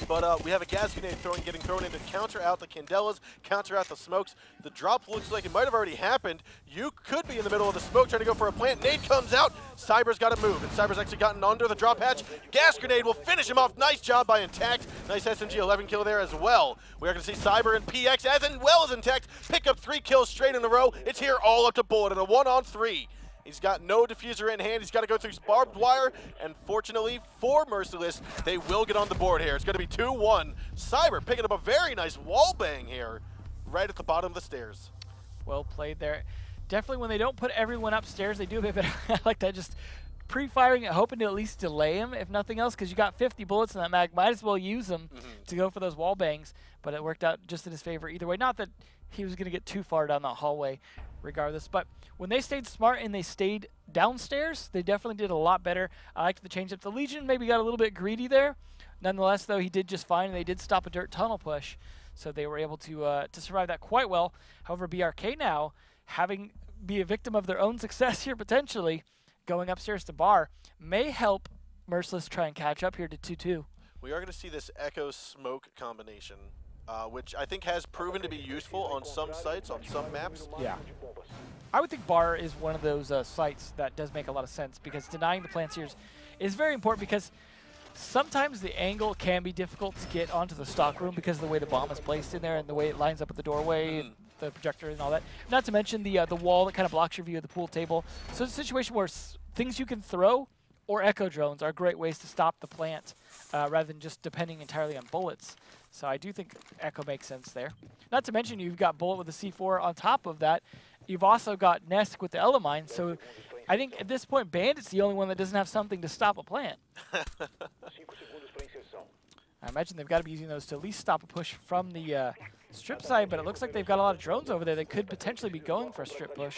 But we have a gas grenade getting thrown in to counter out the Candelas, counter out the smokes. The drop looks like it might have already happened. You could be in the middle of the smoke trying to go for a plant. Nade comes out. Cyber's got to move, and Cyber's actually gotten under the drop hatch. Gas grenade will finish him off. Nice job by Intact. Nice SMG 11 kill there as well. We are going to see Cyber and PX as well as Intact pick up 3 kills straight in a row. It's here all up to Bullet in a 1-on-3. He's got no diffuser in hand. He's got to go through barbed wire. And fortunately for Merciless, they will get on the board here. It's going to be 2-1. Cyber picking up a very nice wall bang here right at the bottom of the stairs. Well played there. Definitely when they don't put everyone upstairs, they do a bit better. I like that, just pre-firing it, hoping to at least delay him, if nothing else, because you got 50 bullets in that mag. Might as well use them to go for those wall bangs. But it worked out just in his favor either way. Not that he was going to get too far down that hallway regardless. But when they stayed smart and they stayed downstairs, they definitely did a lot better. I liked the change up. The Legion maybe got a little bit greedy there. Nonetheless, though, he did just fine, and they did stop a Dirt Tunnel push. So they were able to survive that quite well. However, BRK now, be a victim of their own success here potentially, going upstairs to Bar, may help Merciless try and catch up here to 2-2. We are going to see this Echo Smoke combination, which I think has proven to be useful on some sites, on some maps. Yeah. I would think Bar is one of those sites that does make a lot of sense, because denying the plants here is very important, because sometimes the angle can be difficult to get onto the stock room because of the way the bomb is placed in there and the way it lines up with the doorway and the projector and all that. Not to mention the wall that kind of blocks your view of the pool table. So it's a situation where things you can throw or echo drones are great ways to stop the plant rather than just depending entirely on bullets. So I do think echo makes sense there. Not to mention you've got bullet with the C4 on top of that. You've also got Nesk with the Elamine, so I think at this point Bandit's the only one that doesn't have something to stop a plant. I imagine they've got to be using those to at least stop a push from the strip side, but it looks like they've got a lot of drones over there that could potentially be going for a strip push.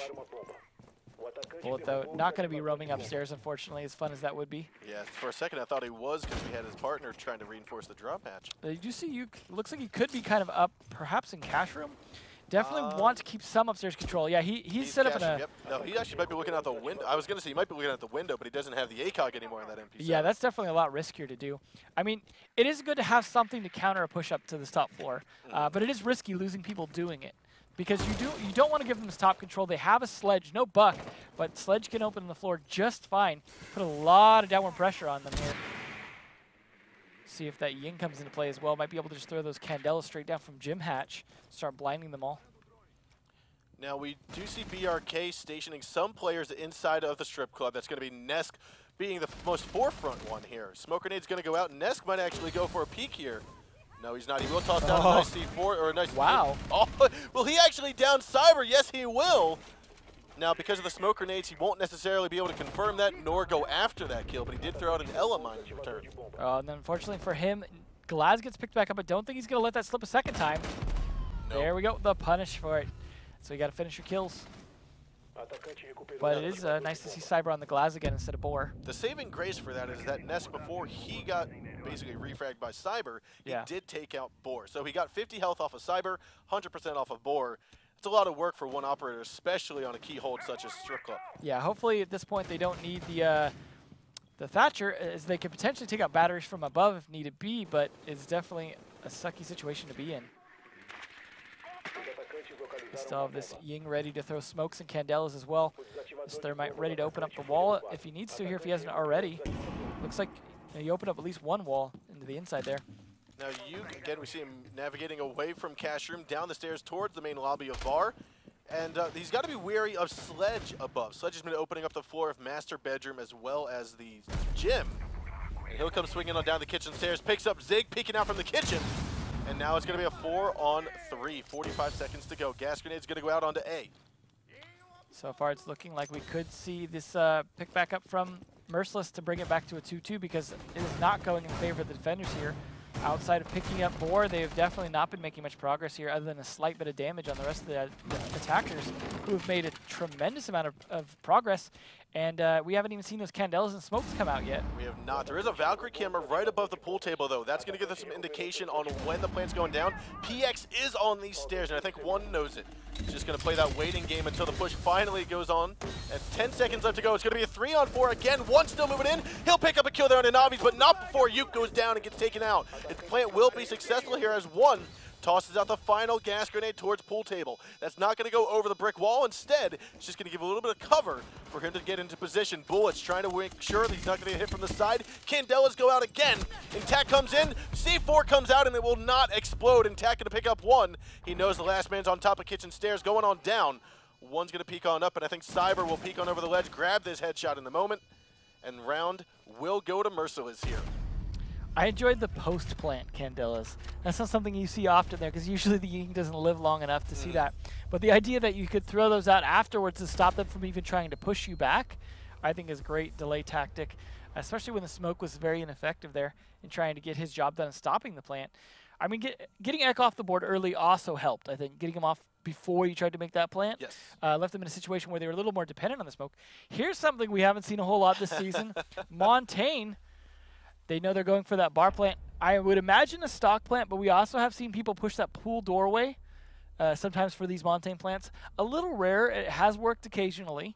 Bullet, though, not going to be roaming upstairs, unfortunately, as fun as that would be. Yeah, for a second I thought he was because we had his partner trying to reinforce the drop hatch. Did you see, looks like he could be kind of up, perhaps in cash room. Definitely want to keep some upstairs control. Yeah, he's set up in a... Yep. No, he actually might be looking out the window. I was going to say he might be looking out the window, but he doesn't have the ACOG anymore on that MP7. Yeah, that's definitely a lot riskier to do. I mean, it is good to have something to counter a push-up to this top floor, but it is risky losing people doing it. Because you don't want to give them this top control. They have a sledge, no buck, but sledge can open the floor just fine. Put a lot of downward pressure on them here. See if that Ying comes into play as well. Might be able to just throw those Candelas straight down from Gym Hatch. Start blinding them all. Now we do see BRK stationing some players inside of the strip club. That's going to be Nesk being the most forefront one here. Smoke Grenade's going to go out. Nesk might actually go for a peek here. No, he's not. He will toss down a nice C4 or a nice... Wow. Oh, will he actually down Cyber? Yes, he will. Now, because of the smoke grenades, he won't necessarily be able to confirm that nor go after that kill, but he did throw out an Elamine in return. And then unfortunately for him, Glaz gets picked back up. I don't think he's going to let that slip a second time. Nope. There we go, the punish for it. So you got to finish your kills. But it is nice to see Cyber on the Glaz again instead of Boar. The saving grace for that is that Nesk, before he got basically refragged by Cyber, he did take out Boar. So he got 50 health off of Cyber, 100% off of Boar. It's a lot of work for one operator, especially on a key hold such as Strip Club. Yeah, hopefully at this point they don't need the Thatcher, as they could potentially take out batteries from above if needed be, but it's definitely a sucky situation to be in. We still have this Ying ready to throw smokes and Candelas as well. This Thermite ready to open up the wall if he needs to here, if he hasn't already. Looks like you open up at least one wall into the inside there. Now again, we see him navigating away from Cash Room, down the stairs towards the main lobby of Bar. And he's got to be wary of Sledge above. Sledge has been opening up the floor of Master Bedroom as well as the gym. And he'll come swinging on down the kitchen stairs, picks up Zig, peeking out from the kitchen. And now it's going to be a 4-on-3, 45 seconds to go. Gas Grenade's going to go out onto A. So far it's looking like we could see this pick back up from Merciless to bring it back to a 2-2 because it is not going in favor of the defenders here. Outside of picking up Boar, they've definitely not been making much progress here other than a slight bit of damage on the rest of the attackers who have made a tremendous amount of progress. And we haven't even seen those Candelas and smokes come out yet. We have not. There is a Valkyrie camera right above the pool table, though. That's going to give us some indication on when the plant's going down. PX is on these stairs, and I think one knows it. He's just going to play that waiting game until the push finally goes on. And 10 seconds left to go. It's going to be a 3-on-4 again. One still moving in. He'll pick up a kill there on Inavis, but not before Yuke goes down and gets taken out. The plant will be successful here as one tosses out the final gas grenade towards pool table. That's not going to go over the brick wall. Instead, it's just going to give a little bit of cover for him to get into position. Bullets trying to make sure that he's not going to get hit from the side. Candelas go out again. Intact comes in. C4 comes out, and it will not explode. Intact going to pick up one. He knows the last man's on top of kitchen stairs going on down. One's going to peek on up, and I think Cyber will peek on over the ledge, grab this headshot in the moment, and round will go to Merciless here. I enjoyed the post-plant Candelas. That's not something you see often there, because usually the Ying doesn't live long enough to see that. But the idea that you could throw those out afterwards to stop them from even trying to push you back, I think is a great delay tactic, especially when the smoke was very ineffective there in trying to get his job done and stopping the plant. I mean, getting Ek off the board early also helped, I think. Getting him off before you tried to make that plant left them in a situation where they were a little more dependent on the smoke. Here's something we haven't seen a whole lot this season. Montaigne. They know they're going for that bar plant. I would imagine a stock plant, but we also have seen people push that pool doorway sometimes for these Montaigne plants. A little rare. It has worked occasionally.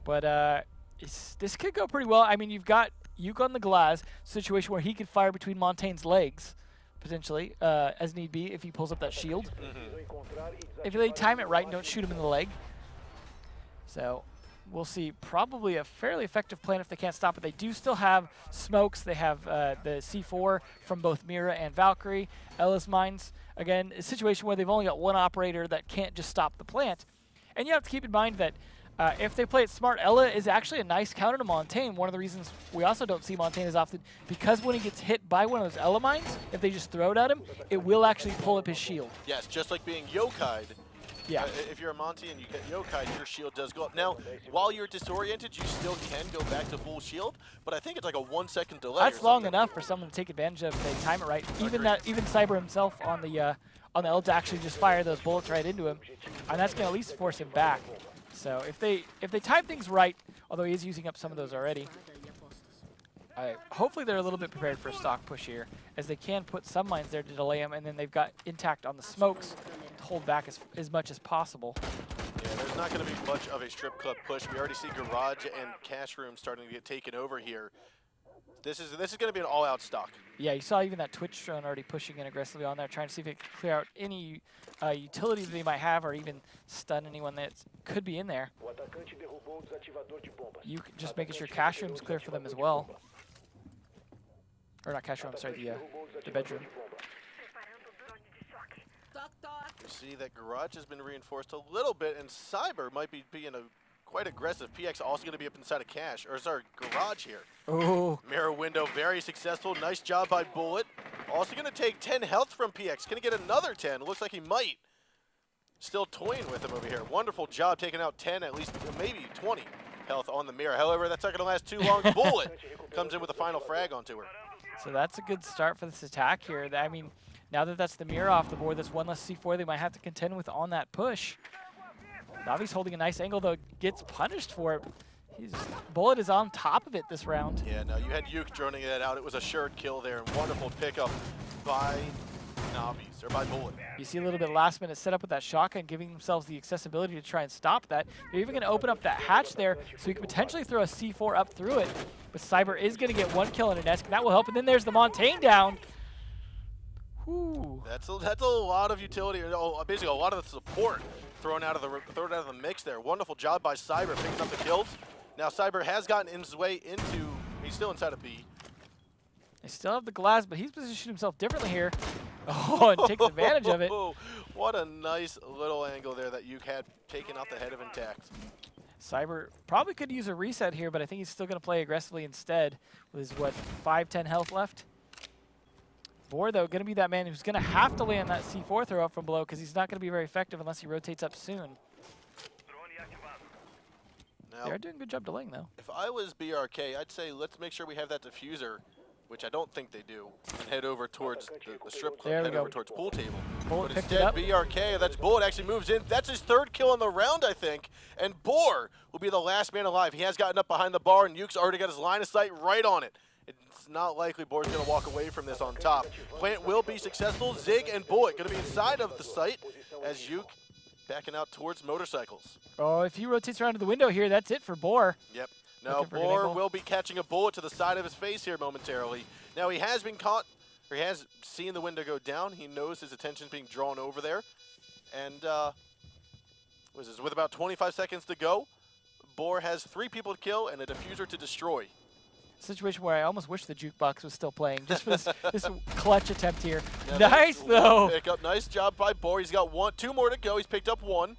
But this could go pretty well. I mean, you've got Yuke on the glass, situation where he could fire between Montaigne's legs, potentially, as need be, if he pulls up that shield. If they time it right and don't shoot him in the leg. So we'll see probably a fairly effective plan if they can't stop it. They do still have smokes. They have the C4 from both Mira and Valkyrie. Ellis Mines, again, a situation where they've only got one operator that can't just stop the plant. And you have to keep in mind that If they play it smart, Ella is actually a nice counter to Montaigne. One of the reasons we also don't see Montaigne as often, because when he gets hit by one of those Ella mines, if they just throw it at him, it will actually pull up his shield. Yes, just like being yokai'd. Yeah. If you're a Monty and you get yokai, your shield does go up. Now, while you're disoriented, you still can go back to full shield, but I think it's like a 1 second delay. That's long enough for someone to take advantage of if they time it right. Even Cyber himself on the L to actually just fire those bullets right into him, and that's going to at least force him back. So if they time things right, although he is using up some of those already, hopefully they're a little bit prepared for a stock push here, as they can put some mines there to delay him, and then they've got intact on the smokes to hold back as much as possible. Yeah, there's not going to be much of a strip club push. We already see garage and cash room starting to get taken over here. This is going to be an all-out stock. Yeah, you saw even that Twitch drone already pushing in aggressively on there, trying to see if it can clear out any utility that they might have, or even stun anyone that could be in there. You can just making sure cash room's clear for them as well. Or not cash room, I'm sorry, the bedroom. You see that garage has been reinforced a little bit, and Cyber might be being quite aggressive. PX also going to be up inside of cash, or sorry, garage here. Oh. Mirror window, very successful. Nice job by Bullet. Also going to take 10 health from PX. Going to get another 10. Looks like he might. Still toying with him over here. Wonderful job taking out 10, at least maybe 20 health on the mirror. However, that's not going to last too long. Bullet comes in with a final frag onto her. So that's a good start for this attack here. I mean, now that that's the mirror off the board, that's one less C4 they might have to contend with on that push. Navi's holding a nice angle, though, gets punished for it. Bullet is on top of it this round. Yeah, no, you had Yuke droning that out. It was a assured kill there, and wonderful pickup by Navi's, or by Bullet. You see a little bit last minute setup with that shotgun, giving themselves the accessibility to try and stop that. They're even going to open up that hatch there, so you can potentially throw a C4 up through it. But Cyber is going to get one kill in an Esk, and that will help. And then there's the Montaigne down. Whew. That's a lot of utility, basically a lot of the support thrown out of the mix there. Wonderful job by Cyber picking up the kills. Now Cyber has gotten his way into, he's still inside of B. They still have the glass, but he's positioned himself differently here. Oh, and takes advantage of it. What a nice little angle there that Yuke had taken out the head of intact. Cyber probably could use a reset here, but I think he's still going to play aggressively instead with his, what, 5-10 health left. Boar, though, going to be that man who's going to have to land that C4 throw up from below, because he's not going to be very effective unless he rotates up soon. Now, they are doing a good job delaying, though. If I was BRK, I'd say let's make sure we have that diffuser, which I don't think they do, and head over towards the strip club, head over towards pool table. Bullet but picked instead, it up. BRK, that's Bullet actually moves in. That's his third kill on the round, I think. And Boar will be the last man alive. He has gotten up behind the bar, and Yuke's already got his line of sight right on it. It's not likely Boar's going to walk away from this on top. Plant will be successful. Zig and Bullet going to be inside of the site as Yuke backing out towards motorcycles. Oh, if he rotates around to the window here, that's it for Boar. Yep. Now, Boar will be catching a bullet to the side of his face here momentarily. Now, he has been caught, or he has seen the window go down. He knows his attention being drawn over there. And with about 25 seconds to go, Boar has 3 people to kill and a diffuser to destroy. Situation where I almost wish the jukebox was still playing, just for this clutch attempt here. Now nice, though. Pick up, nice job by Boar. He's got 2 more to go. He's picked up 1.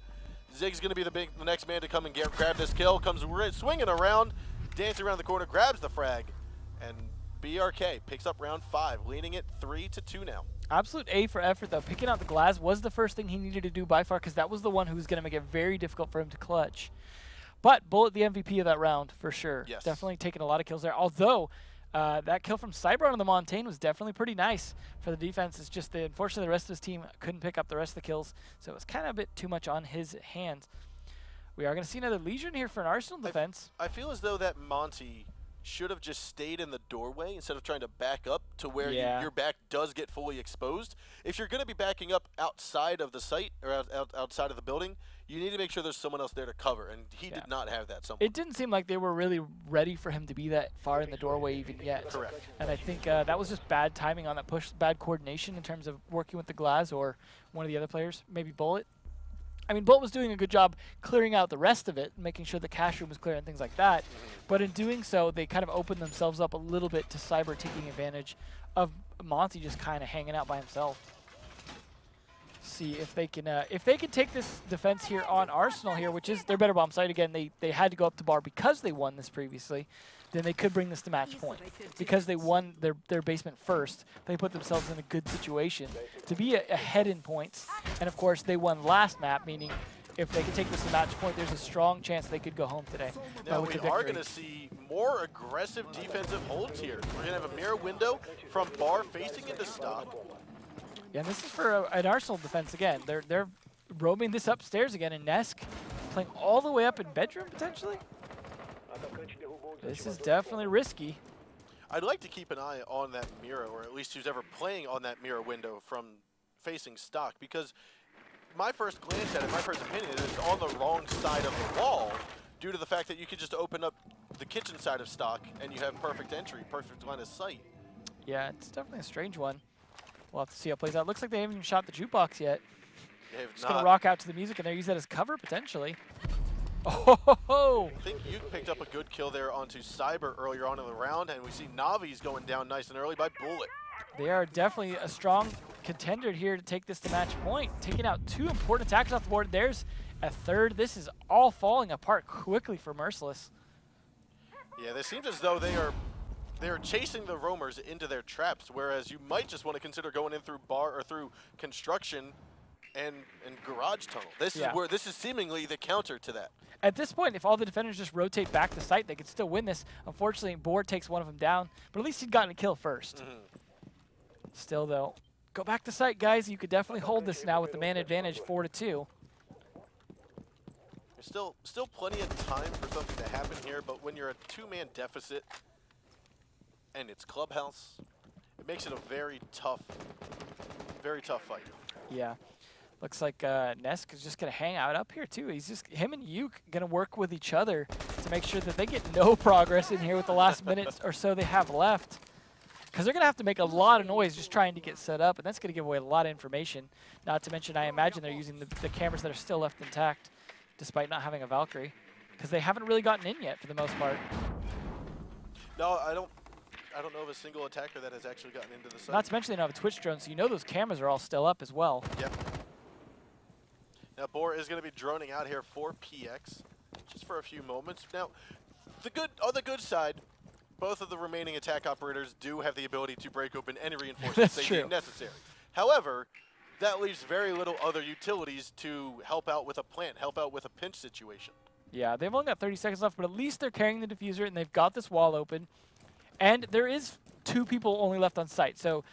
Zig's going to be the next man to come and grab this kill. Comes swinging around, dancing around the corner, grabs the frag, and BRK picks up round 5, leading it 3-2 now. Absolute A for effort, though. Picking out the glass was the first thing he needed to do by far, because that was the one who was going to make it very difficult for him to clutch. But Bullet, the MVP of that round, for sure. Yes. Definitely taking a lot of kills there. Although, that kill from Cyber on the Montaigne was definitely pretty nice for the defense. It's just that, unfortunately, the rest of his team couldn't pick up the rest of the kills, so it was kind of a bit too much on his hands. We are going to see another Legion here for an Arsenal defense. I feel as though that Monty should have just stayed in the doorway instead of trying to back up to where your back does get fully exposed. If you're going to be backing up outside of the site or outside of the building, you need to make sure there's someone else there to cover, and he did not have that someone. It didn't seem like they were really ready for him to be that far in the doorway even yet. Correct. And I think that was just bad timing on that push, bad coordination in terms of working with the glass or one of the other players, maybe Bullet. I mean, Bullet was doing a good job clearing out the rest of it, making sure the cash room was clear and things like that. But in doing so, they kind of opened themselves up a little bit to Cyber taking advantage of Monty just kind of hanging out by himself. See if they can take this defense here on Arsenal here, which is their better bomb site. Again, they had to go up to bar because they won this previously. Then they could bring this to match point. Because they won their basement first, they put themselves in a good situation to be ahead in points. And of course, they won last map, meaning if they could take this to match point, there's a strong chance they could go home today. Now we are going to see more aggressive defensive holds here. We're going to have a mirror window from bar facing into stock. Yeah, and this is for an Arsenal defense again. They're roaming this upstairs again, and Nesk playing all the way up in bedroom potentially. This is definitely risky. I'd like to keep an eye on that mirror, or at least who's ever playing on that mirror window from facing stock, because my first glance at it, my first opinion is it's on the wrong side of the wall due to the fact that you could just open up the kitchen side of stock and you have perfect entry, perfect line of sight. Yeah, it's definitely a strange one. We'll have to see how it plays out. Looks like they haven't even shot the jukebox yet. They have just going to rock out to the music, and they're using that as cover potentially. Oh! I think you picked up a good kill there onto Cyber earlier on in the round, and we see Navi's going down nice and early by Bullet. They are definitely a strong contender here to take this to match point. Taking out 2 important attackers off the board. There's a third. This is all falling apart quickly for Merciless. Yeah, it seems as though they are chasing the roamers into their traps, whereas you might just want to consider going in through bar or through construction and garage tunnel. This is seemingly the counter to that. At this point, if all the defenders just rotate back to site, they could still win this. Unfortunately, Board takes one of them down, but at least he'd gotten a kill first. Still, though, go back to site, guys. You could definitely hold this now with the man advantage, 4-2. There's still plenty of time for something to happen here, but when you're a 2-man deficit and it's Clubhouse, it makes it a very tough fight. Yeah. Looks like Nesk is just going to hang out up here, too. He's just, him and Yuke going to work with each other to make sure that they get no progress in here with the last minutes or so they have left. Because they're going to have to make a lot of noise just trying to get set up, and that's going to give away a lot of information. Not to mention, I imagine they're using the cameras that are still left intact, despite not having a Valkyrie. Because they haven't really gotten in yet, for the most part. No, I don't know of a single attacker that has actually gotten into the site. Not to mention they don't have a Twitch drone, so you know those cameras are all still up as well. Yep. Now, Boar is going to be droning out here for PX, just for a few moments. Now, on the good side, both of the remaining attack operators do have the ability to break open any reinforcements they deem necessary. However, that leaves very little other utilities to help out with a plant, help out with a pinch situation. Yeah, they've only got 30 seconds left, but at least they're carrying the diffuser, and they've got this wall open. And there is 2 people only left on site, so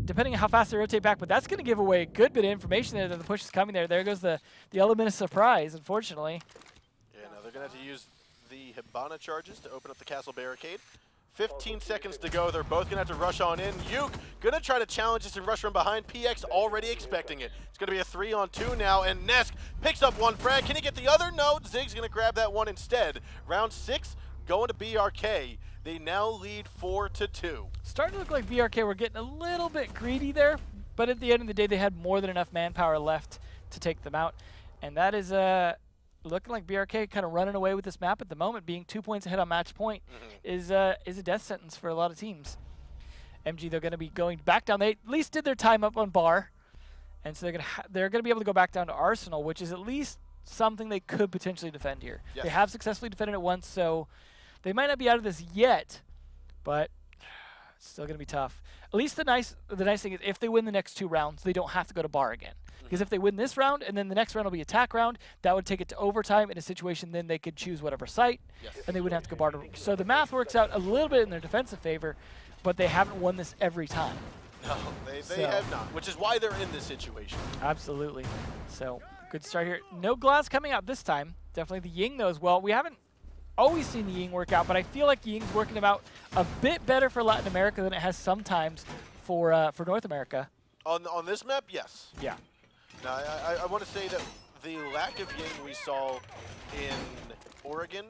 depending on how fast they rotate back, but that's going to give away a good bit of information there that the push is coming there. There goes the element of surprise, unfortunately. Yeah, now they're going to have to use the Hibana charges to open up the castle barricade. 15 seconds to go. They're both going to have to rush on in. Yuke going to try to challenge this and rush from behind. PX already expecting it. It's going to be a 3-on-2 now, and Nesk picks up 1 frag. Can he get the other? No, Zig's going to grab that one instead. Round 6 going to BRK. They now lead 4-2. Starting to look like BRK were getting a little bit greedy there, but at the end of the day, they had more than enough manpower left to take them out. And that is looking like BRK kind of running away with this map at the moment, being 2 points ahead on match point is a death sentence for a lot of teams. MG, they're going to be going back down. They at least did their time up on bar, and so they're going to be able to go back down to Arsenal, which is at least something they could potentially defend here. Yes. They have successfully defended it once, so they might not be out of this yet, but it's still going to be tough. At least the nice thing is if they win the next 2 rounds, they don't have to go to bar again. Because if they win this round and then the next round will be attack round, that would take it to overtime in a situation then they could choose whatever site, and they wouldn't have to go bar to. So the math works out a little bit in their defensive favor, but they haven't won this every time. No, they have not, which is why they're in this situation. Absolutely. So good start here. No Glass coming out this time. Definitely the Ying though as well. We haven't always seen the Ying work out, but I feel like Ying's working them out a bit better for Latin America than it has sometimes for North America. On this map, yes. Yeah. Now, I want to say that the lack of Ying we saw in Oregon,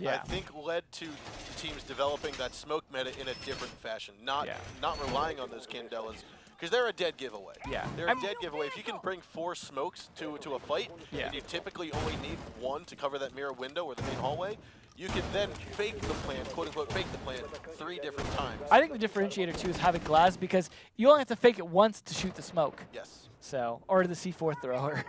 I think led to teams developing that smoke meta in a different fashion, not relying on those Candelas because they're a dead giveaway. Yeah. They're a dead giveaway. If you can bring 4 smokes to a fight, and you typically only need 1 to cover that mirror window or the main hallway, you can then fake the plan, quote-unquote fake the plan, 3 different times. I think the differentiator, too, is having glass because you only have to fake it once to shoot the smoke. Yes. So, or the C4 thrower.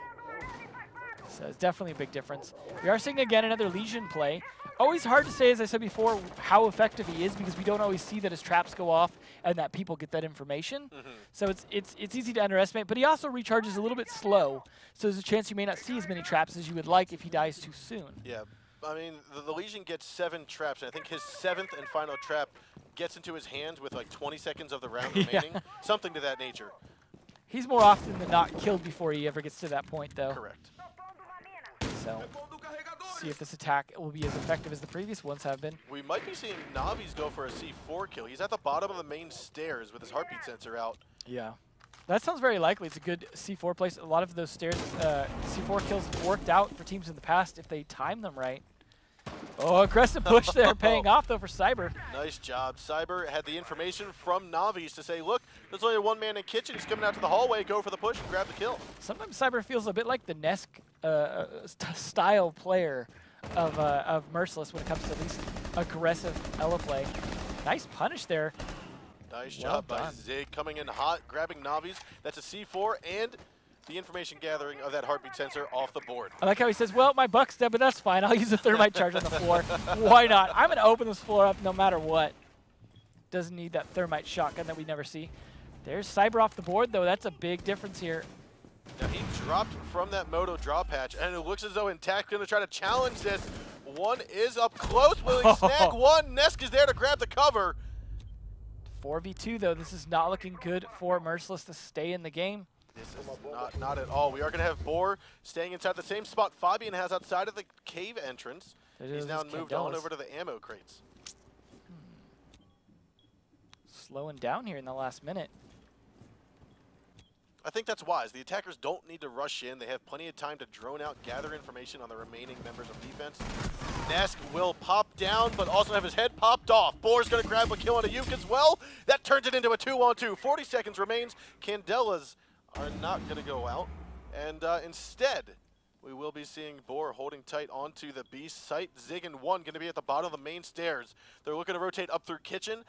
So it's definitely a big difference. We are seeing, again, another Legion play. Always hard to say, as I said before, how effective he is because we don't always see that his traps go off and that people get that information. So it's easy to underestimate, but he also recharges a little bit slow. So there's a chance you may not see as many traps as you would like if he dies too soon. Yeah. I mean, the Legion gets 7 traps, and I think his 7th and final trap gets into his hands with like 20 seconds of the round remaining. Something to that nature. He's more often than not killed before he ever gets to that point, though. Correct. So, see if this attack will be as effective as the previous ones have been. We might be seeing Navi's go for a C4 kill. He's at the bottom of the main stairs with his heartbeat sensor out. Yeah. That sounds very likely. It's a good C4 place. A lot of those stairs, C4 kills have worked out for teams in the past if they time them right. Oh, aggressive push there, paying off though for Cyber. Nice job. Cyber had the information from Navi's to say, look, there's only 1 man in kitchen. He's coming out to the hallway, go for the push and grab the kill. Sometimes Cyber feels a bit like the Nesk style player of Merciless when it comes to at least aggressive Ela play. Nice punish there. Nice job by Zig coming in hot, grabbing Navi's. That's a C4 and the information gathering of that heartbeat sensor off the board. I like how he says, well, my buck's dead, but that's fine. I'll use a thermite charge on the floor. Why not? I'm going to open this floor up no matter what. Doesn't need that thermite shotgun that we never see. There's Cyber off the board, though. That's a big difference here. Now, he dropped from that Moto drop hatch, and it looks as though Intact going to try to challenge this. 1 is up close. Will he snag 1? Nesk is there to grab the cover. 4v2, though. This is not looking good for Merciless to stay in the game. This is not at all. We are going to have Boar staying inside the same spot Fabian has outside of the cave entrance. He's now moved on over to the ammo crates. Slowing down here in the last minute. I think that's wise. The attackers don't need to rush in. They have plenty of time to drone out, gather information on the remaining members of defense. Nesk will pop down, but also have his head popped off. Boar's going to grab a kill on a Uke as well. That turns it into a 2-on-2. 40 seconds remains. Candelas are not going to go out. And instead, we will be seeing Boar holding tight onto the B site. Zig and 1 going to be at the bottom of the main stairs. They're looking to rotate up through kitchen,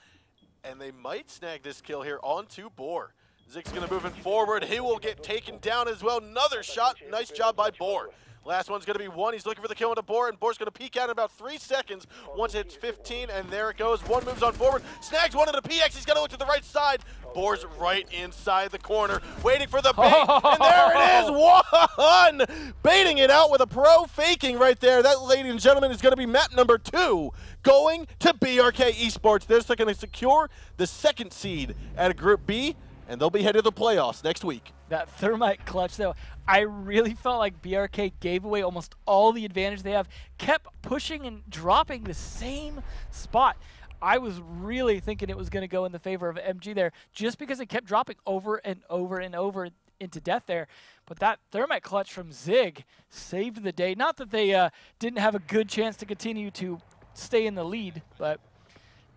and they might snag this kill here onto Boar. Zig's going to move it forward. He will get taken down as well. Another shot. Nice job by Boar. Last one's going to be 1. He's looking for the kill into Boar, and Boar's going to peek out in about 3 seconds. Once it hits 15, and there it goes. 1 moves on forward. Snags 1 into the PX. He's going to look to the right side. Boar's right inside the corner, waiting for the bait, and there it is. 1! Baiting it out with a pro faking right there. That, ladies and gentlemen, is going to be map number 2, going to BRK Esports. They're going to secure the 2nd seed at Group B, and they'll be headed to the playoffs next week. That thermite clutch, though, I really felt like BRK gave away almost all the advantage they have, kept pushing and dropping the same spot. I was really thinking it was going to go in the favor of MG there, just because it kept dropping over and over and over into death there. But that thermite clutch from Zig saved the day. Not that they didn't have a good chance to continue to stay in the lead, but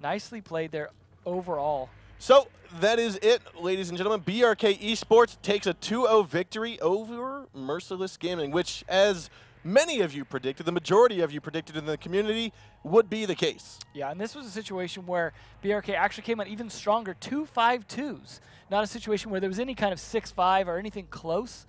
nicely played there overall. So that is it, ladies and gentlemen. BRK Esports takes a 2-0 victory over Merciless Gaming, which, as many of you predicted, the majority of you predicted in the community, would be the case. Yeah, and this was a situation where BRK actually came out even stronger, 2 5-2s. Not a situation where there was any kind of 6-5 or anything close.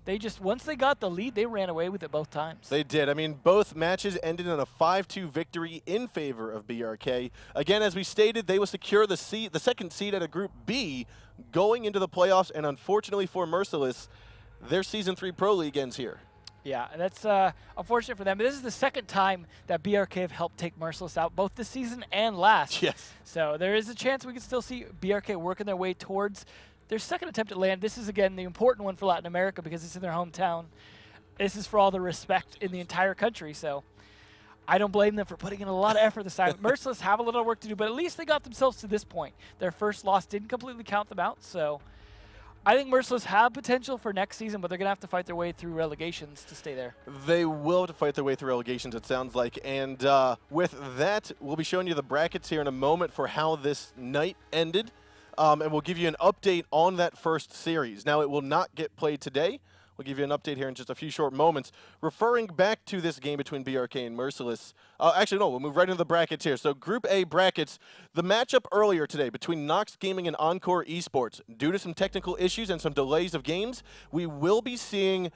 They just, once they got the lead, they ran away with it both times. They did. I mean, both matches ended in a 5-2 victory in favor of BRK. Again, as we stated, they will secure the 2nd seed at a Group B going into the playoffs, and unfortunately for Merciless, their Season 3 Pro League ends here. Yeah, that's unfortunate for them. This is the 2nd time that BRK have helped take Merciless out, both this season and last. Yes. So there is a chance we could still see BRK working their way towards their 2nd attempt at land. This is, again, the important one for Latin America because it's in their hometown. This is for all the respect in the entire country, so I don't blame them for putting in a lot of effort this time. Merciless have a little work to do, but at least they got themselves to this point. Their first loss didn't completely count them out, so I think Merciless have potential for next season, but they're going to have to fight their way through relegations to stay there. They will have to fight their way through relegations, it sounds like. And with that, we'll be showing you the brackets here in a moment for how this night ended. and we'll give you an update on that first series. Now, it will not get played today. We'll give you an update here in just a few short moments. Referring back to this game between BRK and Merciless. Actually, no, we'll move right into the brackets here. So Group A brackets, the matchup earlier today between Nox Gaming and Encore Esports. Due to some technical issues and some delays of games, we will be seeing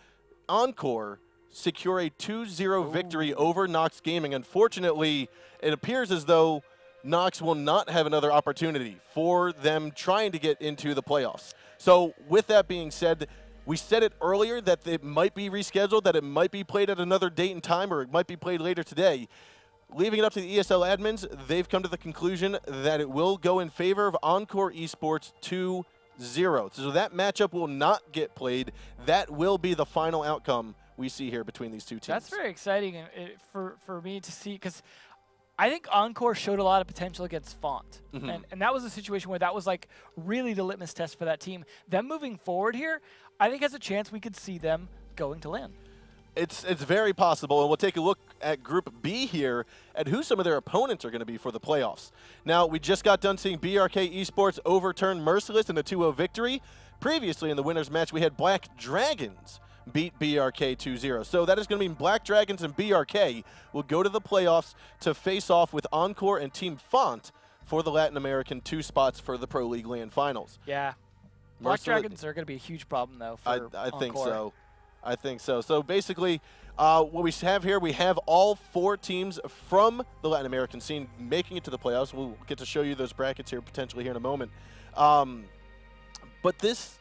Encore secure a 2-0 victory over Nox Gaming. Unfortunately, it appears as though Nox will not have another opportunity for them trying to get into the playoffs. So with that being said, we said it earlier that it might be rescheduled, that it might be played at another date and time, or it might be played later today. Leaving it up to the ESL admins, they've come to the conclusion that it will go in favor of Encore Esports 2-0. So that matchup will not get played. That will be the final outcome we see here between these two teams. That's very exciting for me to see, because I think Encore showed a lot of potential against Font. And that was a situation where that was like really the litmus test for that team. Them moving forward here, I think has a chance we could see them going to LAN. It's very possible, and we'll take a look at Group B here at who some of their opponents are going to be for the playoffs. Now, we just got done seeing BRK Esports overturn Merciless in a 2-0 victory. Previously in the winners match, we had Black Dragons beat BRK 2-0. So that is going to mean Black Dragons and BRK will go to the playoffs to face off with Encore and Team Font for the Latin American 2 spots for the Pro League LAN Finals. Yeah. Black Dragons are going to be a huge problem, though, for I think Encore. so. I think so. So basically, what we have here, we have all 4 teams from the Latin American scene making it to the playoffs. We'll get to show you those brackets here potentially here in a moment. But this,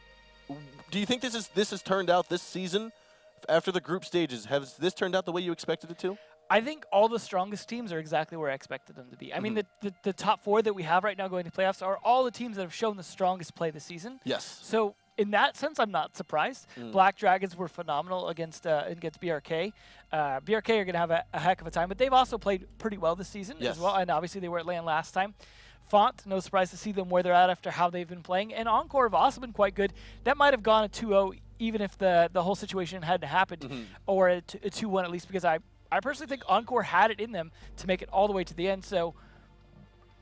do you think this has turned out this season after the group stages? Has this turned out the way you expected it to? I think all the strongest teams are exactly where I expected them to be. I mean, the top 4 that we have right now going to playoffs are all the teams that have shown the strongest play this season. Yes. So in that sense, I'm not surprised. Black Dragons were phenomenal against BRK. BRK are going to have a heck of a time, but they've also played pretty well this season as well, and obviously they were at LAN last time. Font, no surprise to see them where they're at after how they've been playing, and Encore have also been quite good. That might have gone a 2-0 even if the whole situation hadn't happened, or a 2-1 at least, because I personally think Encore had it in them to make it all the way to the end, so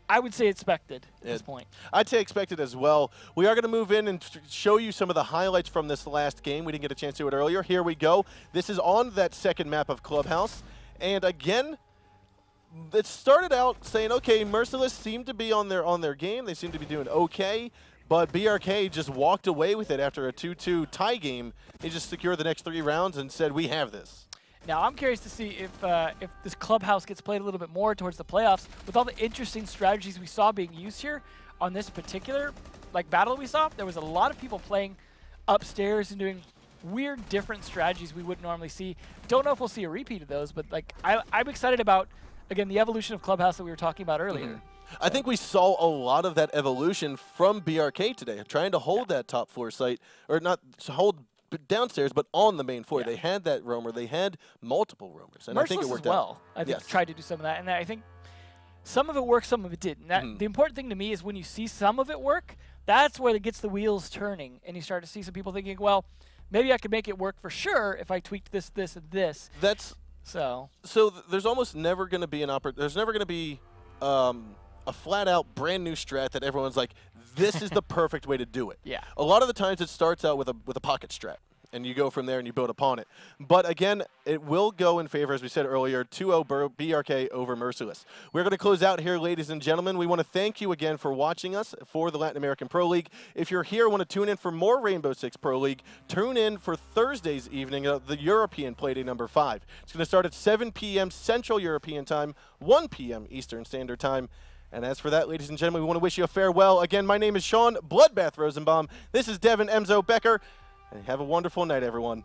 I would say expected at this point. I'd say expected as well. We are going to move in and show you some of the highlights from this last game. We didn't get a chance to do it earlier. Here we go. This is on that second map of Clubhouse. And again, it started out saying, okay, Merciless seemed to be on their game. They seemed to be doing okay. But BRK just walked away with it after a 2-2 tie game. They just secured the next 3 rounds and said, we have this. Now, I'm curious to see if this Clubhouse gets played a little bit more towards the playoffs with all the interesting strategies we saw being used here on this particular battle we saw. There was a lot of people playing upstairs and doing weird, different strategies we wouldn't normally see. Don't know if we'll see a repeat of those, but I'm excited about, again, the evolution of Clubhouse that we were talking about earlier. I think we saw a lot of that evolution from BRK today, trying to hold that top floor site, or not to hold downstairs, but on the main floor. They had that roamer. They had multiple roamers, and Merciless I think it worked as well. out. I think tried to do some of that, and I think some of it worked, some of it didn't. The important thing to me is when you see some of it work, that's where it gets the wheels turning, and you start to see some people thinking, well, maybe I could make it work for sure if I tweaked this, this, and this. So there's almost never going to be there's never going to be a flat-out brand new strat that everyone's like, this is the perfect way to do it. Yeah. A lot of the times it starts out with a pocket strat, and you go from there and you build upon it. But again, it will go in favor, as we said earlier, 2-0 BRK over Merciless. We're going to close out here, ladies and gentlemen. We want to thank you again for watching us for the Latin American Pro League. If you're here and want to tune in for more Rainbow Six Pro League, tune in for Thursday's evening, the European Playday number 5. It's going to start at 7 p.m. Central European Time, 1 p.m. Eastern Standard Time. And as for that, ladies and gentlemen, we want to wish you a farewell. Again, my name is Sean Bloodbath Rosenbaum. This is Devin Emzo Becker. And have a wonderful night, everyone.